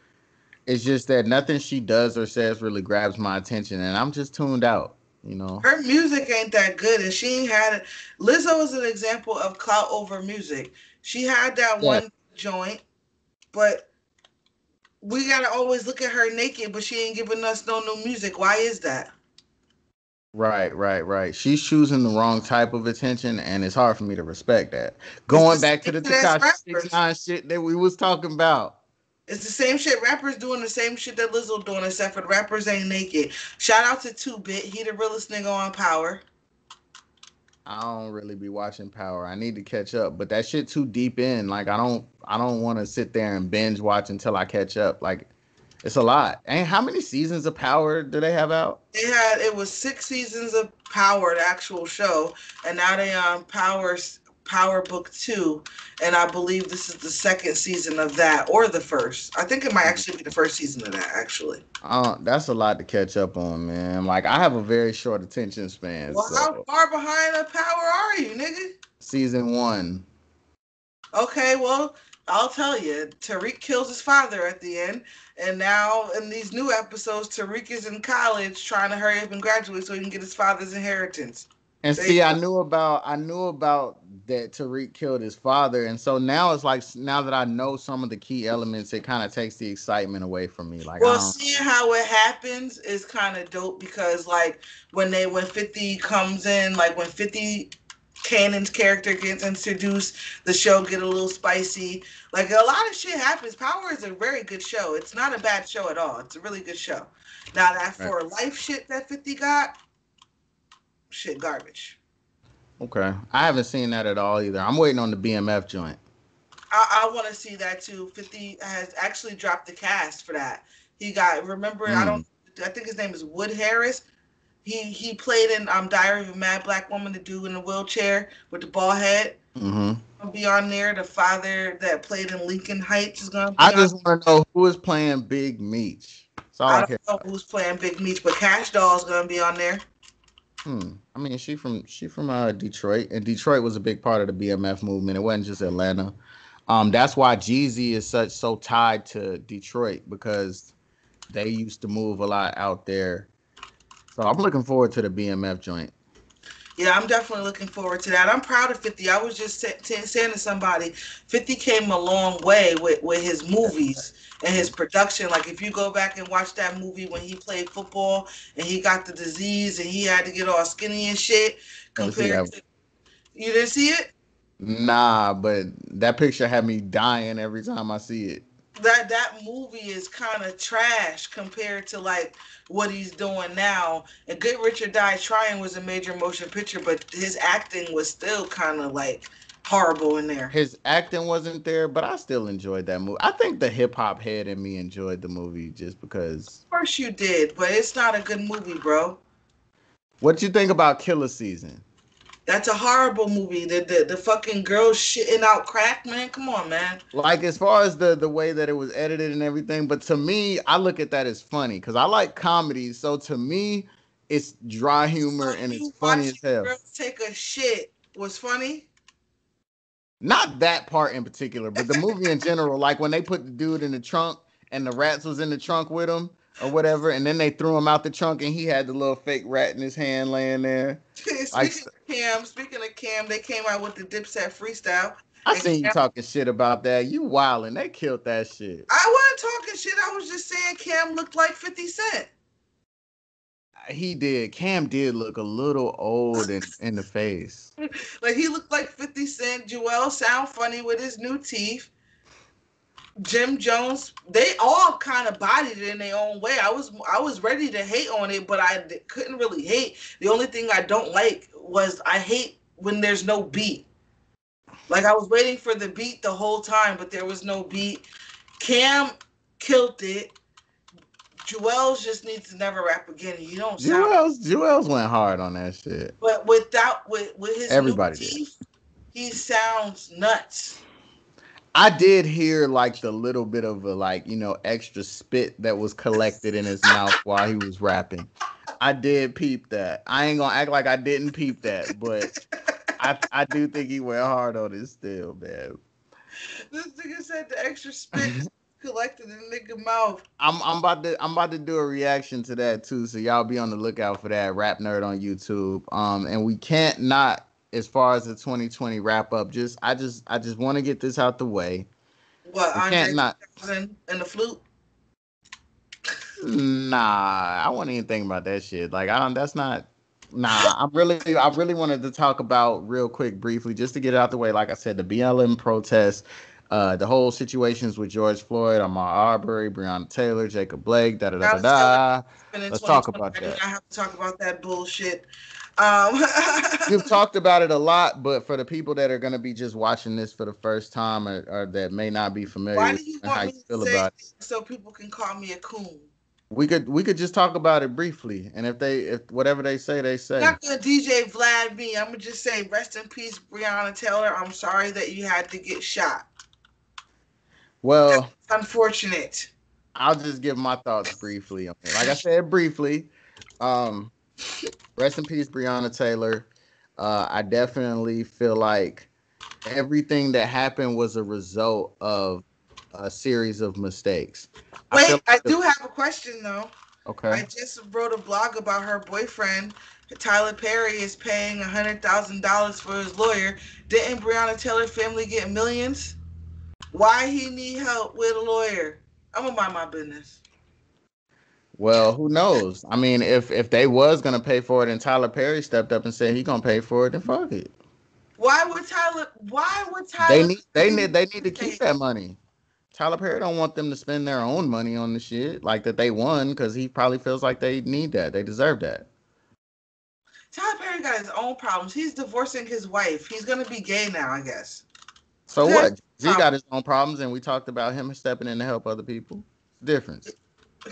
It's just that nothing she does or says really grabs my attention, and I'm just tuned out. You know. Her music ain't that good, and she ain't had it. Lizzo is an example of clout over music. She had that Yeah. one joint, but we gotta always look at her naked, but she ain't giving us no new music. Why is that? Right. She's choosing the wrong type of attention, and it's hard for me to respect that. It's the Going back to same the shit as Takashi six rappers. nine shit that we was talking about. It's the same shit. Rappers doing the same shit that Lizzo doing, except for the rappers ain't naked. Shout out to 2-Bit. He the realest nigga on Power. I don't really be watching Power. I need to catch up, but that shit too deep in. Like I don't want to sit there and binge watch until I catch up. Like it's a lot. And how many seasons of Power do they have out? It was 6 seasons of Power, the actual show, and now they on Power Book 2, and I believe this is the second season of that, or the first. I think it might actually be the first season of that, actually. That's a lot to catch up on, man. Like I have a very short attention span, Well, how so far behind the Power are you, nigga? season one. Okay, well, I'll tell you. Tariq kills his father at the end, and now in these new episodes, Tariq is in college trying to hurry up and graduate so he can get his father's inheritance. And There you see, go. I knew about that Tariq killed his father, and so now it's like now that I know some of the key elements, it kind of takes the excitement away from me. Like I Well, don't. seeing how it happens is kind of dope because, like, when 50 comes in, like when 50 Cannon's character gets introduced, the show get a little spicy. Like a lot of shit happens. Power is a very good show. It's not a bad show at all. It's a really good show. Now that Right. for life shit that 50 got, shit garbage. Okay, I haven't seen that at all either. I'm waiting on the BMF joint. I want to see that too. 50 has actually dropped the cast for that. He got remember Mm. I think his name is Wood Harris. He played in Diary of a Mad Black Woman, the dude in the wheelchair with the bald head. Hmm. Gonna be on there. The father that played in Lincoln Heights is gonna I be on. just want to know who is playing Big Meech. That's all I I don't care know about. who's playing Big Meech, but Cash Doll's gonna be on there. I mean, she from Detroit, and Detroit was a big part of the BMF movement. It wasn't just Atlanta. That's why Jeezy is so tied to Detroit because they used to move a lot out there. So I'm looking forward to the BMF joint. Yeah, I'm definitely looking forward to that. I'm proud of 50. I was just saying to somebody, 50 came a long way with his movies and his production. Like, if you go back and watch that movie when he played football and he got the disease and he had to get all skinny and shit, Never see compared that. to, you didn't see it? Nah, but that picture had me dying every time I see it. That movie is kind of trash compared to like what he's doing now. And Good Richard Died Trying was a major motion picture, but his acting was still kind of like horrible in there. His acting wasn't there, but I still enjoyed that movie. I think the hip hop head in me enjoyed the movie just because. Of course you did, but it's not a good movie, bro. What you think about Killer Season? That's a horrible movie. The fucking girl shitting out crack, man. Come on, man. Like as far as the way that it was edited and everything, but to me, I look at that as funny because I like comedy. So to me, it's dry humor So and it's you funny watching as hell. girls take a shit was funny? Not that part in particular, but the movie in general. Like when they put the dude in the trunk and the rats was in the trunk with him or whatever, and then they threw him out the trunk and he had the little fake rat in his hand laying there. Like Speaking of Cam, they came out with the Dipset freestyle. I And seen you Cam, talking shit about that. You wildin'. They killed that shit. I wasn't talking shit. I was just saying Cam looked like 50 Cent. He did. Cam did look a little old in the face. Like he looked like 50 Cent. Joel sound funny with his new teeth. Jim Jones, they all kind of bodied it in their own way. I was ready to hate on it, but couldn't really hate. The only thing I don't like was I hate when there's no beat. Like I was waiting for the beat the whole time, but there was no beat. Cam killed it. Joel's just needs to never rap again. You don't sound. Jewels went hard on that shit. But with his new Everybody did. teeth, he sounds nuts. I did hear like the little bit of a like, extra spit that was collected in his mouth while he was rapping. I did peep that. I ain't gonna act like I didn't peep that, but I do think he went hard on it still, man. This nigga said the extra spit collected in the nigga mouth. I'm about to do a reaction to that too, so y'all be on the lookout for that. Rap Nerd on YouTube. And we can't not as far as the 2020 wrap up. I just want to get this out the way. What, We Andre can't not. 3000 and the flute? Nah, I won't even think about that shit. Like I don't. That's not. Nah, I really wanted to talk about real quick, briefly, just to get it out the way. Like I said, the BLM protests, the whole situations with George Floyd, Ahmaud Arbery, Breonna Taylor, Jacob Blake, da da da da Breonna Taylor da. been in Let's talk 2020. about I do not that. have to talk about that bullshit. Um, You've talked about it a lot, but for the people that are going to be just watching this for the first time, or that may not be familiar why with do you how want you me to feel say about it, things so people can call me a coon? we could just talk about it briefly, and if whatever they say, they say. Not gonna DJ Vlad me. I'm gonna just say rest in peace, Breonna Taylor. I'm sorry that you had to get shot. That's Well, unfortunate. I'll just give my thoughts briefly on it. Like I said, briefly. Um, Rest in peace, Breonna Taylor. I definitely feel like everything that happened was a result of a series of mistakes. I feel Wait, like I do have a question though. okay. I just wrote a blog about her boyfriend. Tyler Perry is paying $100,000 for his lawyer. Didn't Breonna Taylor family get millions? Why he need help with a lawyer? I'm gonna mind my business. Well, who knows? I mean, if they was gonna pay for it and Tyler Perry stepped up and said he gonna pay for it, then fuck it. Why would Tyler? Why would They Tyler need they Perry need they need to keep pay? that money. Tyler Perry don't want them to spend their own money on the shit like that they won because he probably feels like they need that. They deserve that. Tyler Perry got his own problems. He's divorcing his wife. He's gonna be gay now, I guess. So That's what? a Z got problem. his own problems, and we talked about him stepping in to help other people. Difference.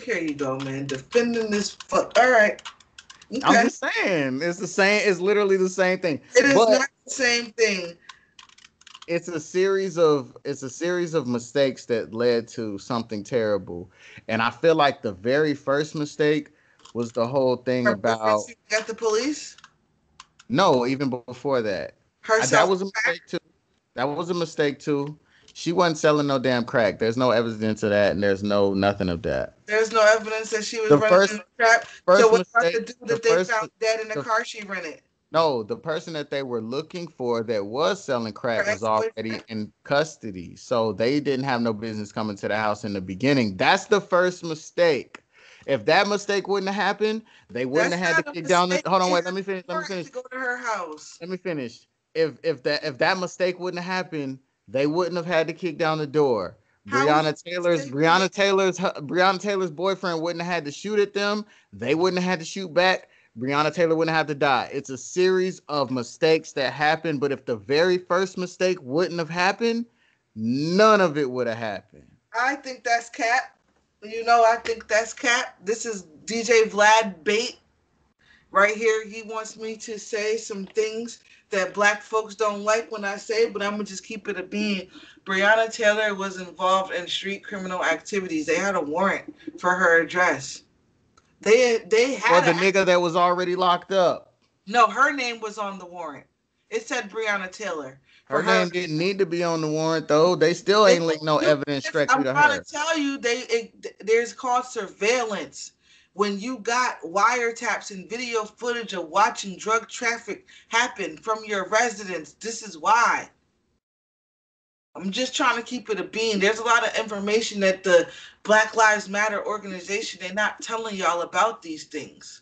Here you go, man. Defending this fuck. All right. I'm Okay. just saying, it's the same. It's literally the same thing, It is but not the same thing. it's a series of mistakes that led to something terrible, and I feel like the very first mistake was the whole thing Her boyfriend about shooting at the police. no, even before that, Her that self was a mistake too. That was a mistake too. She wasn't selling no damn crack. There's no evidence of that, and there's no nothing of that. There's no evidence that she was The running first in a trap. So first what about mistake, the dude the that they first found dead in the the car she rented? no, the person that they were looking for that was selling Her crack was already ex-boyfriend. in custody. So they didn't have no business coming to the house in the beginning. That's the first mistake. If that mistake wouldn't have happened, they wouldn't That's have had to not a kick down the mistake. hold on, They wait, had let me finish. a warrant to go to her house. Let me finish. If that mistake wouldn't have happened, they wouldn't have had to kick down the door. How was it a mistake for them? Breonna Taylor's boyfriend wouldn't have had to shoot at them. They wouldn't have had to shoot back. Breonna Taylor wouldn't have to die. It's a series of mistakes that happen, but if the very first mistake wouldn't have happened, none of it would have happened. I think that's cap. I think that's cap. This is DJ Vlad bait right here. He wants me to say some things that black folks don't like when I say, but I'm gonna just keep it a bean. Breonna Taylor was involved in street criminal activities. They had a warrant for her address. They For had the a nigga that was already locked up. no. Her name was on the warrant. It said Breonna Taylor for Her her. name didn't need to be on the warrant though. They still It ain't linked no do evidence this. directly I'm to trying her. to tell you, there's called surveillance. When you got wiretaps and video footage of watching drug traffic happen from your residence, this is why. I'm just trying to keep it a bean. There's a lot of information that the Black Lives Matter organization, they're not telling y'all about these things.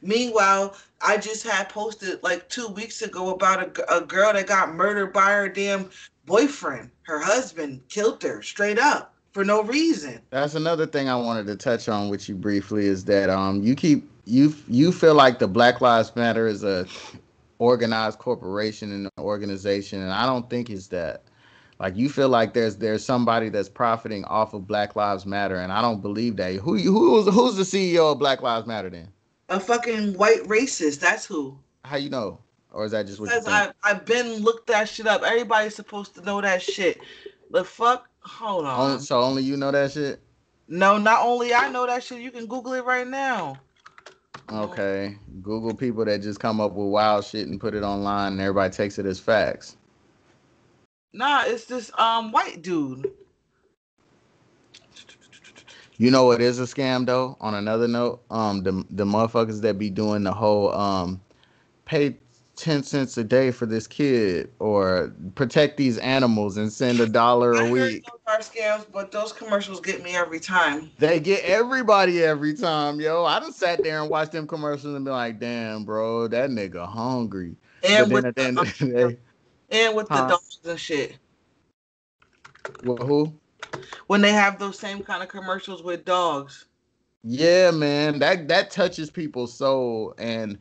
Meanwhile, I just had posted like 2 weeks ago about a girl that got murdered by her damn boyfriend. Her husband killed her straight up for no reason. That's another thing I wanted to touch on with you briefly is that you feel like the Black Lives Matter is a organized corporation and organization, and I don't think it's that. Like you feel like there's somebody that's profiting off of Black Lives Matter, and I don't believe that. Who's the CEO of Black Lives Matter then? A fucking white racist, that's who. How you know? Or is that just what you Because think? I've been looked that shit up. Everybody's supposed to know that shit. The fuck? Hold Only, on. so only you know that shit? No, not only I know that shit, you can Google it right now. Okay. Google people that just come up with wild shit and put it online and everybody takes it as facts. Nah, it's this white dude. You know what is a scam though? On another note, the motherfuckers that be doing the whole pay 10 cents a day for this kid, or protect these animals and send $1 a I heard week. those are scams, but those commercials get me every time. They get everybody every time, yo. I done sat there and watched them commercials and be like, damn, bro, that nigga hungry. But And then with at the the end of the day, and with the huh? dogs and shit. Well, who? When they have those same kind of commercials with dogs. Yeah, man, that touches people's soul, and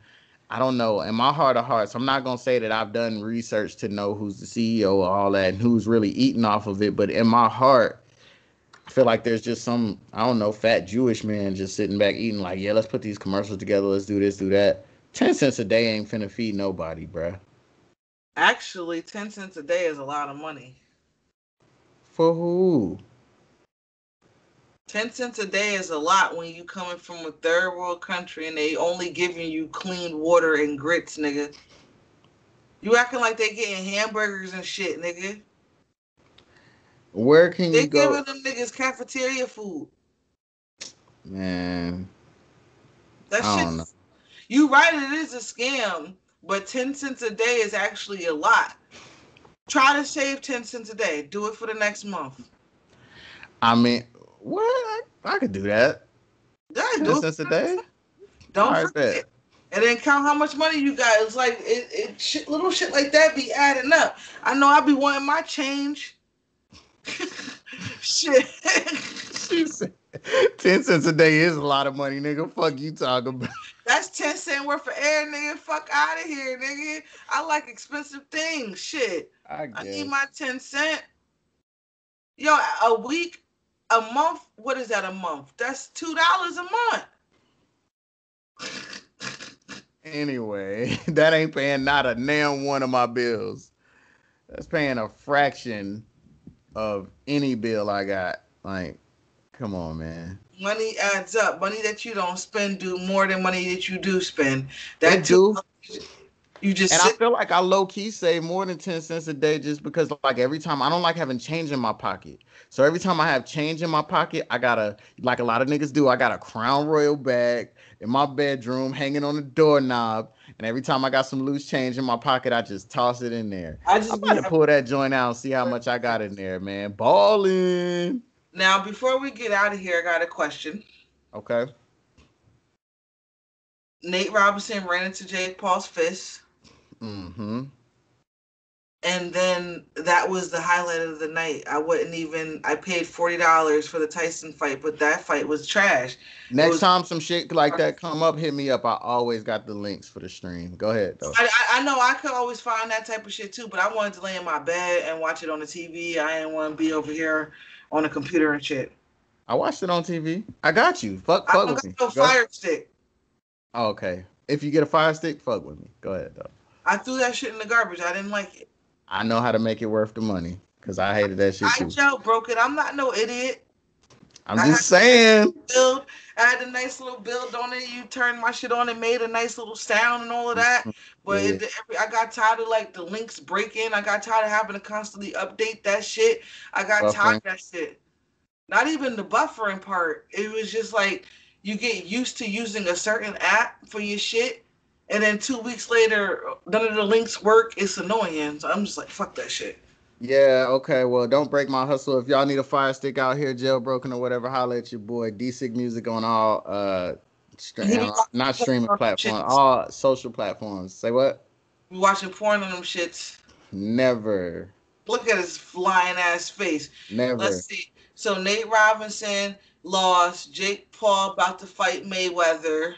I don't know. In my heart of hearts, I'm not gonna say that I've done research to know who's the CEO or all that and who's really eating off of it, but in my heart, I feel like there's just some, I don't know, fat Jewish man just sitting back eating like, yeah, let's put these commercials together, let's do this, do that. 10 cents a day ain't finna feed nobody, bruh. Actually, 10 cents a day is a lot of money. For who? 10 cents a day is a lot when you coming from a third world country and they only giving you clean water and grits, nigga. You acting like they getting hamburgers and shit, nigga. Where can you They go? giving them niggas cafeteria food. Man, That I shit, don't know. you right, it is a scam, but 10 cents a day is actually a lot. Try to save 10 cents a day. Do it for the next month. I mean, what? I could do that. Yeah, 10 do it cents a for the next day? month. All Don't right, bet. forget. And then count how much money you got. It's like shit, little shit like that be adding up. I know I be wanting my change. Shit. She said 10 cents a day is a lot of money, nigga. Fuck you talking about. That's 10 cent worth of air, nigga. Fuck out of here, nigga. I like expensive things. Shit. I I need guess. my 10 cent. Yo, a week, a month. What is that a month? That's $2 a month. Anyway, that ain't paying not a damn one of my bills. That's paying a fraction of any bill I got. Like, come on, man. Money adds up. Money that you don't spend do more than money that you do spend. That It too, do. you just And I sit. feel like I low key save more than 10 cents a day just because, like, every time I don't like having change in my pocket. So every time I have change in my pocket, I got a, like a lot of niggas do, I got a Crown Royal bag in my bedroom hanging on the doorknob. And every time I got some loose change in my pocket, I just toss it in there. I I'm just be about to having. pull that joint out and see how much I got in there, man. Balling. Now, before we get out of here, I got a question. Okay. Nate Robinson ran into Jake Paul's fist, Mm-hmm. and then that was the highlight of the night. I wouldn't even. I paid $40 for the Tyson fight, but that fight was trash. It Next was. time some shit like that come up, hit me up. I always got the links for the stream. Go ahead, though. I know I could always find that type of shit too, but I wanted to lay in my bed and watch it on the TV. I didn't want to be over here on the computer and shit. I watched it on TV. I got you. Fuck, I fuck don't with got me. no Go. fire stick. Oh, okay. If you get a fire stick, fuck with me. Go ahead, though. I threw that shit in the garbage. I didn't like it. I know how to make it worth the money because I hated that shit I too. jailbroke it. I'm not no idiot. I'm I had just saying. build. I had a nice little build on it. You turned my shit on and made a nice little sound and all of that. But Yeah. I got tired of like the links breaking. I got tired of having to constantly update that shit. I got tired Buffering. of that shit. Not even the buffering part. It was just like you get used to using a certain app for your shit, and then 2 weeks later, none of the links work. It's annoying. So I'm just like, fuck that shit. Yeah, okay. Well, don't break my hustle. If y'all need a fire stick out here, jailbroken or whatever, holla at your boy DSickMusic on all He be not watching streaming porn on them platforms, shits. all social platforms. Say what? Be watching porn on them shits. Never. Look at his flying ass face. Never. Let's see. So Nate Robinson lost. Jake Paul about to fight Mayweather.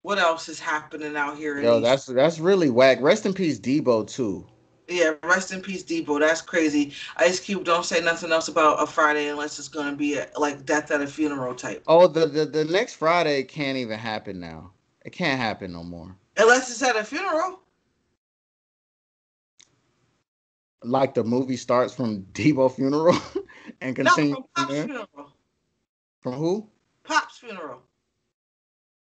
What else is happening out here in Yo, these? that's really whack. Rest in peace, Debo too. Yeah, rest in peace, Debo. That's crazy. Ice Cube, don't say nothing else about a Friday unless it's gonna be like death at a funeral type. Oh, the next Friday can't even happen now. It can't happen no more. Unless it's at a funeral. Like the movie starts from Debo funeral and No, continues from from Pop's there. funeral. From who? Pop's funeral.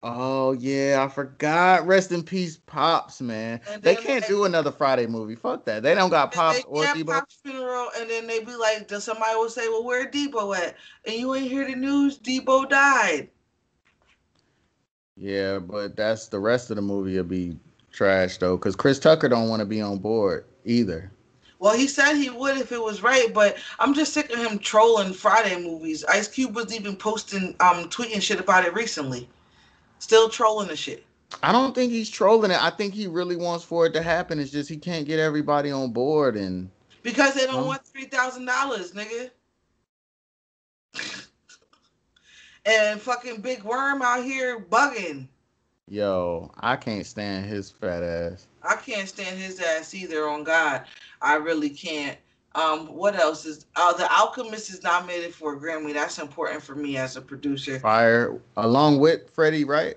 Oh yeah, I forgot. Rest in peace, Pops, man. And They then can't do another Friday movie. Fuck that. They don't got they Pops or have Debo. Pop's funeral, and then they be like, does somebody will say, well, where Debo at? And you ain't hear the news. Debo died. Yeah, but that's the rest of the movie will be Trash though, because Chris Tucker don't want to be on board either. Well, he said he would if it was right, but I'm just sick of him trolling Friday movies. Ice Cube was even posting, tweeting shit about it recently. Still trolling the shit. I don't think he's trolling it. I think he really wants for it to happen. It's just he can't get everybody on board and Because they don't want $3,000, nigga. And fucking Big Worm out here bugging. Yo, I can't stand his fat ass. I can't stand his ass either, on God. I really can't. What else is The Alchemist is nominated for a Grammy. That's important for me as a producer. Fire along with Freddie, right?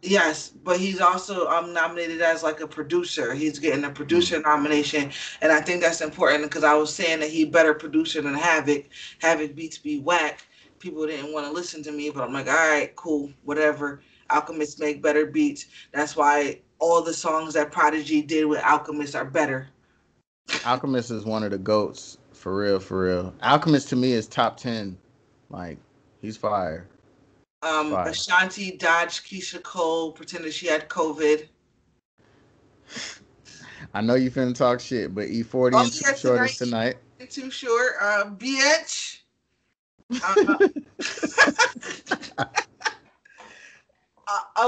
Yes, but he's also nominated as like a producer. He's getting a producer nomination, and I think that's important because I was saying that he better producer than Havoc. Havoc beats be whack. People didn't want to listen to me, but I'm like, all right, cool, whatever. Alchemist make better beats. That's why all the songs that Prodigy did with Alchemist are better. Alchemist is one of the GOATs, for real, for real. Alchemist to me is top 10. Like, he's fire. Fire. Ashanti dodged Keisha Cole, pretended she had COVID. I know you finna talk shit, but E40 and Too Short is tonight. Too Short, bitch.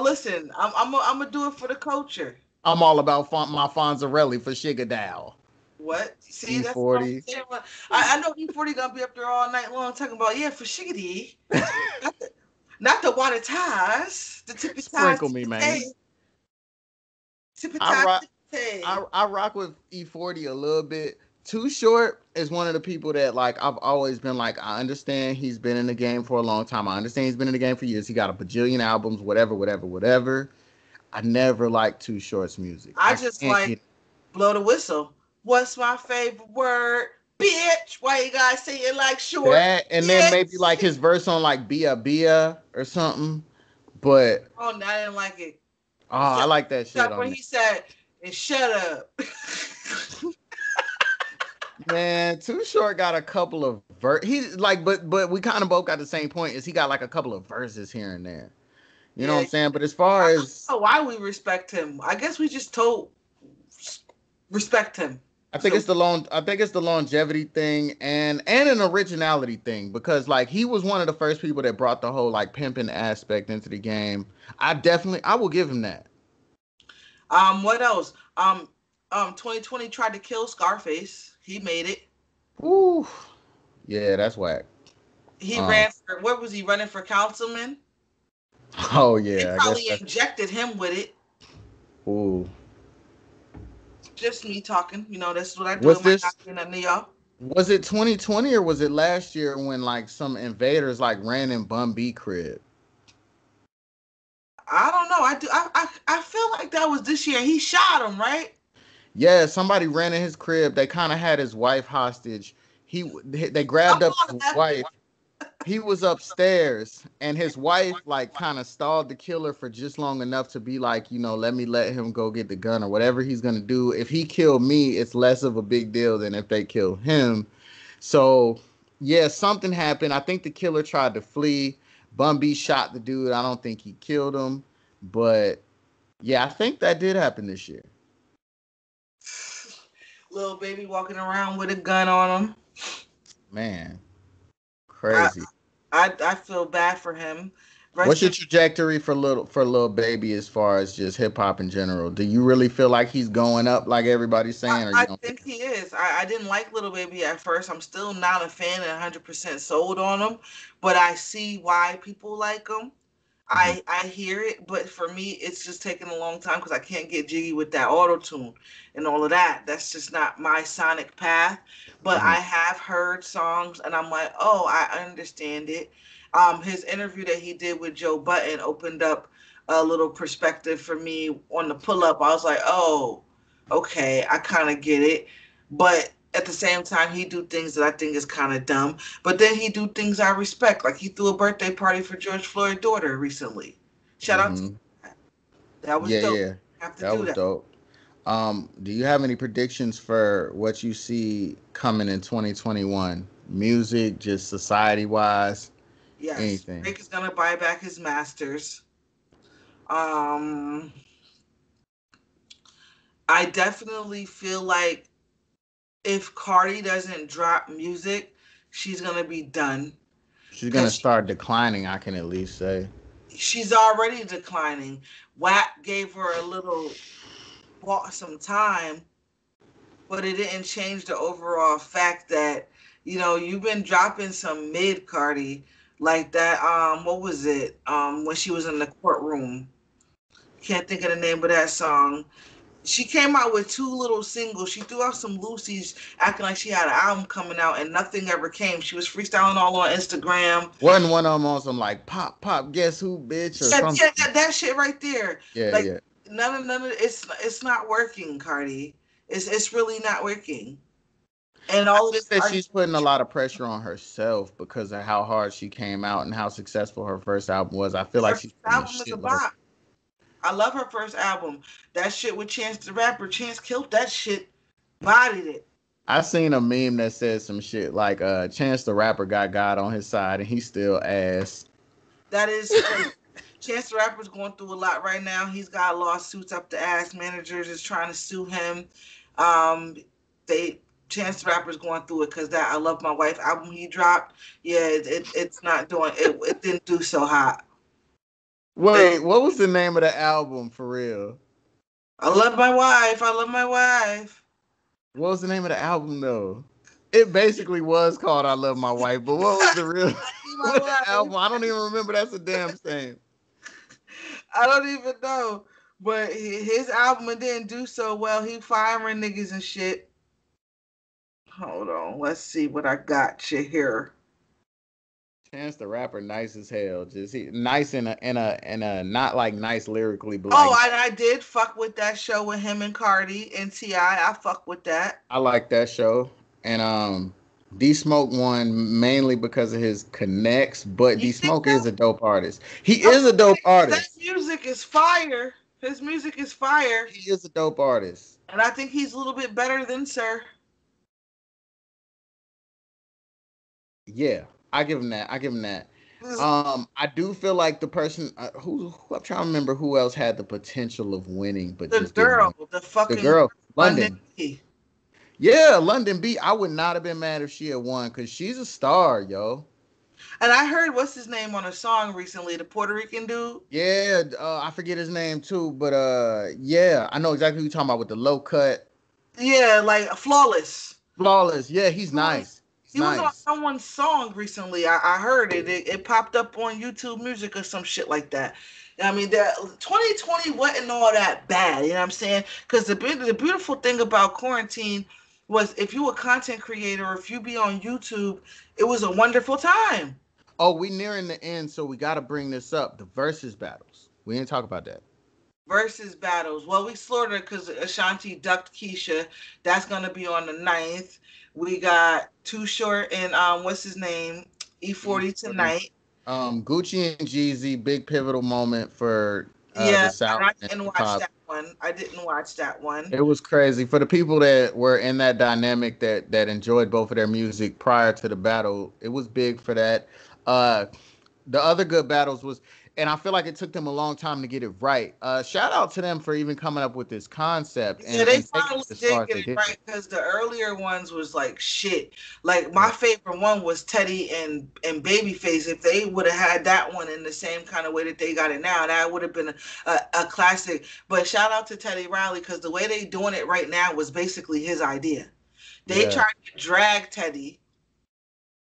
Listen, I'm gonna do it for the culture. I'm all about my Fonzarelli for Shigadow. What? See, E40. That's what I know E40 gonna be up there all night long talking about, yeah, for Shiggity. not the water ties. The tippy ties. Sprinkle me, man. Tippy ties. I rock with E40 a little bit. Too Short is one of the people that, like, I've always been like, I understand he's been in the game for a long time. I understand he's been in the game for years. He got a bajillion albums, whatever. I never liked Too Short's music. I just like blow the whistle. What's my favorite word? Bitch. Why you gotta say it like Short? That, and then maybe like his verse on like Bia or something. But oh, no, I didn't like it. Oh, I like that shit. When he said, and shut up. Man, Too Short got a couple of he's like, but we kind of both got the same point. Is he got like a couple of verses here and there? You know what I'm saying? But as far as I don't know why we respect him, I guess we just respect him. I think it's the longevity thing and an originality thing, because like he was one of the first people that brought the whole like pimping aspect into the game. I will give him that. What else? 2020 tried to kill Scarface. He made it. Ooh. Yeah, that's whack. He ran for, what was he running for, councilman? Oh yeah. They probably injected him with it. Ooh. Just me talking. You know, that's what I do. Was it 2020 or was it last year when like some invaders like ran in Bun B crib? I don't know. I feel like that was this year. He shot him, right? Yeah, somebody ran in his crib. They kind of had his wife hostage. They grabbed up his wife. He was upstairs, and his wife like kind of stalled the killer for just long enough to be like, you know, let him go get the gun or whatever he's gonna do. If he killed me, it's less of a big deal than if they kill him. So yeah, something happened. I think the killer tried to flee. Bun B shot the dude. I don't think he killed him, but yeah, I think that did happen this year. Little baby walking around with a gun on him. Man, crazy. I feel bad for him. What's your trajectory for little baby as far as just hip hop in general? Do you really feel like he's going up like everybody's saying? I think he is. I didn't like Little Baby at first. I'm still not a fan and 100% sold on him, but I see why people like him. I hear it, but for me, it's just taking a long time because I can't get jiggy with that auto-tune and all of that. That's just not my sonic path. But I have heard songs, and I'm like, oh, I understand it. His interview that he did with Joe Budden opened up a little perspective for me on the pull-up. I was like, oh, okay, I kind of get it. But at the same time, he do things that I think is kind of dumb. But then he do things I respect. Like he threw a birthday party for George Floyd's daughter recently. Shout out to that. That was dope. Yeah, that was dope. Do you have any predictions for what you see coming in 2021? Music, just society-wise? Yes. Anything. Drake is going to buy back his masters. I definitely feel like if Cardi doesn't drop music, she's gonna be done She's gonna because start declining, I can at least say. she's already declining. WAP gave her a little, bought some time, but it didn't change the overall fact that, you've been dropping some mid Cardi like that. What was it? When she was in the courtroom. Can't think of the name of that song. She came out with two little singles. She threw out some Lucy's acting like she had an album coming out and nothing ever came. She was freestyling all on Instagram. Wasn't one of them on some like pop pop guess who bitch or Yeah, something? yeah, that shit right there. Yeah, Like yeah. none of it's not working, Cardi. It's really not working. And I all of think this that argument. she's putting a lot of pressure on herself because of how hard she came out and how successful her first album was. I feel Her like first she's putting a album is a shitload. bop. I love her first album. That shit with Chance the Rapper. Chance killed that shit. Bodied it. I seen a meme that said some shit like Chance the Rapper got God on his side and he's still ass. That is crazy. Chance the Rapper's going through a lot right now. He's got lawsuits up the ass. Managers is trying to sue him. Um, they Chance the Rapper's going through it because that "I Love My Wife" album he dropped. Yeah, it's not doing it. It didn't do so hot. Wait, what was the name of the album for real? I love my wife. I love my wife. What was the name of the album though? It basically was called "I Love My Wife," but what was the real I need my what the wife. album? I don't even remember. That's a damn shame. I don't even know. But his album didn't do so well. He firing niggas and shit. Hold on. Let's see what I got you here. Chance the Rapper, nice as hell. Just he nice in a not like nice lyrically, but Oh, like I did fuck with that show with him and Cardi and Ti. I fuck with that. I like that show. And D Smoke won mainly because of his connects, but You D think Smoke so? is a dope artist. He I'm is a dope that artist. music is fire. His music is fire, He is a dope artist. and I think he's a little bit better than Sir. Yeah, I give him that. I give him that. I do feel like the person who I'm trying to remember who else had the potential of winning, but The just didn't girl, win. the The fucking girl, London. London. Yeah, London B. I would not have been mad if she had won because she's a star, yo. And I heard what's his name on a song recently, the Puerto Rican dude. Yeah, I forget his name too, but yeah, I know exactly who you're talking about with the low cut, Yeah, like flawless. flawless. Yeah, he's He was, nice. He's he was on nice. someone's song recently. I heard it. It popped up on YouTube Music or some shit like that. I mean, that 2020 wasn't all that bad. You know what I'm saying? Because the beautiful thing about quarantine was if you a content creator or if you be on YouTube, it was a wonderful time. Oh, we nearing the end, so we got to bring this up. The versus battles. We didn't talk about that. Versus battles. Well, we slaughtered because Ashanti ducked Keisha. That's gonna be on the 9th. We got Too Short and what's his name? E40 E40. tonight. Gucci and Jeezy, big pivotal moment for the Yeah, South and I and didn't hip watch hop. that one. I didn't watch that one. It was crazy for the people that were in that dynamic that enjoyed both of their music prior to the battle. It was big for that. Uh, the other good battles was, and I feel like it took them a long time to get it right. Shout out to them for even coming up with this concept Yeah, they and taking finally it as far did as get they it did. right because the earlier ones was like shit. Like my Yeah. favorite one was Teddy and Babyface. If they would have had that one in the same kind of way that they got it now, that would have been a classic. But shout out to Teddy Riley because the way they doing it right now was basically his idea. They Yeah. tried to drag Teddy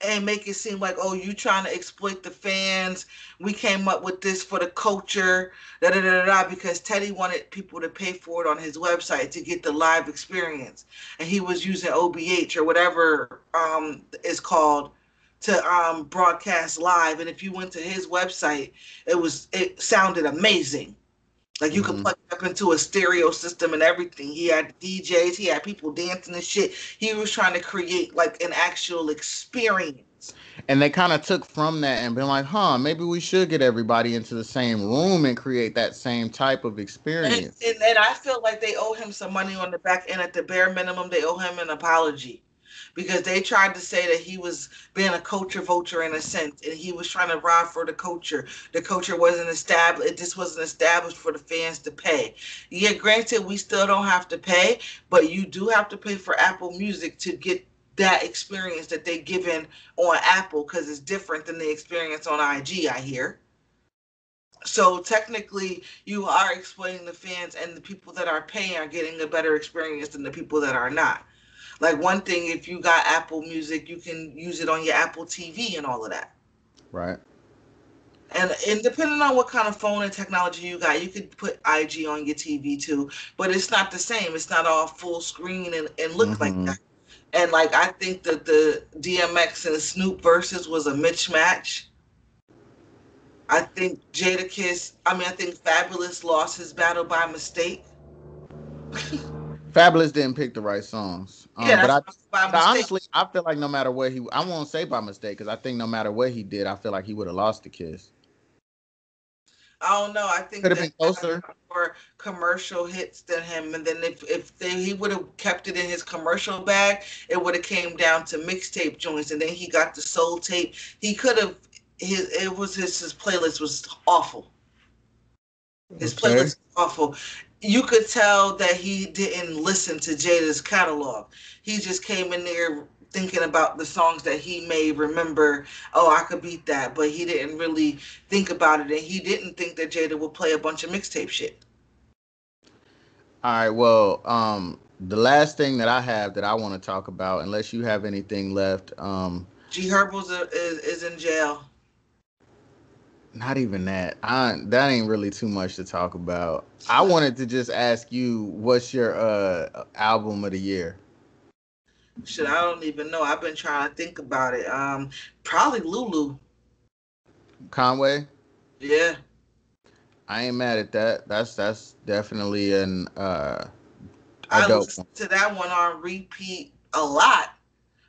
and make it seem like, oh, you trying to exploit the fans. We came up with this for the culture, da da da da, because Teddy wanted people to pay for it on his website to get the live experience, and he was using OBH or whatever is called to broadcast live. And if you went to his website, it sounded amazing. Like you could Hmm. plug it up into a stereo system and everything. He had DJs, he had people dancing and shit. He was trying to create like an actual experience. And they kind of took from that and been like, huh, maybe we should get everybody into the same room and create that same type of And, experience. and I feel like they owe him some money on the back end. At the bare minimum, they owe him an apology because they tried to say that he was being a culture vulture in a sense, and he was trying to ride for the culture. The culture wasn't established. It just wasn't established for the fans to pay. Yeah, granted, we still don't have to pay, but you do have to pay for Apple Music to get that experience that they given on Apple, because it's different than the experience on IG, I hear. So technically, you are explaining the fans, and the people that are paying are getting a better experience than the people that are not. Like, one thing, if you got Apple Music, you can use it on your Apple TV and all of that. Right. And depending on what kind of phone and technology you got, you could put IG on your TV too. But it's not the same. It's not all full screen and look like Mm-hmm. that. And like, I think that the DMX and Snoop versus was a mismatch. I think I think Fabulous lost his battle by mistake. Fabulous didn't pick the right songs. Yeah, But that's by I mistake. honestly, I feel like no matter what I won't say by mistake because I think no matter what he did, I feel like he would have lost the kiss. I don't know. I Could think have that been closer. more commercial hits than him. And then he would have kept it in his commercial bag, it would have came down to mixtape joints. And then he got the soul tape. He could have his playlist was awful. His Okay. playlist was awful. You could tell that he didn't listen to Jada's catalog. He just came in there thinking about the songs that he may remember. Oh, I could beat that, but he didn't really think about it, and he didn't think that Jada would play a bunch of mixtape shit. All right. Well, the last thing that I have that I want to talk about, unless you have anything left, G Herbo's is in jail. not even that. That ain't really too much to talk about. I wanted to just ask you, what's your album of the year? Shit, I don't even know. I've been trying to think about it. Probably Lulu. Conway? Yeah. I ain't mad at that. That's definitely a I dope one. listened to that one on repeat a lot.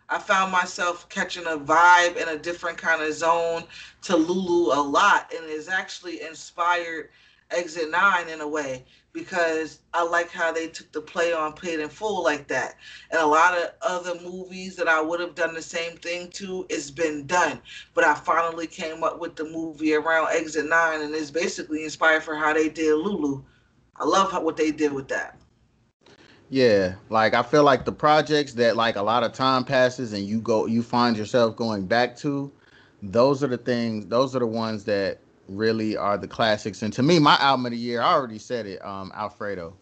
I found myself catching a vibe in a different kind of zone to Lulu a lot, and it's actually inspired Exit 9 in a way, because I like how they took the play on Paid in Full like that. And a lot of other movies that I would have done the same thing to, it's been done. But I finally came up with the movie around Exit 9, and it's basically inspired for how they did Lulu. I love what they did with that. Yeah, like I feel like the projects that like a lot of time passes and you find yourself going back to, those are the ones that really are the classics. And to me, my album of the year, I already said it, Alfredo.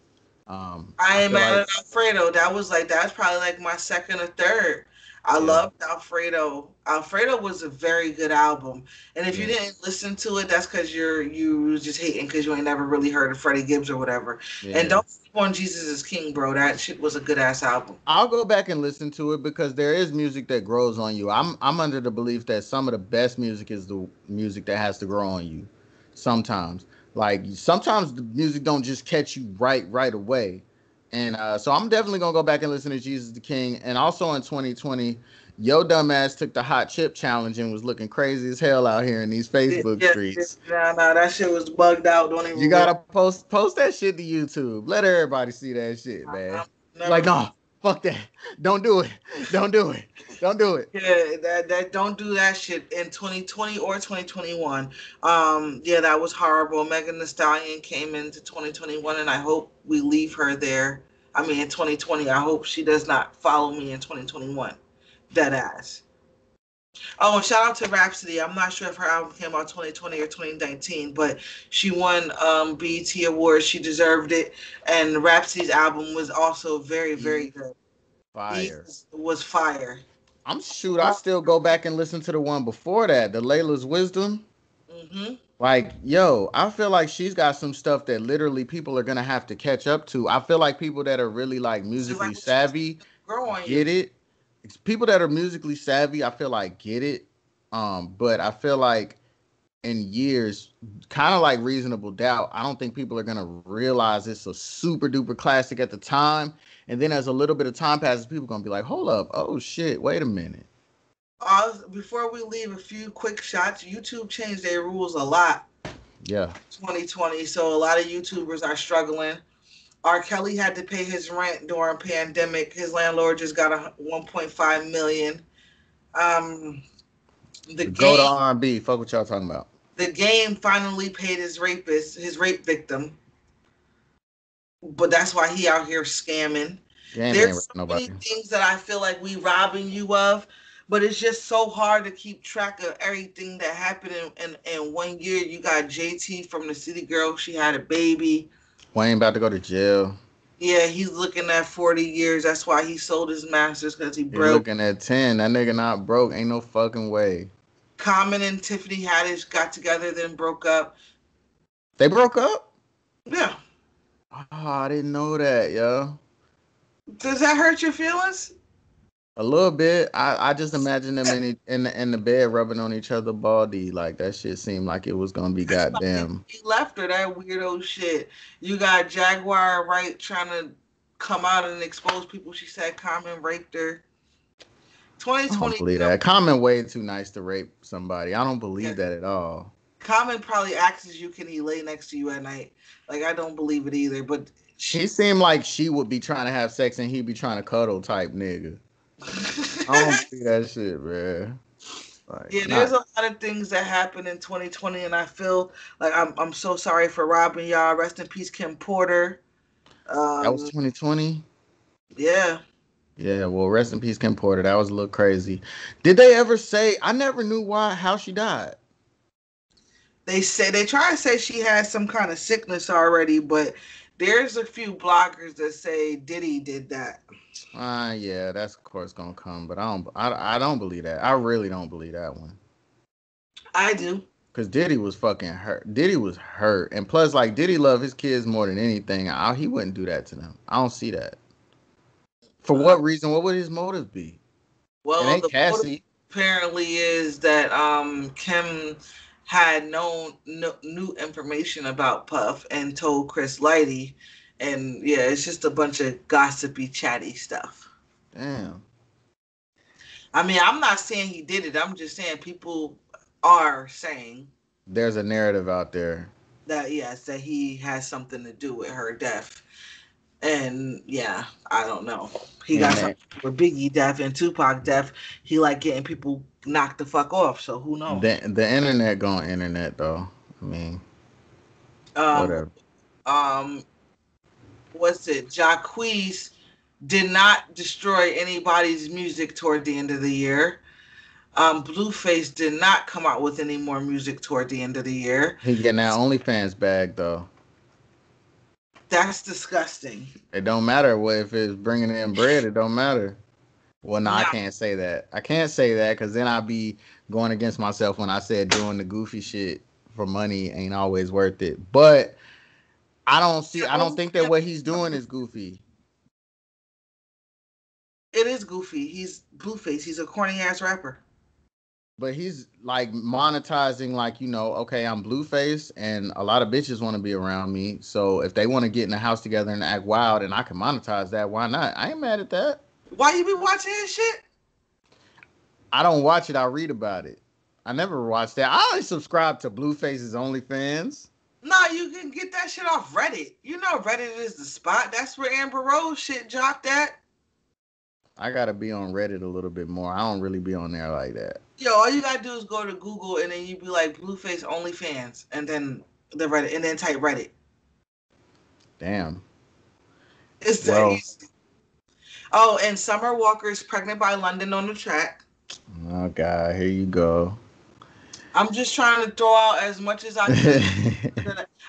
I I ain't feel mad like at Alfredo. That's probably like my second or third. I yeah, loved Alfredo. Alfredo was a very good album. And if you yeah, didn't listen to it, that's because you was just hating because you ain't never really heard of Freddie Gibbs or whatever. And yeah. don't sleep on Jesus is King, bro. That shit was a good ass album. I'll go back and listen to it because there is music that grows on you. I'm under the belief that some of the best music is the music that has to grow on you. Sometimes, like sometimes the music don't just catch you right away. And so I'm definitely gonna go back and listen to Jesus the King. And also in 2020, yo dumbass took the hot chip challenge and was looking crazy as hell out here in these Yeah, Facebook yeah, streets. nah, that shit was bugged out. Don't You even worry. gotta post that shit to YouTube. Let everybody see that shit, man. I'm Like, never. no, fuck that. Don't do it. Don't do it. Don't do it. Yeah, that don't do that shit in 2020 or 2021. Yeah, that was horrible. Megan Thee Stallion came into 2021, and I hope we leave her there. I mean, in 2020, I hope she does not follow me in 2021. Dead ass. Oh, and shout out to Rhapsody. I'm not sure if her album came out 2020 or 2019, but she won BET Awards. She deserved it, and Rhapsody's album was also very, very Eve good. Eve Fire. was fire. I still go back and listen to the one before that, the Layla's Wisdom. Mm-hmm. Like, yo, I feel like she's got some stuff that literally people are gonna have to catch up to. I feel like people that are really like So musically like what you savvy grow on you. get it. It's people that are musically savvy, I feel like get it. But I feel like in years, kind of like Reasonable Doubt, I don't think people are gonna realize it's a super duper classic at the time. And then as a little bit of time passes, people are gonna be like, hold up, oh shit, wait a minute. Before we leave, a few quick shots. YouTube changed their rules a lot Yeah. 2020, so a lot of YouTubers are struggling. R. Kelly had to pay his rent during pandemic. His landlord just got a 1.5 million. Um, the Go to game, R&B. Fuck what y'all talking about. the game finally paid his rapist, his rape victim, but that's why he out here scamming. Game ain't There's with so many nobody. things that I feel like we robbing you of, but it's just so hard to keep track of everything that happened in 1 year. You got JT from the City Girl. She had a baby. Wayne about to go to jail. Yeah, he's looking at 40 years. That's why he sold his masters, because he He broke. looking at 10. That nigga not broke. Ain't no fucking way. Common and Tiffany Haddish got together, then broke up. They broke up? Yeah. Oh, I didn't know that, yo. Does that hurt your feelings? A little bit. I just imagine them in the bed rubbing on each other baldy. Like that shit seemed like it was gonna be That's why goddamn. he left her, that weirdo shit. You got Jaguar right trying to come out and expose people. She said Common raped her. I don't 2020, believe that. Common way too nice to rape somebody. I don't believe that at all. Common probably asks you, can he lay next to you at night? Like, I don't believe it either, but She seemed like she would be trying to have sex and he'd be trying to cuddle type nigga. I don't believe that shit, man. Like, yeah, there's not a lot of things that happened in 2020, and I feel like I'm so sorry for robbing y'all. Rest in peace, Kim Porter. that was Um, 2020. yeah, Yeah, well, rest in peace, Kim Porter. That was a little crazy. Did they ever say? I never knew how she died. they try to say she has some kind of sickness already, but there's a few bloggers that say Diddy did that. Yeah, that's of course gonna come, but I don't believe that. I really don't believe that one. I do. Cause Diddy was fucking hurt. Diddy was hurt, and plus, like Diddy loved his kids more than anything. He wouldn't do that to them. I don't see that. For Uh, what reason? What would his motive be? It well, ain't the motive Cassie. apparently is that Kim had new information about Puff and told Chris Lighty, and yeah, it's just a bunch of gossipy, chatty stuff. Damn. I mean, I'm not saying he did it. I'm just saying people are saying There's a narrative out there. that yes, that he has something to do with her death. And yeah, I don't know. He got And something with Biggie death and Tupac death. He like getting people knocked the fuck off. So who knows? the internet going internet though. I mean, Um, whatever. um, what's it? Jacquees did not destroy anybody's music toward the end of the year. Blueface did not come out with any more music toward the end of the year. He getting that OnlyFans bag though. That's disgusting. It don't matter what if it's bringing in bread. It don't matter. Well, no, I No, can't say that. I can't say that because then I'll be going against myself when I said doing the goofy shit for money ain't always worth it. But I don't see. I don't think that what he's doing is goofy. it is goofy. He's Blueface. He's a corny ass rapper. But he's like monetizing, like, okay, I'm Blueface and a lot of bitches want to be around me. So if they want to get in the house together and act wild and I can monetize that, why not? I ain't mad at that. Why you be watching his shit? I don't watch it. I read about it. I never watched that. I only subscribe to Blueface's OnlyFans. Nah, you can get that shit off Reddit. You know Reddit is the spot. That's where Amber Rose shit dropped at. I gotta be on Reddit a little bit more. I don't really be on there like that. Yo, all you gotta do is go to Google and then you be like Blueface OnlyFans and then the Reddit and then type Reddit. Damn. It's that Well, easy. Oh, and Summer Walker's pregnant by London on the track. oh God, here you go. I'm just trying to throw out as much as I can.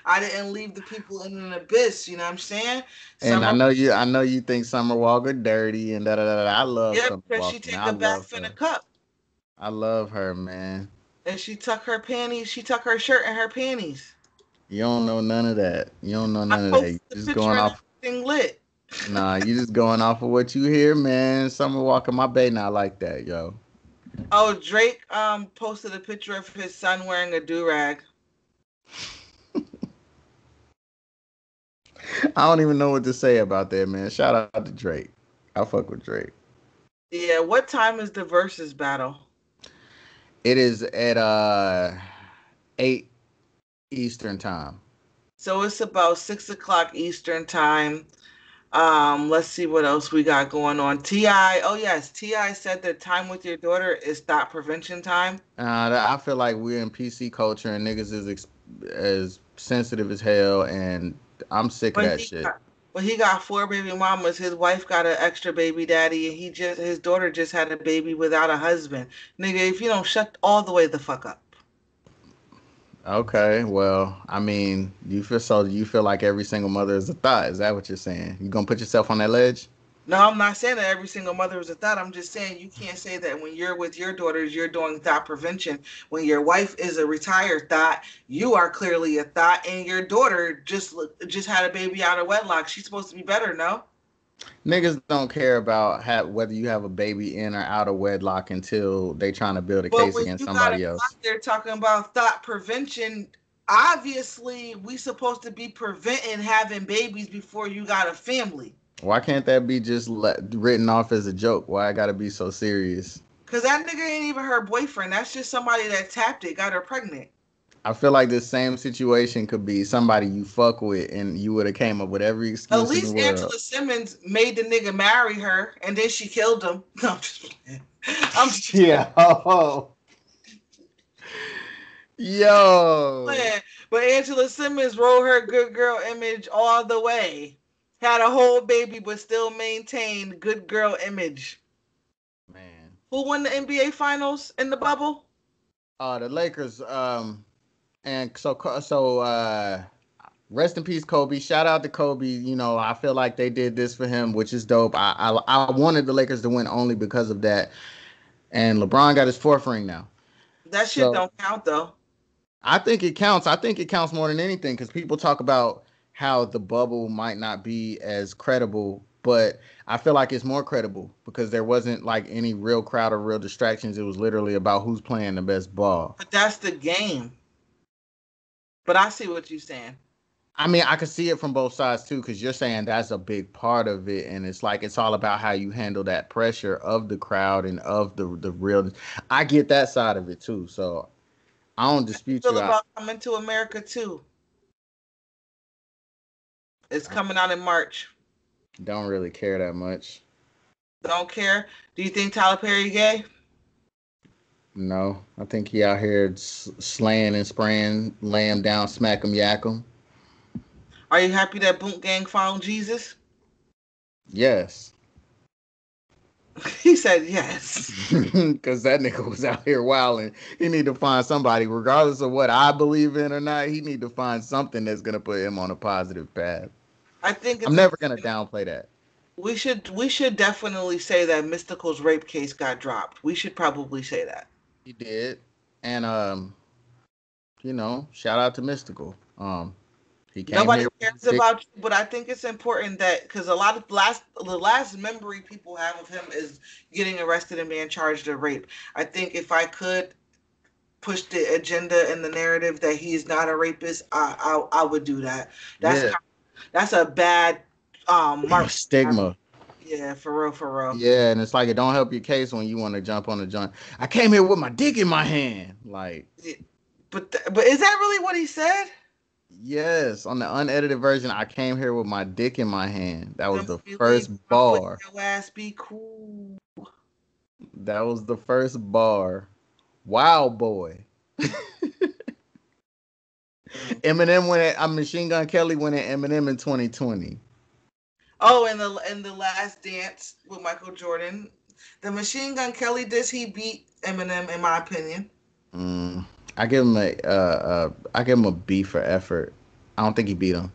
I didn't leave the people in an abyss. You know what I'm saying? And Summer, I know you think Summer Walker dirty and da da da. I love yeah, Summer because she Walker, man. take I a love bath in a her. cup I love her, man. and she tuck her panties. She tuck her shirt in her panties. You don't know none of that. You don't know I none of that. You posted the just picture going and off. everything lit. Nah, you just going off of what you hear, man. Summer Walker, my bae, not like that, yo. Oh, Drake posted a picture of his son wearing a do-rag. I don't even know what to say about that, man. Shout out to Drake. I fuck with Drake. Yeah, what time is the versus battle? It is at 8 Eastern time. So it's about 6 o'clock Eastern time. Let's see what else we got going on. Ti, oh yes, Ti said that time with your daughter is thought prevention time. I feel like we're in PC culture and niggas is as sensitive as hell, and I'm sick of When that he shit. got when he got four baby mamas, his wife got an extra baby daddy, and his daughter just had a baby without a husband. Nigga, if you don't shut all the way the fuck up. Okay, well, I mean, you feel like every single mother is a thought. Is that what you're saying? You gonna put yourself on that ledge? No, I'm not saying that every single mother is a thought. I'm just saying you can't say that when you're with your daughters, you're doing thought prevention. When your wife is a retired thought, you are clearly a thought, and your daughter just had a baby out of wedlock. She's supposed to be better, no? Niggas don't care about whether you have a baby in or out of wedlock until they trying to build a But case when against you got a somebody clock else. there talking about thought prevention, obviously we supposed to be preventing having babies before you got a family. Why can't that be just written off as a joke? Why I gotta be so serious? Cause that nigga ain't even her boyfriend. That's just somebody that tapped it, got her pregnant. I feel like this same situation could be somebody you fuck with, and you would have came up with every At excuse in the least world. Angela Simmons made the nigga marry her, and then she killed him. No, I'm just playing. I'm just Yeah. Oh. Yo. playing. But Angela Simmons rolled her good girl image all the way. Had a whole baby, but still maintained good girl image. Man. Who won the NBA Finals in the bubble? The Lakers. And rest in peace, Kobe. Shout out to Kobe. You know, I feel like they did this for him, which is dope. I wanted the Lakers to win only because of that. And LeBron got his fourth ring now. That shit So don't count though. I think it counts. I think it counts more than anything because people talk about how the bubble might not be as credible, but I feel like it's more credible because there wasn't like any real crowd or real distractions. It was literally about who's playing the best ball. But that's the game. But I see what you're saying. I mean, I could see it from both sides too, because you're saying that's a big part of it, and it's like it's all about how you handle that pressure of the crowd and of the real. I get that side of it too, so I don't dispute Feel you. about Coming to America too. It's coming out in March. Don't really care that much. Don't care. Do you think Tyler Perry gay? No, I think he out here slaying and spraying, lay him down, smack him, yak him. Are you happy that Boot Gang found Jesus? Yes, He said yes. because that nigga was out here wilding. He need to find somebody, regardless of what I believe in or not. He need to find something that's gonna put him on a positive path. I think I'm it's never gonna important. downplay that. We should definitely say that Mystical's rape case got dropped. We should probably say that. He did, and shout out to Mystical. He came Nobody here with his cares dick. about you, but I think it's important that because a lot of the last memory people have of him is getting arrested and being charged of rape. I think if I could push the agenda and the narrative that he's not a rapist, I would do that. That's Yeah, that's a bad mark. stigma. Yeah, for real, for real. Yeah, and it's like it don't help your case when you want to jump on the joint. I came here with my dick in my hand. Like, Yeah, but is that really what he said? yes, on the unedited version, I came here with my dick in my hand. That was Then the we leave first off with bar. your ass be cool. That was the first bar. Wow, boy. Eminem went at Machine Gun Kelly went at Eminem in 2020. Oh, and the Last Dance with Michael Jordan, the Machine Gun Kelly diss, he beat Eminem in my opinion. Mm, I give him a B for effort. I don't think he beat him.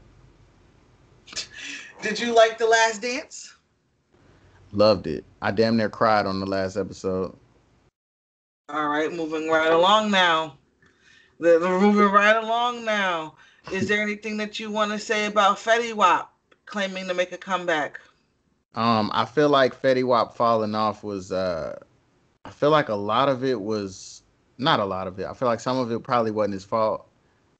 Did you like the Last Dance? Loved it. I damn near cried on the last episode. All right, moving right along now. We're moving right along now. Is there anything that you want to say about Fetty Wap claiming to make a comeback? I feel like Fetty Wap falling off was I feel like a lot of it was not a lot of it. I feel like some of it probably wasn't his fault.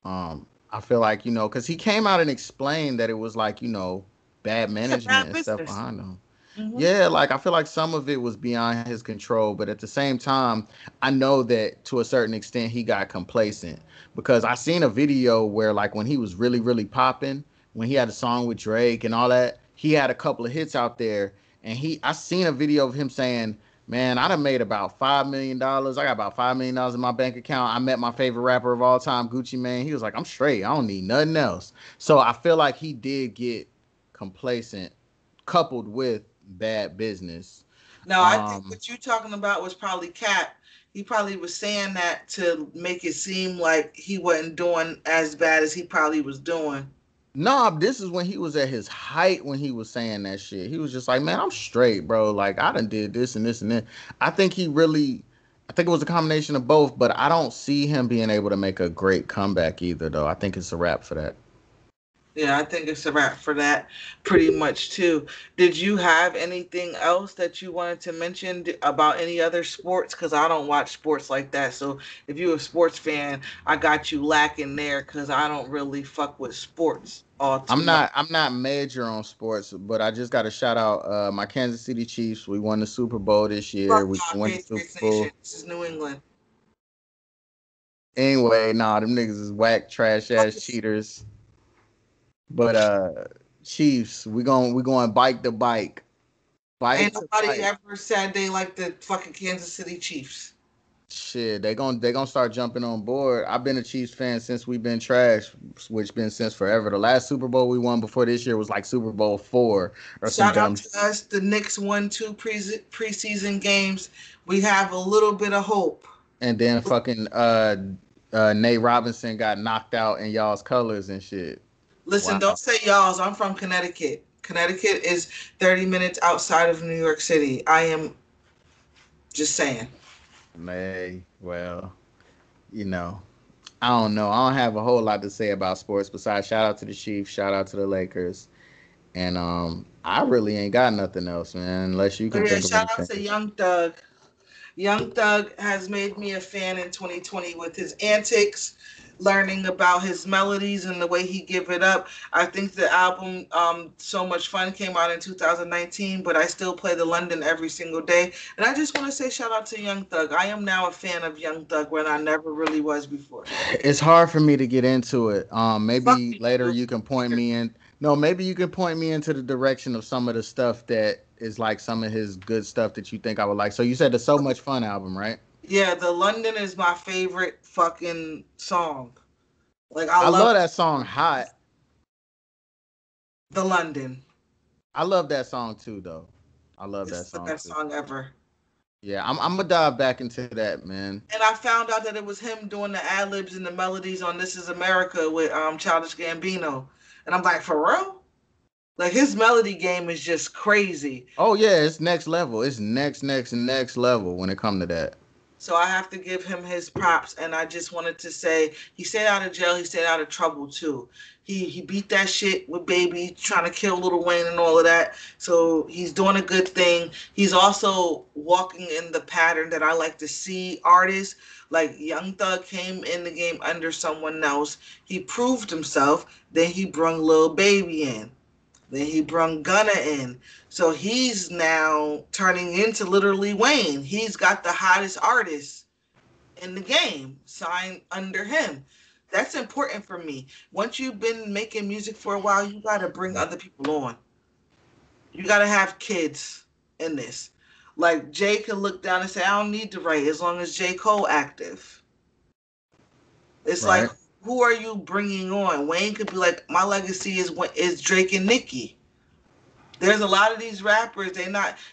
I feel like, because he came out and explained that it was like, bad It's a management bad and stuff business. behind him. Mm-hmm. Yeah, like I feel like some of it was beyond his control, but at the same time, I know that to a certain extent he got complacent because I seen a video where like when he was really really popping, when he had a song with Drake and all that, he had a couple of hits out there, and I seen a video of him saying, "Man, I done made about $5 million. I got about $5 million in my bank account. I met my favorite rapper of all time, Gucci Mane." He was like, "I'm straight. I don't need nothing else." So I feel like he did get complacent coupled with bad business. No, I think Um, what you talking about was probably Cap. He probably was saying that to make it seem like he wasn't doing as bad as he probably was doing. nah, this is when he was at his height when he was saying that shit. He was just like, "Man, I'm straight, bro. Like I done did this and this and that." I think he really, I think it was a combination of both, but I don't see him being able to make a great comeback either, though. I think it's a wrap for that. Yeah, I think it's a wrap for that pretty much too. Did you have anything else that you wanted to mention about any other sports? Because I don't watch sports like that. So if you're a sports fan, I got you lacking there because I don't really fuck with sports all too much. I'm not major on sports, but I just got to shout out my Kansas City Chiefs. We won the Super Bowl this year. Fuck We y'all, won the Super Patriots Nation. Bowl. This is New England. Anyway, nah, them niggas is whack, trash Fuck ass it. cheaters. But Chiefs, we going bike to bike. Ain't Bike to nobody bike. ever said they like the fucking Kansas City Chiefs. Shit, they gonna start jumping on board. I've been a Chiefs fan since we've been trash, which been since forever. The last Super Bowl we won before this year was like Super Bowl 4 or some Shout out dumb to us. The Knicks won two preseason games. We have a little bit of hope. and then fucking Nate Robinson got knocked out in y'all's colors and shit. Listen, don't Wow. say y'all's. I'm from Connecticut. Connecticut is 30 minutes outside of New York City. I am just saying. May, well, you know. I don't know. I don't have a whole lot to say about sports besides shout out to the Chiefs, shout out to the Lakers. And I really ain't got nothing else, man, unless you But can yeah, think of shout out anything. to Young Thug. Young Thug has made me a fan in 2020 with his antics, learning about his melodies and the way he give it up. I think the album So Much Fun came out in 2019, but I still play the London every single day. And I just want to say shout out to Young Thug. I am now a fan of Young Thug when I never really was before. It's hard for me to get into it. Fuck Maybe me, later you you can point cheater. me in. No, maybe you can point me into the direction of some of the stuff that is like some of his good stuff that you think I would like. So you said the So Much Fun album, right? Yeah, the London is my favorite fucking song. Like I I love love that song Hot. the London. I love that song too, though. I love that It's the song best too. song ever. Yeah, I'm gonna dive back into that, man. And I found out that it was him doing the ad libs and the melodies on "This Is America" with Childish Gambino, and I'm like, for real? Like his melody game is just crazy. Oh yeah, it's next level. It's next level when it come to that. So I have to give him his props. And I just wanted to say he stayed out of jail. He stayed out of trouble too. He beat that shit with Baby, trying to kill Lil Wayne and all of that. So he's doing a good thing. He's also walking in the pattern that I like to see artists. Like Young Thug came in the game under someone else. He proved himself. Then he brung Lil Baby in. Then he brung Gunna in. So he's now turning into literally Wayne. He's got the hottest artist in the game signed under him. That's important for me. Once you've been making music for a while, you got to bring other people on. You got to have kids in this. Like Jay can look down and say, I don't need to write as long as J. Cole active. It's like, Right. who are you bringing on? Wayne could be like, my legacy is Drake and Nicki. There's a lot of these rappers.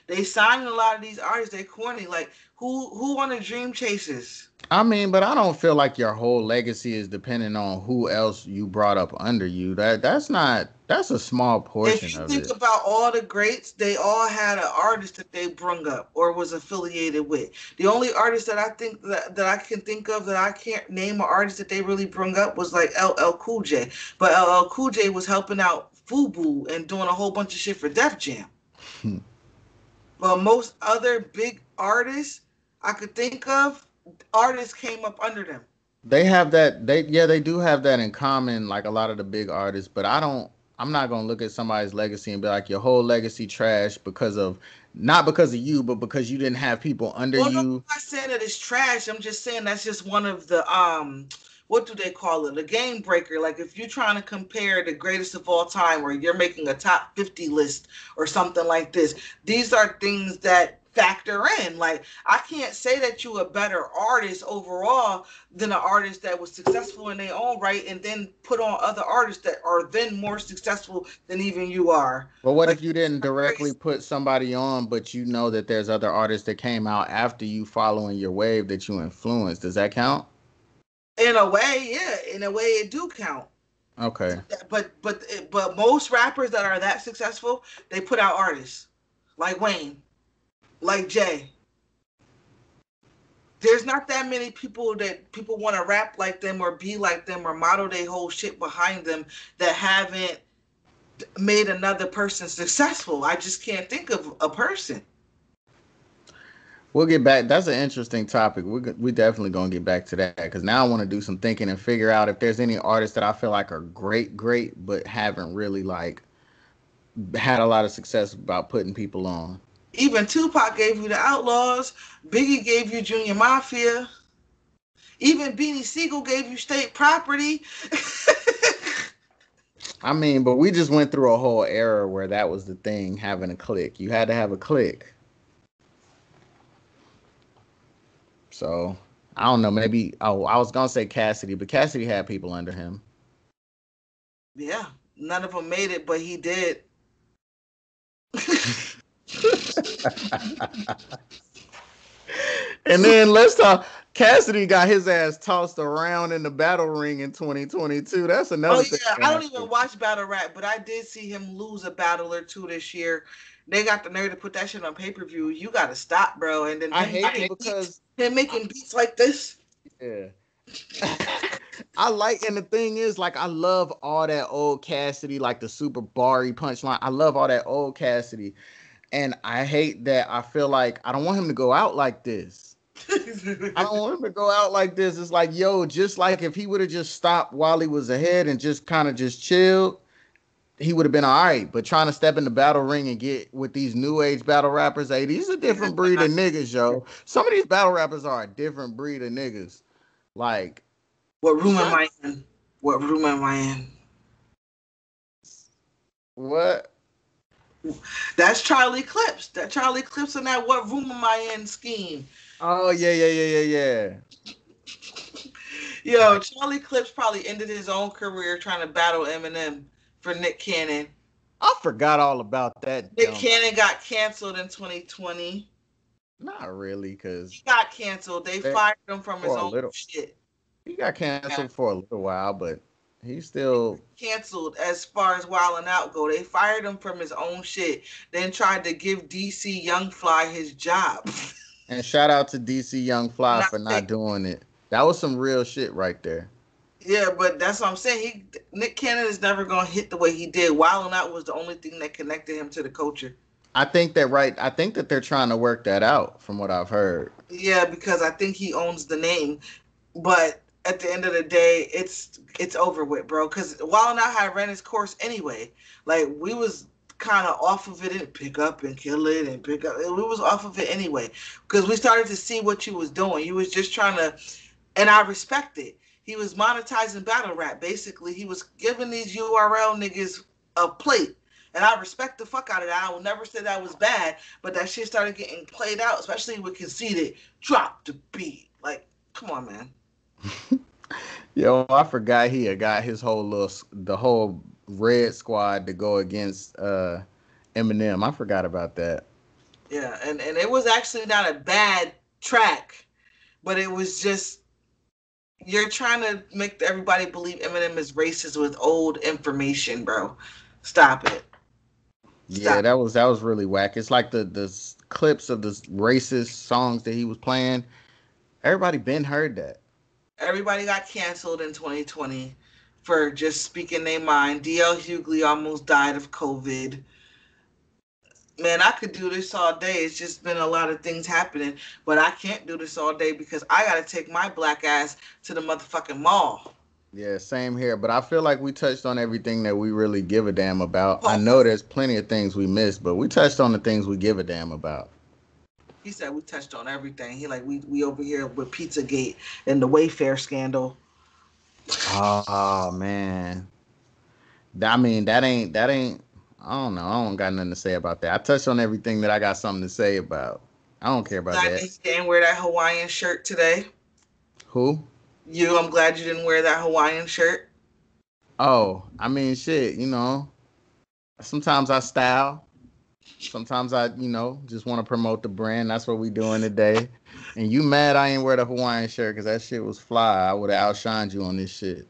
They signing a lot of these artists. They corny. Like who want to Dream Chasers? I mean, but I don't feel like your whole legacy is dependent on who else you brought up under you. That's a small If portion you of think it. about all the greats, they all had an artist that they brung up or was affiliated with. The only artist that I think that I can think of that I can't name an artist that they really brung up was like LL Cool J. But LL Cool J was helping out FUBU and doing a whole bunch of shit for Def Jam. But most other big artists I could think of, artists came up under them. They have that they do have that in common like a lot of the big artists, but I don't I'm not gonna look at somebody's legacy and be like, your whole legacy trash because of not because of you, but because you didn't have people under Well, no, I'm you. not saying that it's trash. I'm just saying that's just one of the what do they call it? A game breaker. Like if you're trying to compare the greatest of all time, or you're making a top 50 list or something like this, these are things that factor in. Like I can't say that you a better artist overall than an artist that was successful in their own right, and then put on other artists that are then more successful than even you are. But what Like if you didn't directly put somebody on, but you know that there's other artists that came out after you following your wave that you influenced? Does that count? in a way, yeah, in a way it do count. Okay. But most rappers that are that successful, they put out artists like Wayne, like Jay. There's not that many people that people want to rap like them or be like them or model their whole shit behind them that haven't made another person successful. I just can't think of a person. We'll get back. That's an interesting topic. We definitely gonna get back to that because now I want to do some thinking and figure out if there's any artists that I feel like are great, but haven't really like had a lot of success about putting people on. Even Tupac gave you the Outlaws. Biggie gave you Junior Mafia. Even Beanie Siegel gave you State Property. I mean, but we just went through a whole era where that was the thing, having a clique. You had to have a clique. So I don't know. Maybe I was gonna say Cassidy, but Cassidy had people under him. Yeah, none of them made it, but he did. And then let's talk. Cassidy got his ass tossed around in the battle ring in 2022. That's Oh another thing. yeah, I don't even watch battle rap, but I did see him lose a battle or two this year. They got the nerve to put that shit on pay-per-view. You gotta stop, bro. And then I him hate making it because him making beats like this. yeah. I like, and the thing is, like, I love all that old Cassidy, like the super bari punchline. I love all that old Cassidy, and I hate that. I feel like I don't want him to go out like this. I don't want him to go out like this. It's like, yo, just like if he would have just stopped while he was ahead and just kind of just chilled, he would have been all right. But trying to step in the battle ring and get with these new age battle rappers, hey, these are different breed of niggas, yo. Some of these battle rappers are a different breed of niggas. Like, What room am I in? What room am I in? what? That's Charlie Clips. That Charlie Clips in that what room am I in scheme. Oh yeah. Yo, Charlie Clips probably ended his own career trying to battle Eminem for Nick Cannon. I forgot all about that. Nick Cannon got canceled in 2020. Not really, because he got canceled. They fired him from his own shit. He got canceled for a little while, but he's still canceled as far as Wild 'N Out go. They fired him from his own shit. Then tried to give DC Young Fly his job. And shout out to DC Young Fly for not doing it. That was some real shit right there. Yeah, but that's what I'm saying. Nick Cannon is never gonna hit the way he did. Wild 'N Out was the only thing that connected him to the culture. I think that they're trying to work that out from what I've heard. Yeah, because I think he owns the name. But at the end of the day, it's over with, bro. Because Wild 'N Out had ran his course anyway. Like, we was kind of off of it and pick up and kill it and pick up. We was off of it anyway. Because we started to see what you was doing. You was just trying to, and I respect it. He was monetizing battle rap. Basically, he was giving these URL niggas a plate. And I respect the fuck out of that. I will never say that was bad, but that shit started getting played out, especially with Conceited. Drop the beat. Like, come on, man. Yo, I forgot he had got his the whole Red Squad to go against Eminem. I forgot about that. Yeah, and it was actually not a bad track, but it was just, you're trying to make everybody believe Eminem is racist with old information, bro. Stop it. Yeah, that was really whack. It's like the clips of the racist songs that he was playing. Everybody been heard that. Everybody got canceled in 2020 for just speaking their mind. DL Hughley almost died of COVID. Man, I could do this all day. It's just been a lot of things happening, but I can't do this all day because I got to take my black ass to the motherfucking mall. Yeah, same here. But I feel like we touched on everything that we really give a damn about. I Pause. know there's plenty of things we missed, but we touched on the things we give a damn about. He said we touched on everything. He like we over here with Pizzagate and the Wayfair scandal. Oh man. I mean, that ain't I don't know. I don't got nothing to say about that. I touched on everything that I got something to say about. I don't care about Glad that. that you didn't wear that Hawaiian shirt today. Who? I'm glad you didn't wear that Hawaiian shirt. Oh, I mean shit, sometimes I style. Sometimes I, just want to promote the brand. That's what we doing today. And you mad I ain't wear the Hawaiian shirt because that shit was fly. I would have outshined you on this shit.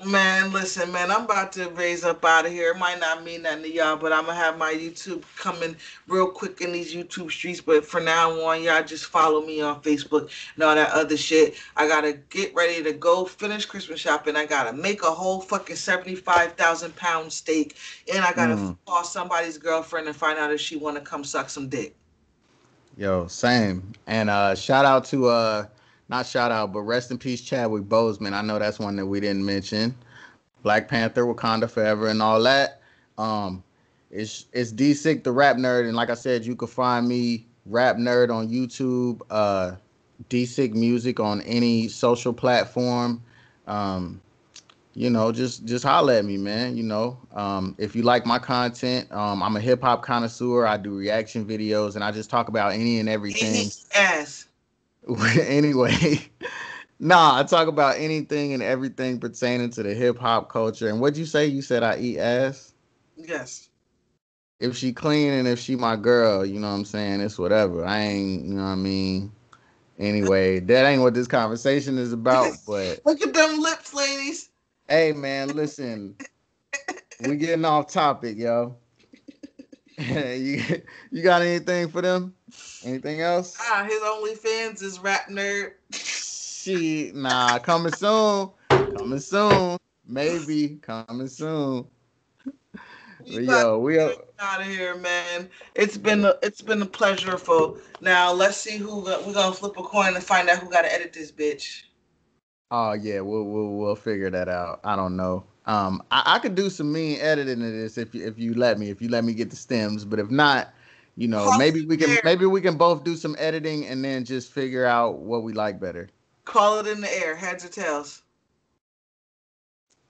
Man, listen, man, I'm about to raise up out of here. It might not mean nothing to y'all, but I'm gonna have my YouTube coming real quick in these YouTube streets. But for now on, y'all just follow me on Facebook and all that other shit. I gotta get ready to go finish Christmas shopping. I gotta make a whole fucking 75,000 pound steak, and I gotta Mm. call somebody's girlfriend and find out if she wanna come suck some dick. Yo, same. And shout out to not shout out, but rest in peace Chadwick Boseman. I know that's one that we didn't mention. Black Panther, Wakanda Forever, and all that. Um, it's DSick the Rap Nerd, and like I said, you can find me Rap Nerd on YouTube, DSickMusic on any social platform. Um, just holla at me, man. If you like my content, I'm a hip hop connoisseur. I do reaction videos, and I just talk about any and everything. Eat ass. Anyway, nah, I talk about anything and everything pertaining to the hip hop culture. And what'd you say? You said I eat ass? Yes. If she clean and if she my girl, you know what I'm saying? It's whatever. I ain't, you know what I mean? Anyway, that ain't what this conversation is about. But Look at them lips, ladies. hey, man, listen, we getting off topic, yo. you, you got anything for them? Anything else? His OnlyFans is Rap Nerd. She, nah, coming soon. Coming soon. Maybe coming soon. We But about yo, we to are. get out of here, man. It's been a pleasureful. Now let's see we're gonna flip a coin and find out who got to edit this bitch. Oh yeah, we'll figure that out. I don't know. I could do some mean editing of this if you let me get the stems. But if not, Call it in the air. maybe we can both do some editing and then just figure out what we like better. Call it in the air. Heads or tails.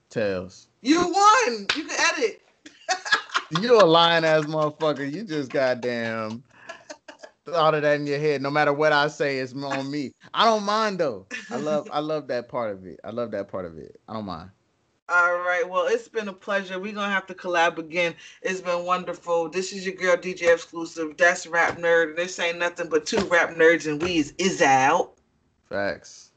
Tails. You won. You can edit. You a lying ass motherfucker. You just goddamn thought of that in your head. No matter what I say, it's on me. I don't mind though. I love that part of it. I love that part of it. I don't mind. All right. Well, it's been a pleasure. We're gonna have to collab again. It's been wonderful. This is your girl DjEfsclusive. That's Rap Nerd. This ain't nothing but two rap nerds, and we is out. Facts.